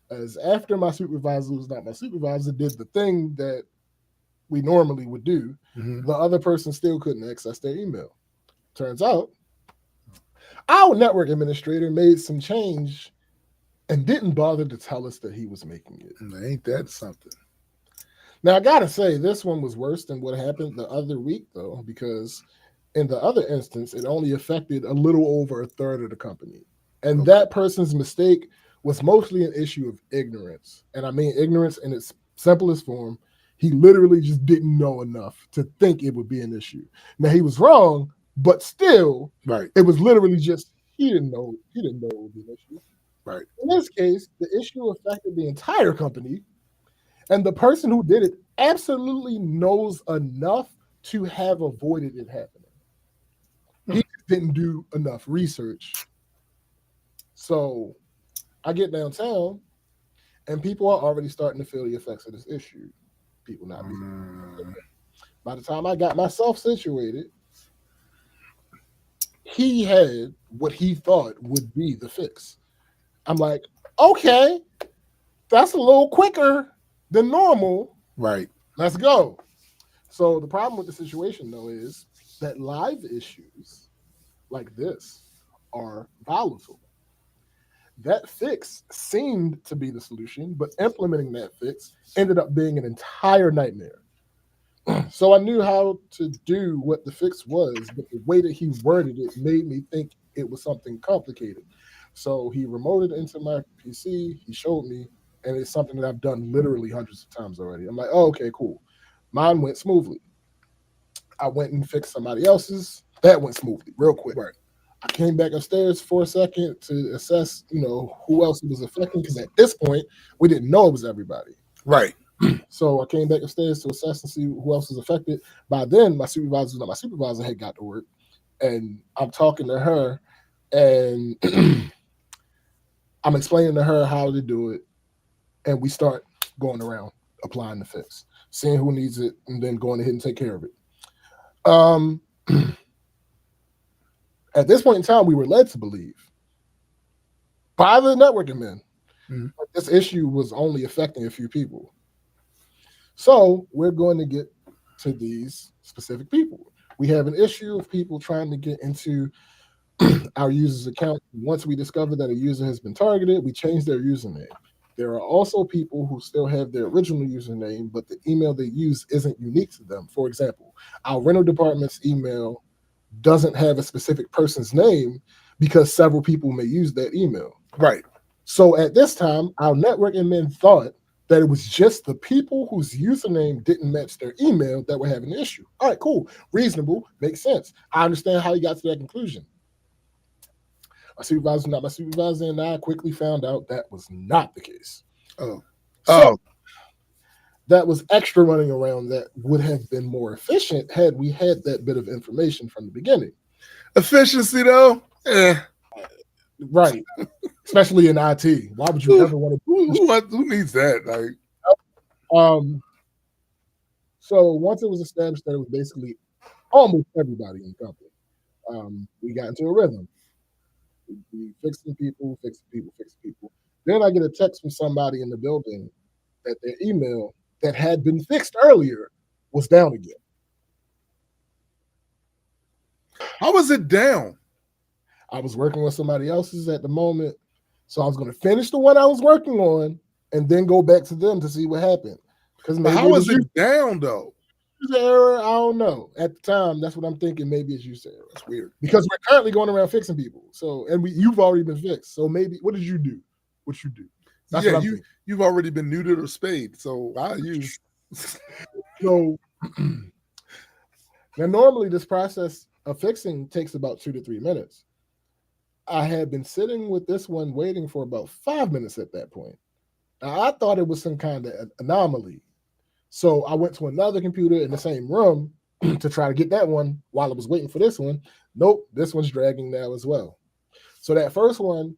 As after my supervisor, who's not my supervisor, did the thing that we normally would do, the other person still couldn't access their email. Turns out, our network administrator made some change and didn't bother to tell us that he was making it. Ain't that something? Now, I gotta say, this one was worse than what happened the other week, though, because in the other instance, it only affected a little over a third of the company. And that person's mistake was mostly an issue of ignorance. And I mean ignorance in its simplest form. He literally just didn't know enough to think it would be an issue. Now, he was wrong, but still, it was literally just he didn't know it would be an issue. Right. In this case, the issue affected the entire company. And the person who did it absolutely knows enough to have avoided it happening. He didn't do enough research. So I get downtown, and people are already starting to feel the effects of this issue. People not being. By the time I got myself situated, he had what he thought would be the fix. I'm like, okay, that's a little quicker than normal. Right. Let's go. So the problem with the situation, though, is that live issues like this are volatile. That fix seemed to be the solution, but implementing that fix ended up being an entire nightmare. So I knew how to do what the fix was, but the way that he worded it made me think it was something complicated. So he remoted into my PC, he showed me, and it's something that I've done literally hundreds of times already. I'm like, oh, okay, cool. Mine went smoothly. I went and fixed somebody else's. That went smoothly, real quick. Right. I came back upstairs for a second to assess, who else it was affecting, because at this point, we didn't know it was everybody. Right. So I came back upstairs to assess and see who else was affected. By then, my supervisor had got to work, and I'm talking to her, and I'm explaining to her how to do it, and we start going around applying the fix, seeing who needs it, and then going ahead and take care of it. At this point in time, we were led to believe by the networking men that this issue was only affecting a few people. So we're going to get to these specific people. We have an issue of people trying to get into our user's account. Once we discover that a user has been targeted, we change their username. There are also people who still have their original username, but the email they use isn't unique to them. For example, our rental department's email doesn't have a specific person's name because several people may use that email. Right. So at this time, our networking men thought that it was just the people whose username didn't match their email that were having an issue. All right, cool. Reasonable. Makes sense. I understand how you got to that conclusion. My supervisor, not my supervisor, and I quickly found out that was not the case. So that was extra running around that would have been more efficient had we had that bit of information from the beginning. Efficiency, though? Right. Especially in IT. Why would you ever want to? Who needs that? Like, so once it was established that it was basically almost everybody in the company, we got into a rhythm. We fixing people. Then I get a text from somebody in the building that their email that had been fixed earlier was down again. how was it down? I was working with somebody else's at the moment, so I was going to finish the one I was working on and then go back to them to see what happened. Because how was it down, though? User error, I don't know. At the time, that's what I'm thinking. Maybe it's user error. That's weird. Because we're currently going around fixing people. So, and you've already been fixed. So maybe, what did you do? What you do? That's you've already been neutered or spayed. So I use. So now, normally this process of fixing takes about 2 to 3 minutes. I had been sitting with this one waiting for about 5 minutes at that point. Now, I thought it was some kind of anomaly. So I went to another computer in the same room to try to get that one while I was waiting for this one. Nope, this one's dragging now as well. So that first one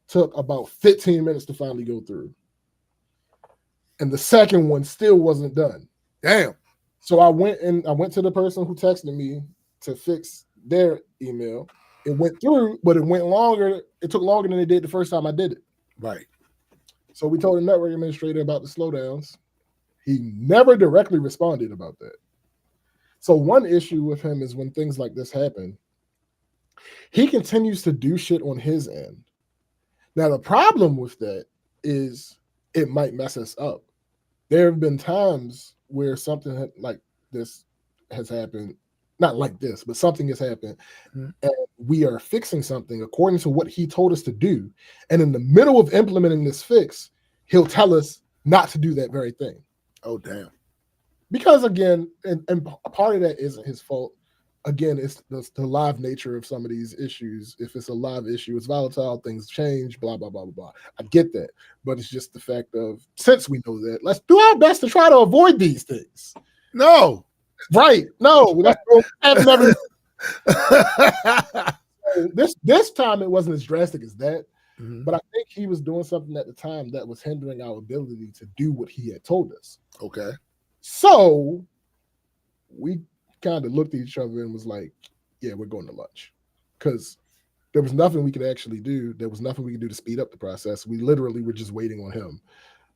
took about 15 minutes to finally go through. And the second one still wasn't done. Damn. So I went to the person who texted me to fix their email. It went through, but it went longer. It took longer than it did the first time I did it. Right. So we told the network administrator about the slowdowns. He never directly responded about that. So one issue with him is when things like this happen, he continues to do shit on his end. Now, the problem with that is it might mess us up. There have been times where something like this has happened, not like this, but something has happened, and we are fixing something according to what he told us to do. And in the middle of implementing this fix, he'll tell us not to do that very thing. Oh, damn. Because again, and a part of that isn't his fault. Again, it's the live nature of some of these issues. If it's a live issue, it's volatile, things change, blah, blah, blah, blah, blah. I get that. But it's just the fact of, since we know that, let's do our best to try to avoid these things. No. Right. No. I've never. So this time it wasn't as drastic as that, Mhm. but I think he was doing something at the time that was hindering our ability to do what he had told us. Okay. So we kind of looked at each other and was like, yeah, we're going to lunch. Because there was nothing we could actually do. There was nothing we could do to speed up the process. We literally were just waiting on him.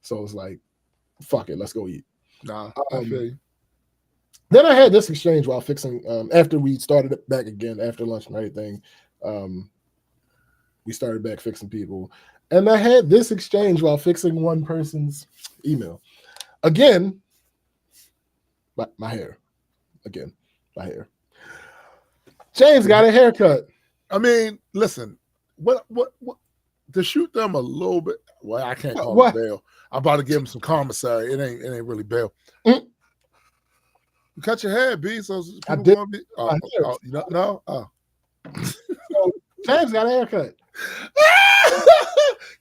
So it's like, fuck it, let's go eat. Nah, I feel you. Then I had this exchange while fixing, after we started it back again, after lunch and everything, we started back fixing people. And I had this exchange while fixing one person's email. Again, my hair. Again, my hair. James got a haircut. I mean, listen, what to shoot them a little bit. Well, I can't call What? it bail. I'm about to give him some commissary. It ain't really bail. Mm. You cut your hair, B. So I people did. want to be. No. Oh. So James got a haircut.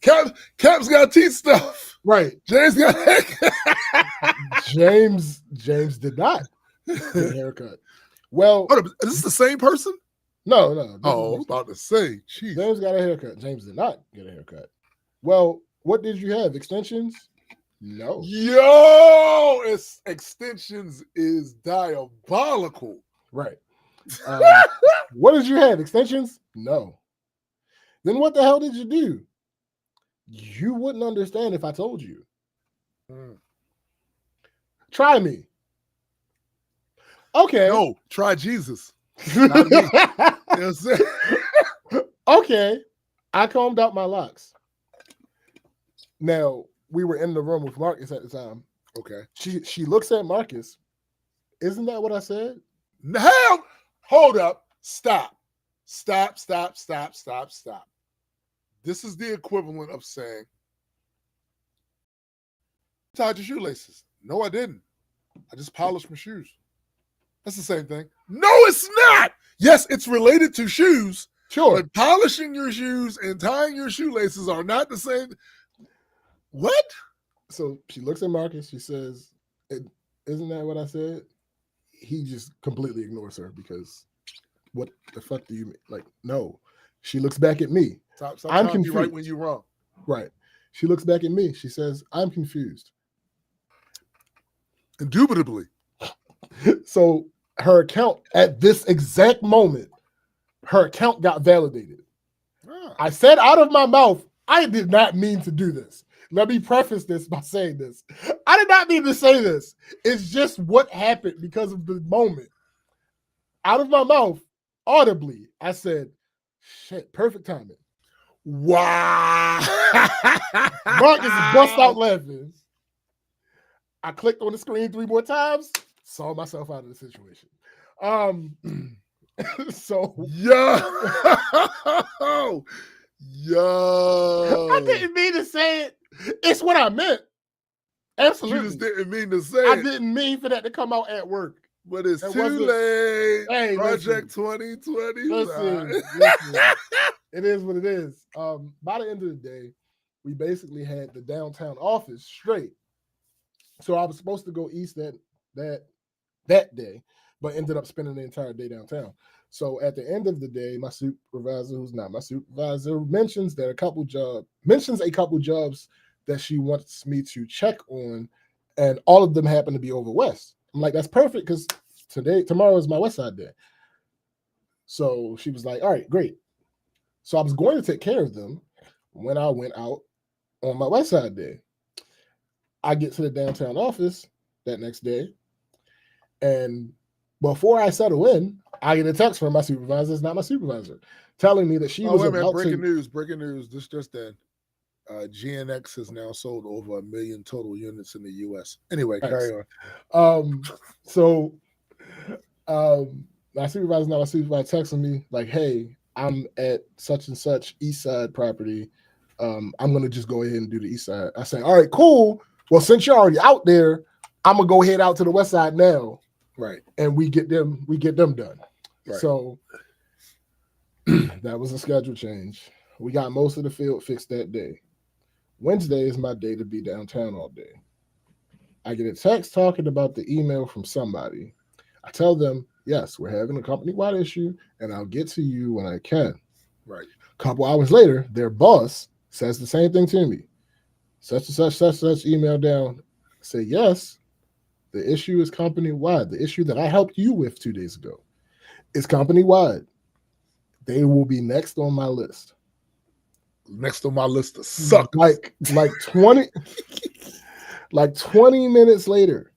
Cap's got teeth stuff. Right. James got a haircut. James did not get a haircut. Well, is this the same person? No. Oh, I was about to say, jeez. James got a haircut. James did not get a haircut. Well, what did you have? Extensions? No. Yo, it's extensions is diabolical. Right. What did you have? Extensions? No. Then what the hell did you do? You wouldn't understand if I told you. Try me. Okay. No, try Jesus. Not me. You know what I'm saying? Okay. I combed out my locks. Now, we were in the room with Marcus at the time. Okay. She looks at Marcus. Isn't that what I said? Hell, hold up. Stop. This is the equivalent of saying, tied your shoelaces. No, I didn't. I just polished my shoes. That's the same thing. No, it's not. Yes, it's related to shoes. Sure. But polishing your shoes and tying your shoelaces are not the same. What? So she looks at Marcus. She says, isn't that what I said? He just completely ignores her because what the fuck do you mean? Like, no. She looks back at me. Stop I'm trying to be confused. right when you're wrong. Right. She looks back at me. She says, I'm confused. Indubitably. So her account at this exact moment, her account got validated. I said out of my mouth, I did not mean to do this. Let me preface this by saying this. I did not mean to say this. It's just what happened because of the moment. Out of my mouth, audibly, I said, shit, perfect timing. Wow. Marcus bust out laughing. I clicked on the screen 3 more times, saw myself out of the situation. So yo, I didn't mean to say it. It's what I meant. Absolutely. You just didn't mean to say I it. didn't mean for that to come out at work. But it's too late. Hey, Project 2020. Listen. It is what it is. By the end of the day, we basically had the downtown office straight. So I was supposed to go east that day, but ended up spending the entire day downtown. So at the end of the day, my supervisor, who's not my supervisor, mentions a couple jobs that she wants me to check on, and all of them happen to be over west. I'm like, that's perfect because tomorrow is my West Side day. So she was like, all right, great. So I was going to take care of them when I went out on my West Side day. I get to the downtown office that next day, and before I settle in, I get a text from my supervisor. It's not my supervisor, telling me that she was about breaking news. This just in. GNX has now sold over 1 million total units in the U.S. Anyway, carry on. So my supervisor, not my supervisor, texting me like, hey, I'm at such and such East Side property. I'm going to just go ahead and do the East Side. I say, all right, cool. Well, since you're already out there, I'm going to go head out to the West Side now. Right. And we get them done. Right. So that was a schedule change. We got most of the field fixed that day. Wednesday is my day to be downtown all day. I get a text talking about the email from somebody. I tell them, yes, we're having a company-wide issue, and I'll get to you when I can. Right. A couple hours later, their boss says the same thing to me. Such and such email down. Say, yes, the issue is company-wide. The issue that I helped you with 2 days ago is company-wide. They will be next on my list. Next on my list of suckers. Like 20 minutes later.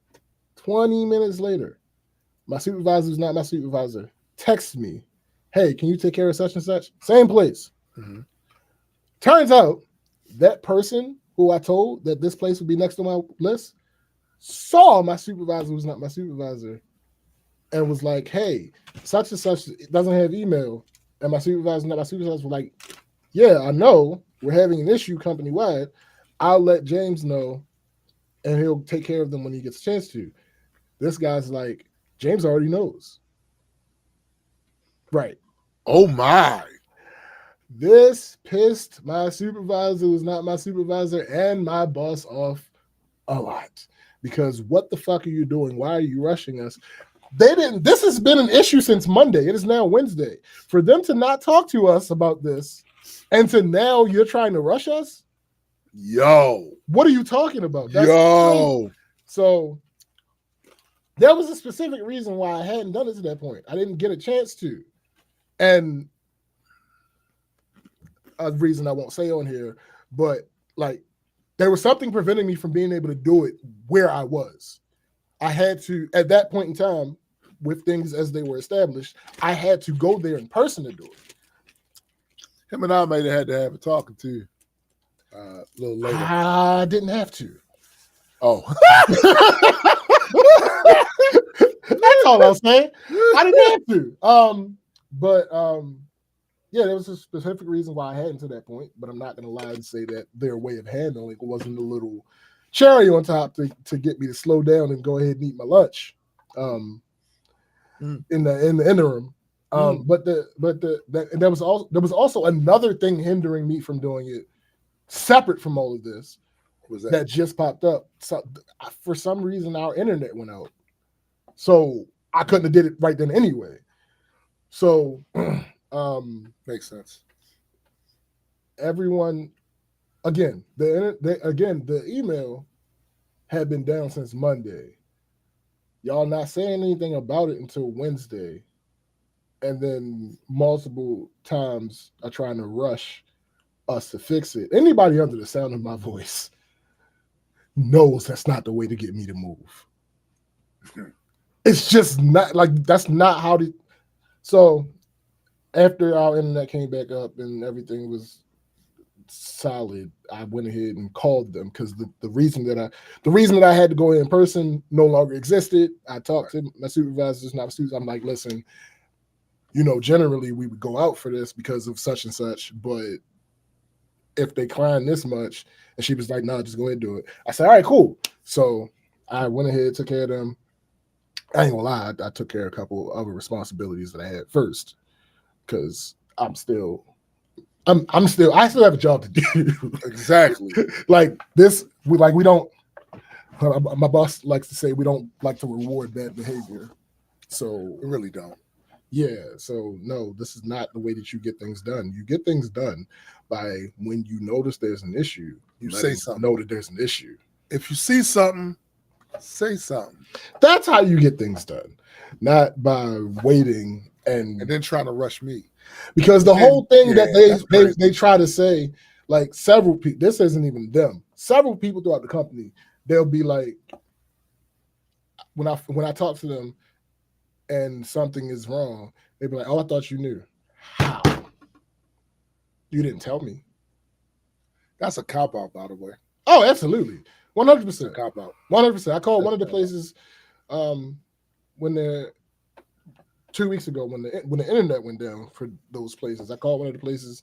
20 minutes later. My supervisor is not my supervisor. Text me, hey, can you take care of such and such? Same place. Mm-hmm. Turns out that person who I told that this place would be next on my list saw my supervisor who's not my supervisor and was like, hey, such and such doesn't have email. And my supervisor, not my supervisor, was like, yeah, I know we're having an issue company-wide. I'll let James know and he'll take care of them when he gets a chance to. This guy's like, James already knows. Right. Oh my. This pissed my supervisor, who's not my supervisor, and my boss off a lot. Because what the fuck are you doing? Why are you rushing us? This has been an issue since Monday. It is now Wednesday. For them to not talk to us about this and to now you're trying to rush us? Yo. What are you talking about? That's Yo. crazy. So there was a specific reason why I hadn't done it to that point. I didn't get a chance to. And a reason I won't say on here, but like there was something preventing me from being able to do it where I was. I had to, at that point in time, with things as they were established, I had to go there in person to do it. Him and I might have had to have a talking to a little later. I didn't have to. Oh. That's all I'll say. I didn't have to. Yeah, there was a specific reason why I hadn't to that point, but I'm not going to lie and say that their way of handling it wasn't a little cherry on top to get me to slow down and go ahead and eat my lunch in the interim. But there was also another thing hindering me from doing it separate from all of this. Was that just popped up. So for some reason our internet went out. So I couldn't have did it right then anyway. So makes sense. Everyone, again, the email had been down since Monday. Y'all not saying anything about it until Wednesday. And then multiple times are trying to rush us to fix it. Anybody under the sound of my voice knows that's not the way to get me to move. It's just not like that's not how to. So after our internet came back up and everything was solid, I went ahead and called them because the reason that I had to go in person no longer existed. I talked to my supervisors, not students. I'm like, listen, generally we would go out for this because of such and such, but if they climb this much, and she was like, no, just go ahead and do it. I said, all right, cool. So I went ahead, took care of them. I ain't gonna lie, I took care of a couple other responsibilities that I had first because I still have a job to do. Exactly. Like we don't. My boss likes to say we don't like to reward bad behavior, so we really don't. Yeah. So no, this is not the way that you get things done. You get things done by when you notice there's an issue, you say something. Know that there's an issue. If you see something, say something. That's how you get things done, not by waiting and then trying to rush me. Because the whole thing that they try to say, like several people, this isn't even them. Several people throughout the company, they'll be like, when I talk to them and something is wrong, they'll be like, oh, I thought you knew. How? You didn't tell me. That's a cop-out, by the way. Oh, absolutely. 100%. Cop-out. 100%. I called one of the places when they're 2 weeks ago when the internet went down for those places. I called one of the places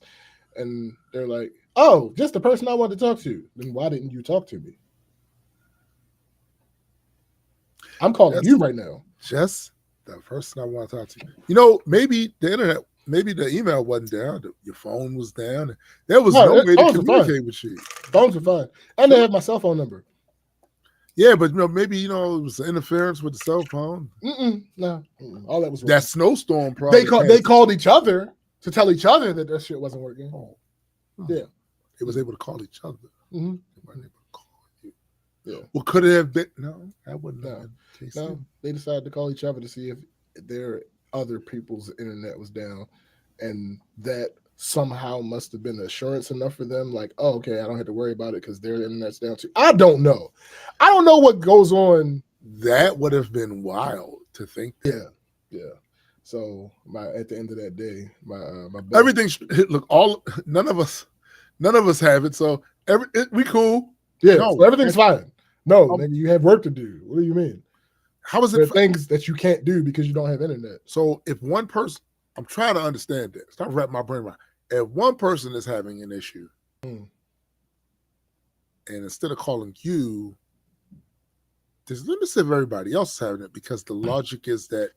and they're like, oh, just the person I wanted to talk to. Then why didn't you talk to me? I'm calling you right now. Just the person I want to talk to. Maybe the internet, maybe the email wasn't down. Your phone was down. There was no way to communicate with you. Phones are fine. And they have my cell phone number. Yeah, but maybe it was interference with the cell phone. No, all that was wrong. That snowstorm probably. They called each other to tell each other that their shit wasn't working. Oh. Yeah. They was able to call each other. Mm-hmm. They weren't able to call you. Yeah. Well, could it have been? No, that wouldn't have No. been the case. No, they decided to call each other to see if their other people's internet was down, and that somehow must have been assurance enough for them. Like, oh, okay, I don't have to worry about it because their internet's down too. I don't know. I don't know what goes on. That would have been wild to think. Yeah. So at the end of that day, my boss, Everything look none of us have it. So we cool. Yeah, No, so everything's fine. No, nigga, you have work to do. What do you mean? How is There it? are things that you can't do because you don't have internet. So if one person, I'm trying to understand that. Start wrapping my brain around. If one person is having an issue, and instead of calling you, there's limits if everybody else is having it, because the logic is that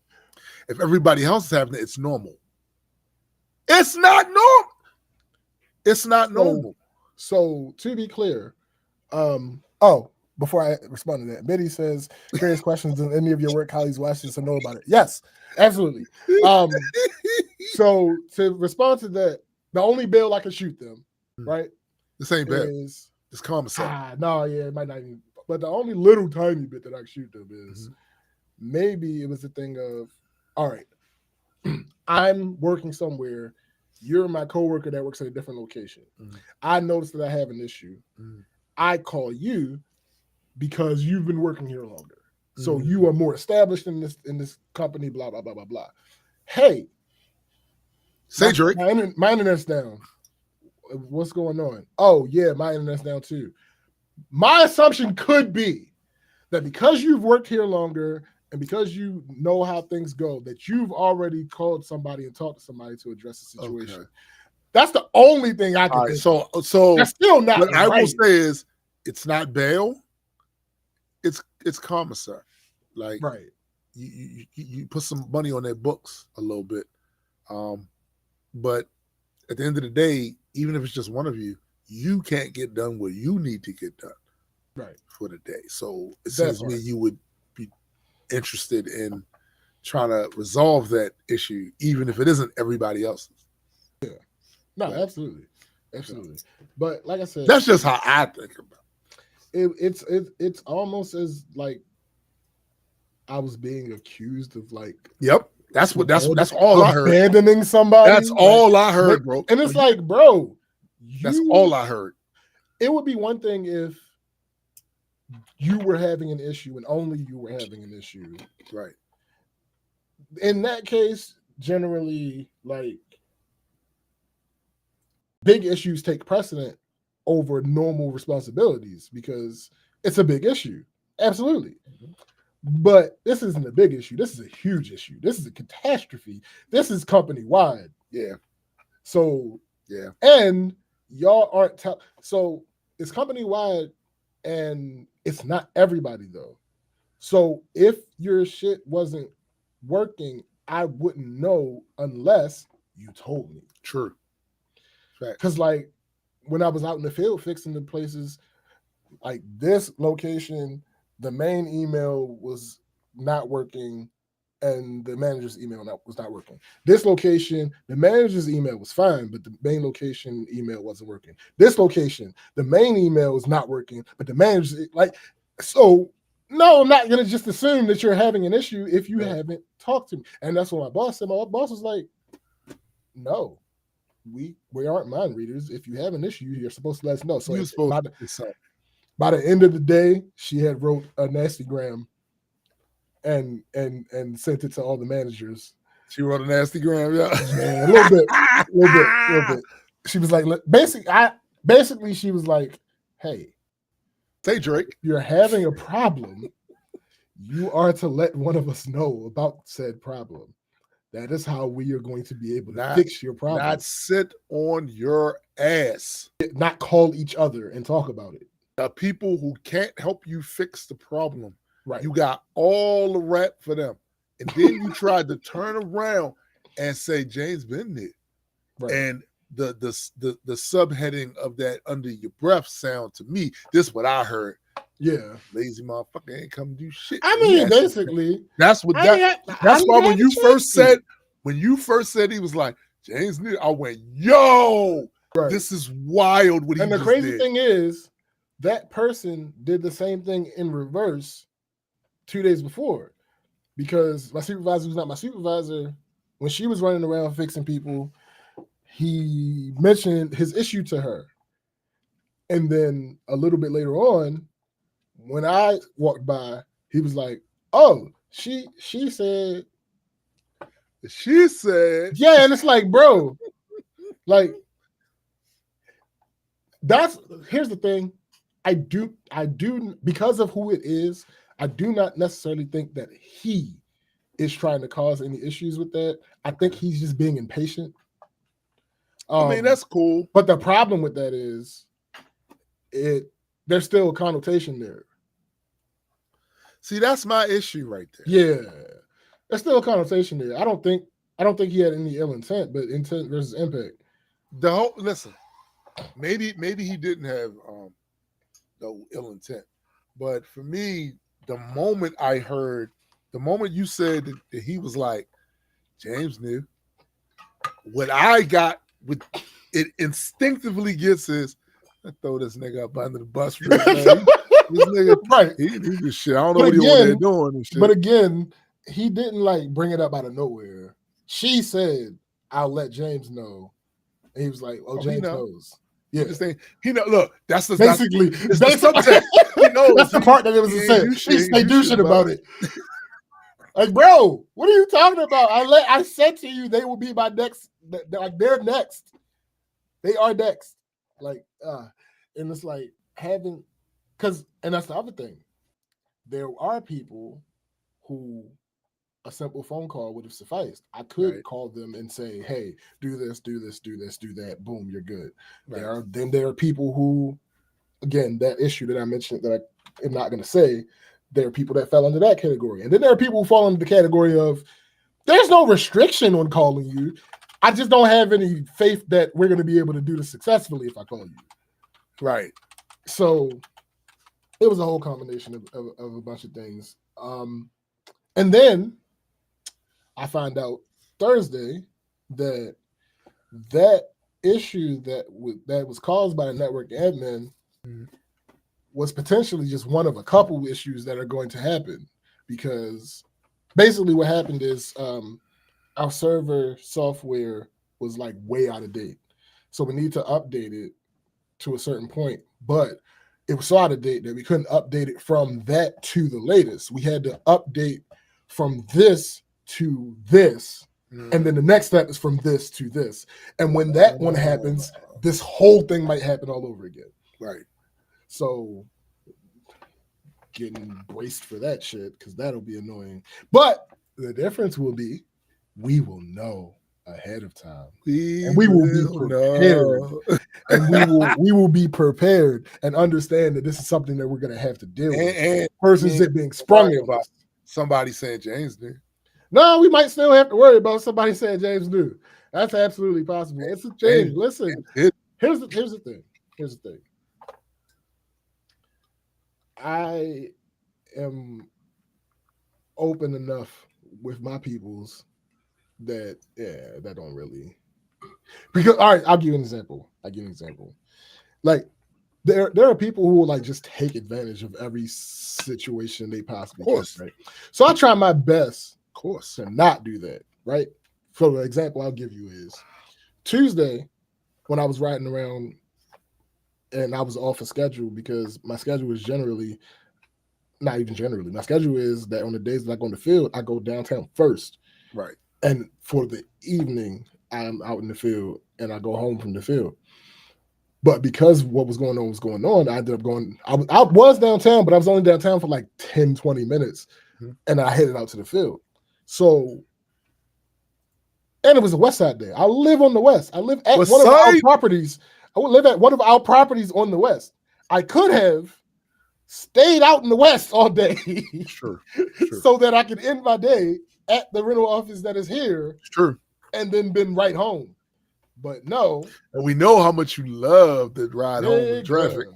if everybody else is having it, it's normal. It's not normal. It's not normal. So to be clear, before I respond to that, Biddy says, curious questions, does any of your work colleagues watch this and know about it? Yes, absolutely. So to respond to that, the only bail I can shoot them, right? This ain't bad. Is it's common. No, yeah, it might not even, but the only little tiny bit that I can shoot them is maybe it was the thing of, all right, I'm working somewhere, you're my coworker that works at a different location. I noticed that I have an issue. I call you because you've been working here longer. So you are more established in this company, blah, blah, blah, blah, blah. Hey, say Drake. My internet's down. What's going on? Oh, yeah, my internet's down too. My assumption could be that because you've worked here longer and because you know how things go, that you've already called somebody and talked to somebody to address the situation. Okay. That's the only thing I can think. So that's still not. What I will say is, it's not bail. It's commissary. Like, right. You put some money on their books a little bit, but at the end of the day, even if it's just one of you, you can't get done what you need to get done, right, for the day. So it seems to me you would be interested in trying to resolve that issue, even if it isn't everybody else's. Yeah, no, absolutely. But like I said, that's just how I think about it. It's almost as like I was being accused of like. Yep. That's all I heard. Abandoning somebody. That's all I heard, bro. And it's like, bro, that's all I heard. It would be one thing if you were having an issue and only you were having an issue. Right. In that case, generally, like, big issues take precedent over normal responsibilities because it's a big issue. Absolutely. But this isn't a big issue. This is a huge issue. This is a catastrophe. This is company wide. Yeah. So, yeah. And y'all aren't so it's company wide and it's not everybody though. So if your shit wasn't working, I wouldn't know unless you told me. True. Because like when I was out in the field fixing the places, like this location, the main email was not working and the manager's email was not working. This location, the manager's email was fine, but the main location email wasn't working. This location, the main email is not working, but the manager's so no, I'm not going to just assume that you're having an issue if you haven't talked to me. And that's what my boss said. My boss was like, no, we aren't mind readers. If you have an issue, you're supposed to let us know. So by the end of the day, she had wrote a nastygram and sent it to all the managers. She wrote a nastygram, yeah, a little bit. She was like, basically, she was like, hey, say Drake, you're having a problem. You are to let one of us know about said problem. That is how we are going to be able to fix your problem. Not sit on your ass. Not call each other and talk about it. The people who can't help you fix the problem, right? You got all the rap for them, and then you tried to turn around and say James been there, right? And the subheading of that under your breath sound to me. This is what I heard. Yeah, lazy motherfucker ain't come do shit. I mean, basically, that's what that's why when you first said he was like, James Neal. I went, yo, Right. this is wild what he And the just crazy did. thing is, that person did the same thing in reverse 2 days before, because my supervisor was not my supervisor. When she was running around fixing people, he mentioned his issue to her. And then a little bit later on, when I walked by, he was like, "Oh, she said, She said, yeah," and it's like, bro, like here's the thing. I do because of who it is, I do not necessarily think that he is trying to cause any issues with that. I think he's just being impatient. I mean, that's cool. But the problem with that is there's still a connotation there. See, that's my issue right there. Yeah. There's still a connotation there. I don't think he had any ill intent, but intent versus impact. The whole listen, maybe he didn't have no ill intent. But for me, the moment you said that he was like, James knew, what I got with it instinctively gets is, I throw this nigga up under the bus for this, man. This nigga, right? He just shit. I don't know what he over there doing and shit. But again, he didn't like bring it up out of nowhere. She said, "I'll let James know," and he was like, "Oh, James knows." Yeah, he know. Look, that's the basically the subject. He knows. That's the part that it was said. They do shit about it. Like, bro, what are you talking about? I said to you, they will be my next. Like, they're next. They are next. Like, and it's like having, and that's the other thing. There are people who a simple phone call would have sufficed. I could call them and say, "Hey, do this, do this, do this, do that. Boom, you're good." Right. There are people who, again, that issue that I mentioned that I am not going to say. There are people that fell under that category, and then there are people who fall into the category of there's no restriction on calling you. I just don't have any faith that we're going to be able to do this successfully if I call you. Right. So it was a whole combination of a bunch of things. And then I find out Thursday that issue that was caused by the network admin was potentially just one of a couple issues that are going to happen, because basically what happened is our server software was like way out of date. So we need to update it to a certain point, but it was so out of date that we couldn't update it from that to the latest. We had to update from this to this. And then the next step is from this to this. And when that one happens, this whole thing might happen all over again. Right. So getting braced for that shit, because that'll be annoying. But the difference will be we will know ahead of time. And we will be prepared. And we will be prepared and understand that this is something that we're going to have to deal with. And versus it being sprung about somebody saying James knew. No, we might still have to worry about somebody saying James knew. That's absolutely possible. It's a change. Listen, here's the thing. Here's the thing. I am open enough with my peoples that that don't really, because all right, I'll give you an example. Like there are people who will like just take advantage of every situation they possibly can, right? So I try my best, of course, to not do that, right? For the example I'll give you is Tuesday when I was riding around and I was off a schedule, because my schedule is generally, not even generally, my schedule is that on the days that I go in the field, I go downtown first. Right. And for the evening, I'm out in the field and I go home from the field. But because what was going on, I ended up going, I was downtown, but I was only downtown for like 10, 20 minutes. And I headed out to the field. So, and it was a West Side day. I live on the West. I live at one of our properties. I would live at one of our properties on the West. I could have stayed out in the West all day. Sure. So that I could end my day at the rental office that is here. Sure. And then been right home. But no. And we know how much you love the ride home in traffic.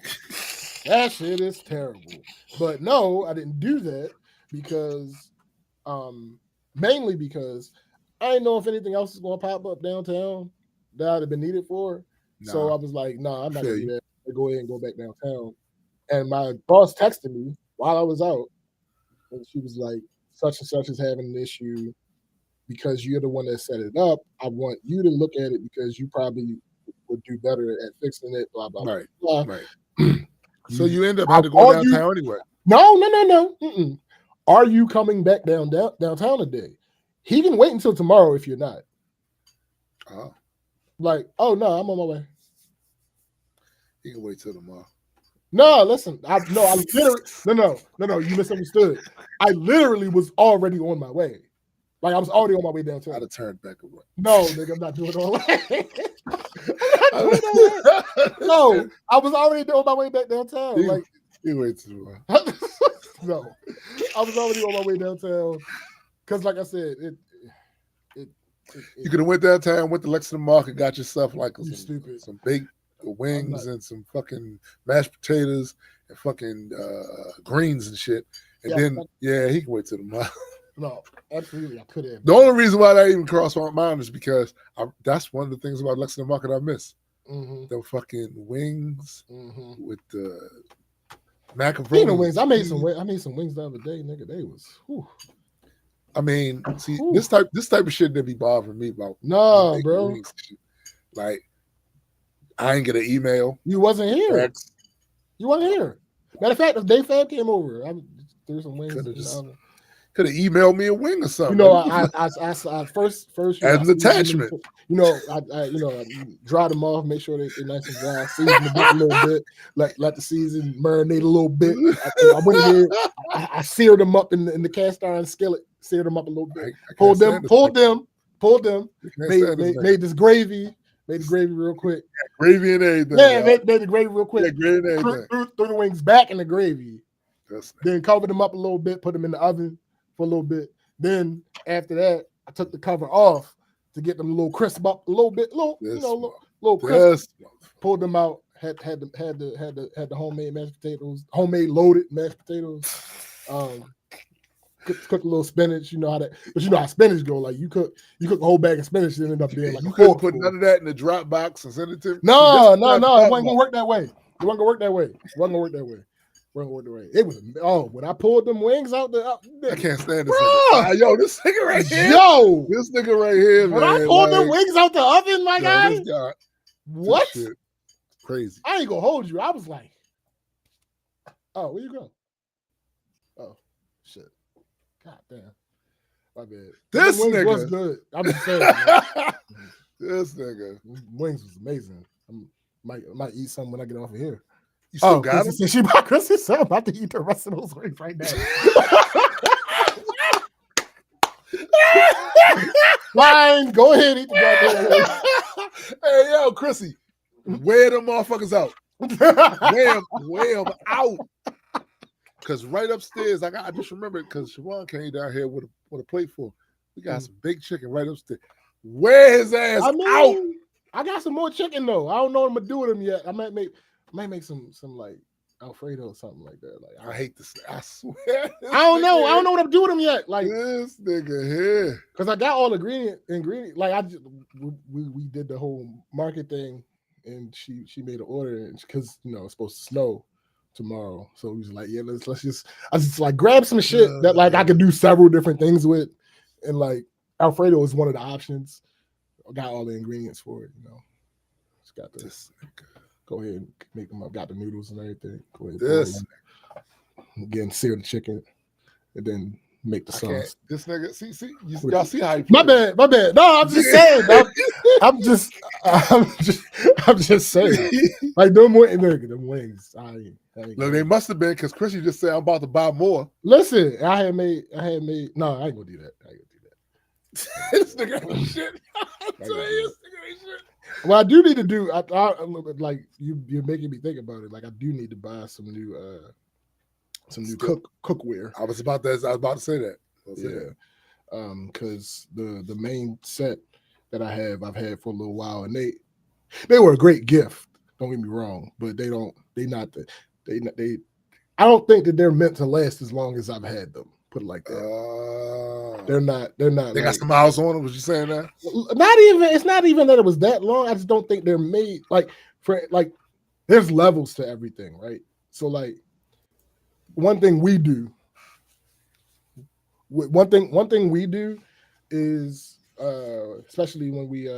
That shit is terrible. But no, I didn't do that because mainly because I didn't know if anything else was going to pop up downtown that I'd have been needed for. So I was like, I'm not going to do that. I'll go ahead and go back downtown. And my boss texted me while I was out, and she was like, such and such is having an issue because you're the one that set it up. I want you to look at it because you probably would do better at fixing it, blah, blah, Right. blah. Right. So you end up having to go downtown anyway. No. Mm-mm. Are you coming back downtown today? He can wait until tomorrow if you're not. Oh. Like, oh no, I'm on my way. He can wait till tomorrow. No, listen. I literally no, you misunderstood. I literally was already on my way. Like I was already on my way downtown. I'd have turned back away. No, nigga, I'm not doing it all the way. No, I was already on my way back downtown. You wait till tomorrow. No, I was already on my way downtown. Because, like I said, you could have went downtown, went to Lexington Market, got yourself like some baked wings and some fucking mashed potatoes and fucking greens and shit. And he can wait till tomorrow. No, absolutely, I could have. The only reason why that even crossed my mind is because that's one of the things about Lexington Market I miss. Mm-hmm. The fucking wings with the macaroni. Wings. I made some wings the other day, nigga. They was. Whew. I mean, see, this type of shit that be bothering me about. No, bro. Like, I ain't get an email. You wasn't here. You wasn't here. Matter of fact, if Dave Fab came over, I threw some wings. Could have emailed me a wing or something. You know, I first as an attachment. I dry them off, make sure they're nice and dry, season them up a little bit, let the season marinate a little bit. I went in here, I seared them up in the cast iron skillet, seared them up a little bit, pulled them, made this gravy. Made the gravy real quick. Gravy and everything. Yeah, made the gravy real quick. Yeah, gravy and everything. Threw the wings back in the gravy. Then covered them up a little bit, put them in the oven for a little bit. Then after that, I took the cover off to get them a little crisp up a little bit, little crisp. Pulled them out. Had the homemade mashed potatoes, homemade loaded mashed potatoes. Cook a little spinach. You know how that, but you know how spinach go. Like you cook a whole bag of spinach, and end up being like you couldn't put none of that in the drop box and send it to me. No, it wasn't gonna work that way. It wasn't gonna work that way. It was when I pulled them wings out I can't stand this nigga. Yo, this nigga right here. This nigga right here, when man. I pulled them wings out the oven, my guy. This guy, what? Shit. Crazy. I ain't gonna hold you. I was like, oh, where you go? Oh, shit. God damn. My bad. This nigga was good. I'm just saying. This nigga. Wings was amazing. I might eat some when I get off of here. You still got it? Chrissy said I'm about to eat the rest of those wings right now. Fine, go ahead, eat the goddamn wings. Hey, yo, Chrissy, wear them motherfuckers out. Wear them out. Because right upstairs, I just remembered because Siobhan came down here with a plate full. We got some baked chicken right upstairs. Wear his ass out. I got some more chicken though. I don't know what I'm gonna do with them yet. I might make some like Alfredo or something like that. Like I hate this. I swear. I don't know. I don't know what I'm doing with them yet. Like this nigga here. Because I got all the ingredient. Like we did the whole market thing, and she made an order because it's supposed to snow tomorrow. So we was like, yeah, let's just like grab some shit that like I could do several different things with, and like Alfredo is one of the options. I got all the ingredients for it, Just got this. Go ahead and make them up. Got the noodles and everything. Go ahead. Again, sear the chicken, and then make the sauce. This nigga, see, y'all see how he my bad. No, I'm just saying. I'm just saying. Like them wings. Look, they must have been because Chrissy just said I'm about to buy more. Listen, I had made. No, I ain't gonna do that. This nigga ain't shit. This nigga ain't shit. Well, I do need to do. I like you're making me think about it. Like I do need to buy some new cookware. I was about to say that. Because the main set that I've had for a little while, and they were a great gift. Don't get me wrong, but I don't think that they're meant to last as long as I've had them. Put it like that. Oh. They're not. They like, got some miles on them. Was you saying that? Not even. It's not even that it was that long. I just don't think they're made like for like. There's levels to everything, right? So like, one thing we do is especially when we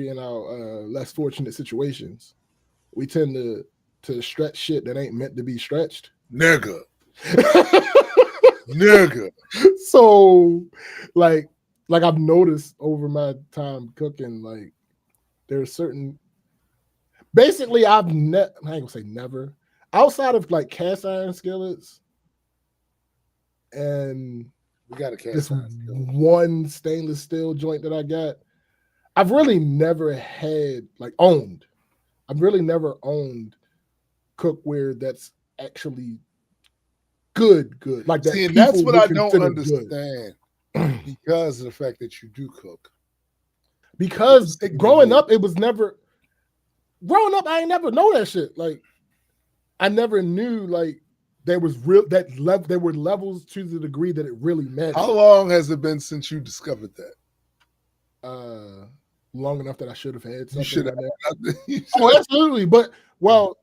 in our less fortunate situations, we tend to stretch shit that ain't meant to be stretched. Nigga. So like I've noticed over my time cooking, like there's certain basically I ain't gonna say never, outside of like cast iron skillets and we got a this one stainless steel joint that I got, I've really never had like owned. I've really never owned cookware that's actually good. Like that. See, and that's what I don't understand because of the fact that you do cook. Because growing up, it was never. Growing up, I ain't never know that shit. Like, I never knew like there was there were levels to the degree that it really mattered. How long has it been since you discovered that? Long enough that I should have had something. You should have. Oh, absolutely. But well,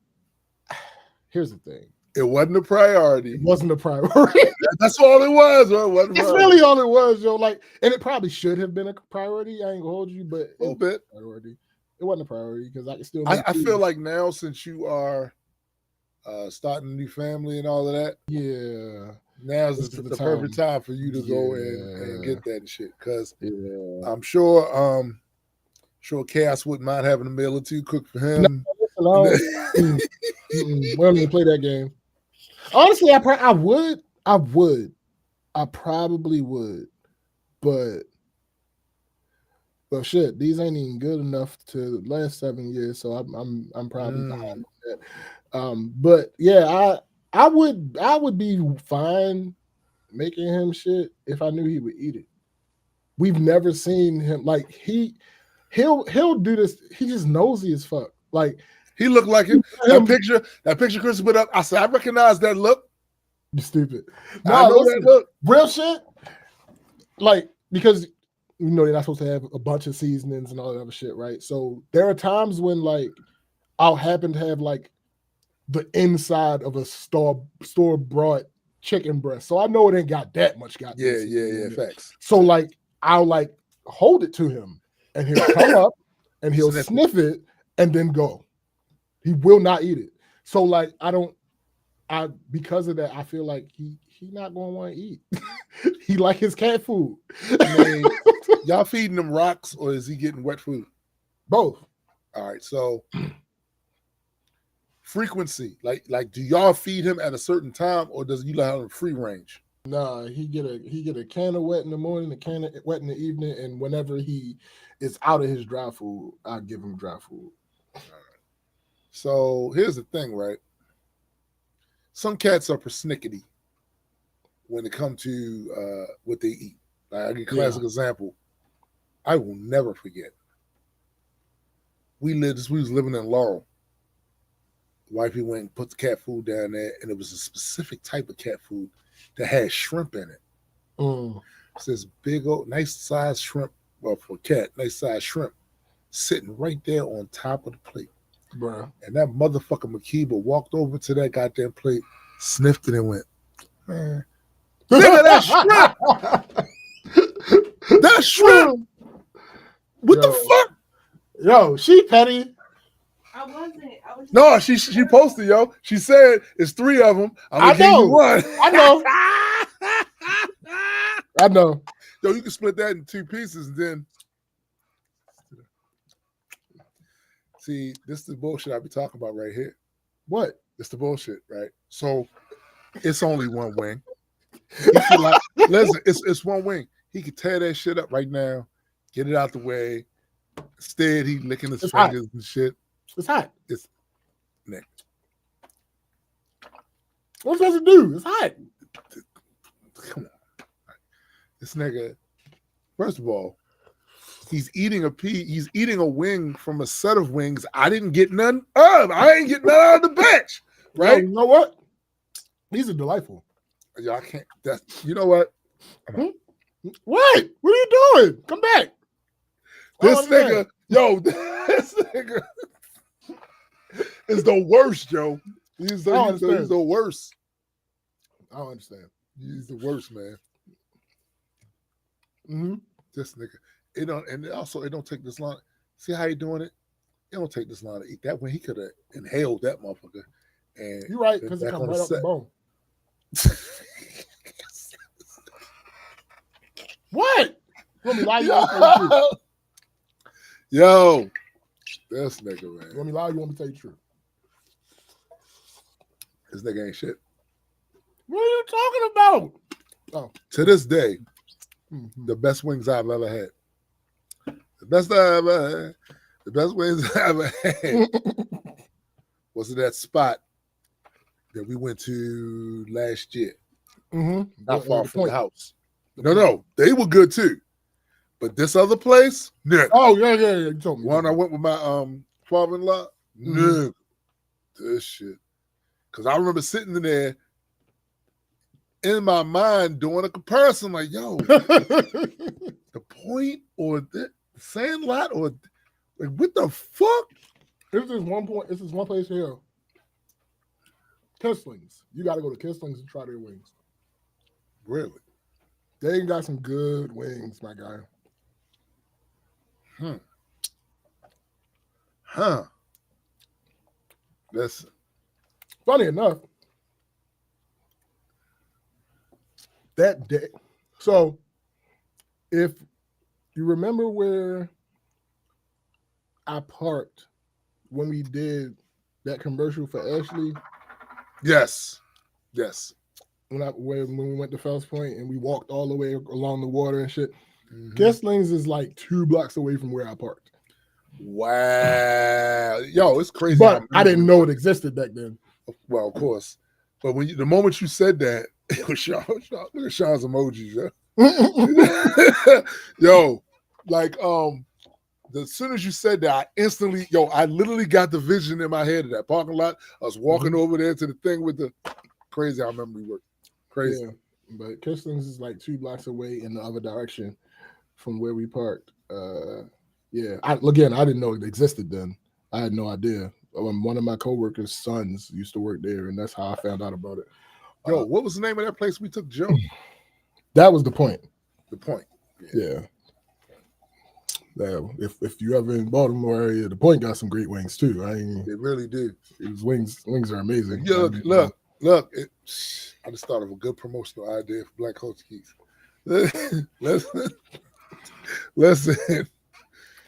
here's the thing. It wasn't a priority. It wasn't a priority. That's all it was. Right? It's really all it was, yo. Like, and it probably should have been a priority. I ain't gonna hold you, but a little bit priority. It wasn't a priority because I can still. I feel like now, since you are starting a new family and all of that, yeah, now's the perfect time for you to go and get that shit. Because I'm sure Chaos wouldn't mind having a meal or two cooked for him. No, we don't even play that game. Honestly, I probably would, but shit, these ain't even good enough to last 7 years, so I'm probably behind on that. But yeah, I would be fine making him shit if I knew he would eat it. We've never seen him like he'll do this. He just nosy as fuck. Like he looked like him. That picture Chris put up. I said, I recognize that look. You stupid. No, I know that look. Real shit. Like, because you know they're not supposed to have a bunch of seasonings and all that other shit, right? So there are times when like I'll happen to have like the inside of a store bought chicken breast. So I know it ain't got that much Yeah, facts. So like I'll like hold it to him and he'll come up and he'll sniff it and then go. He will not eat it. So like because of that, I feel like he not gonna want to eat. He like his cat food. I mean, y'all feeding him rocks or is he getting wet food? Both. All right, so frequency, like do y'all feed him at a certain time or does you allow him free range? Nah, he get a can of wet in the morning, a can of wet in the evening, and whenever he is out of his dry food, I give him dry food. All right. So here's the thing, right? Some cats are persnickety when it comes to what they eat. Like, I'll give you a classic example. I will never forget. We was living in Laurel. Wifey went and put the cat food down there, and it was a specific type of cat food that had shrimp in it. It's this big old, nice size shrimp, well, for a cat, nice size shrimp, sitting right there on top of the plate. Bruh. And that motherfucker Makiba walked over to that goddamn plate, sniffed it, and went, man, nigga, that's shrimp. That's shrimp. What the fuck? Yo, she petty. I wasn't. No, she posted, yo. She said it's 3 of them. I'm gonna give you one. I know. I know. Yo, you can split that in 2 pieces and then. See, this is the bullshit I be talking about right here. What? It's the bullshit, right? So it's only one wing. Listen, it's one wing. He could tear that shit up right now, get it out the way. Instead, he licking his fingers and shit. It's hot. It's Nick. What's supposed to do? It's hot. Come on. This nigga, first of all, he's eating a wing from a set of wings I didn't get none of. I ain't getting none out of the batch. Right? You know what? These are delightful. Yo, I can't. You know what? What? What are you doing? Come back. This nigga, this nigga is the worst, Joe. He's the worst. I don't understand. He's the worst, man. Mm-hmm. This nigga. It don't take this long. See how he doing it? It don't take this long to eat that. When he could have inhaled that motherfucker. And you're right, because it comes right up the bone. What? Let me lie you want me to tell you the truth? Yo, this nigga, man. Let me lie you want me to tell you the truth? This nigga ain't shit. What are you talking about? Oh. To this day, the best wings I've ever had. The best wings I ever had was in that spot that we went to last year. Not far from the house. No, they were good too. But this other place, Nick. Oh, yeah. You told me. One I went with my father-in-law, Nick. This shit. Because I remember sitting in there in my mind doing a comparison like, yo, the Point or the Sandlot or like what the fuck? This is one place here. Kissling's. You got to go to Kissling's and try their wings. Really? They got some good wings, my guy. Listen. Funny enough, that day. So, if you remember where I parked when we did that commercial for Ashley? Yes. When we went to Fells Point and we walked all the way along the water and shit. Kissling's is like 2 blocks away from where I parked. Wow. Yo, it's crazy. But I didn't know it existed back then. Well, of course. But the moment you said that, it was Sean. Look at Sean's emojis, yo. Yo, like as soon as you said that, I literally got the vision in my head of that parking lot. I was walking over there to the thing with the crazy how memory works. Crazy. Yeah, but Kissling's is like 2 blocks away in the other direction from where we parked. Yeah. I didn't know it existed then. I had no idea. One of my coworkers' sons used to work there, and that's how I found out about it. Yo, what was the name of that place we took Joe? That was the Point. The Point. Yeah. If you ever in Baltimore area, the Point got some great wings too. They really do. His wings are amazing. Yo, look. I just thought of a good promotional idea for Black Culture Geeks. Listen.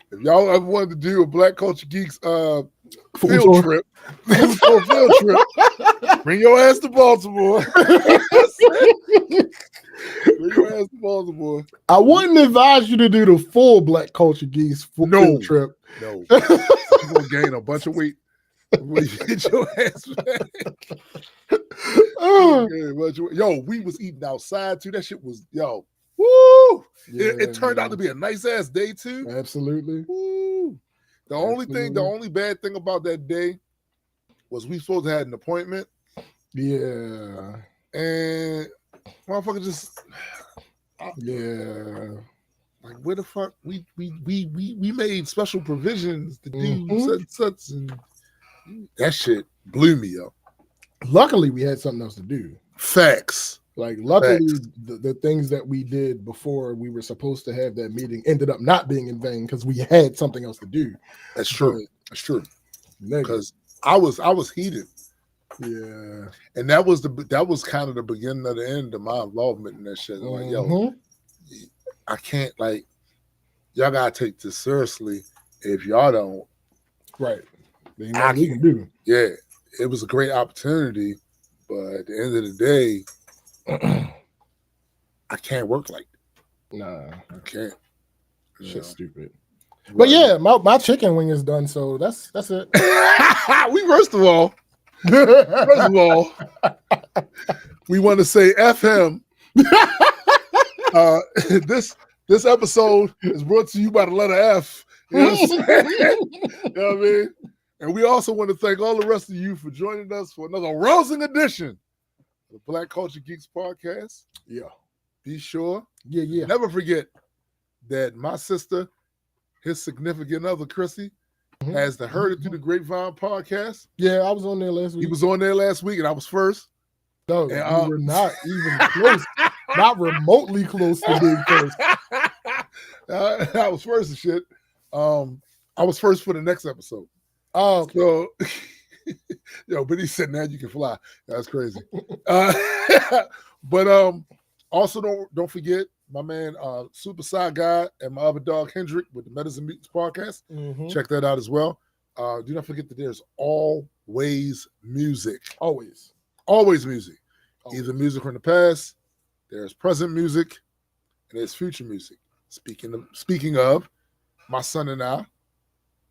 If y'all ever wanted to do a Black Culture Geeks field trip, bring your ass to Baltimore. Bring your ass to Baltimore. I wouldn't advise you to do the full Black Culture Geeks field trip. No. You're going to gain a bunch of weight when you get your ass back. Yo, we was eating outside too. That shit was, yo. Woo! Yeah, it turned out to be a nice ass day too. Absolutely. Woo! The only bad thing about that day was we supposed to have an appointment. Yeah. And motherfucker just like where the fuck we made special provisions to do such and that shit blew me up. Luckily we had something else to do. Facts. Like, luckily, the things that we did before we were supposed to have that meeting ended up not being in vain because we had something else to do. That's true. That's true. Because I was heated. Yeah. And that was kind of the beginning of the end of my involvement in that shit. I'm like, yo, I can't, like, y'all gotta take this seriously. If y'all don't, right? Then we can do. Yeah, it was a great opportunity, but at the end of the day. I can't work like that. Nah, I can't. Shit's stupid. Right. But yeah, my chicken wing is done, so that's it. First of all, we want to say F him. This episode is brought to you by the letter F. You know what I mean? And we also want to thank all the rest of you for joining us for another rousing edition. the Black Culture Geeks podcast. Yeah. Be sure. Yeah. Never forget that my sister, his significant other, Chrissy, has the Heard It Through the Grapevine podcast. Yeah, I was on there last week. He was on there last week, and I was first. No, and, you were not even close, not remotely close to being first. I was first and shit. I was first for the next episode. Oh, okay. So, yo, but he said, now you can fly. That's crazy. But also don't forget my man Super Side Guy and my other dog Hendrick with the Medicine Mutants podcast. Check that out as well. Do not forget that there's always music. Always music. Either music from the past, there's present music, and there's future music. Speaking of, my son and I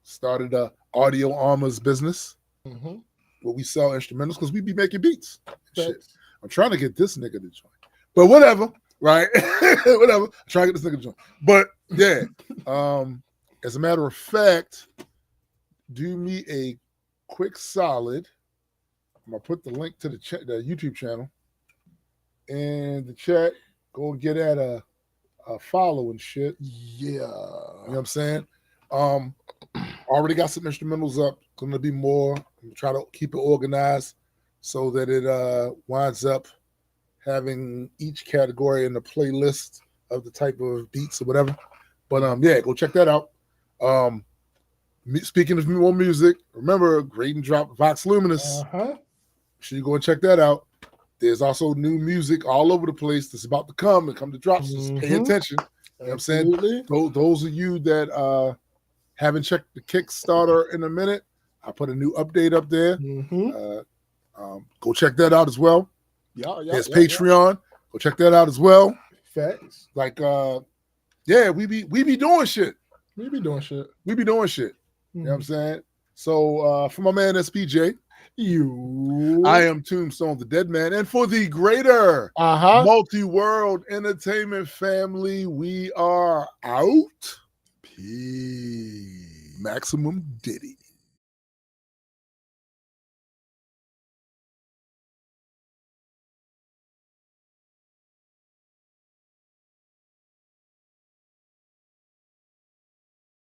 started a audio armors business where we sell instrumentals because we be making beats. Shit. I'm trying to get this nigga to join. But whatever, right? Whatever. I'm trying to get this nigga to join. But yeah, as a matter of fact, do me a quick solid. I'm gonna put the link to the YouTube channel in the chat. Go and get at a follow and shit. Yeah. You know what I'm saying? Already got some instrumentals up. Gonna be more. I'm trying to keep it organized so that it winds up having each category in the playlist of the type of beats or whatever. But yeah, go check that out. Speaking of more music, remember Grade and Drop Vox Luminous. Should you go and check that out? There's also new music all over the place that's about to come and come to drop. So just pay attention. You know what I'm saying? Those of you that haven't checked the Kickstarter in a minute, I put a new update up there. Go check that out as well. There's Patreon. Go check that out as well. Facts. Like yeah, we be doing shit. We be doing shit. You know what I'm saying? So for my man SPJ, I am Tombstone the Dead Man, and for the greater multi-world entertainment family, we are out. Peace. Maximum Diddy.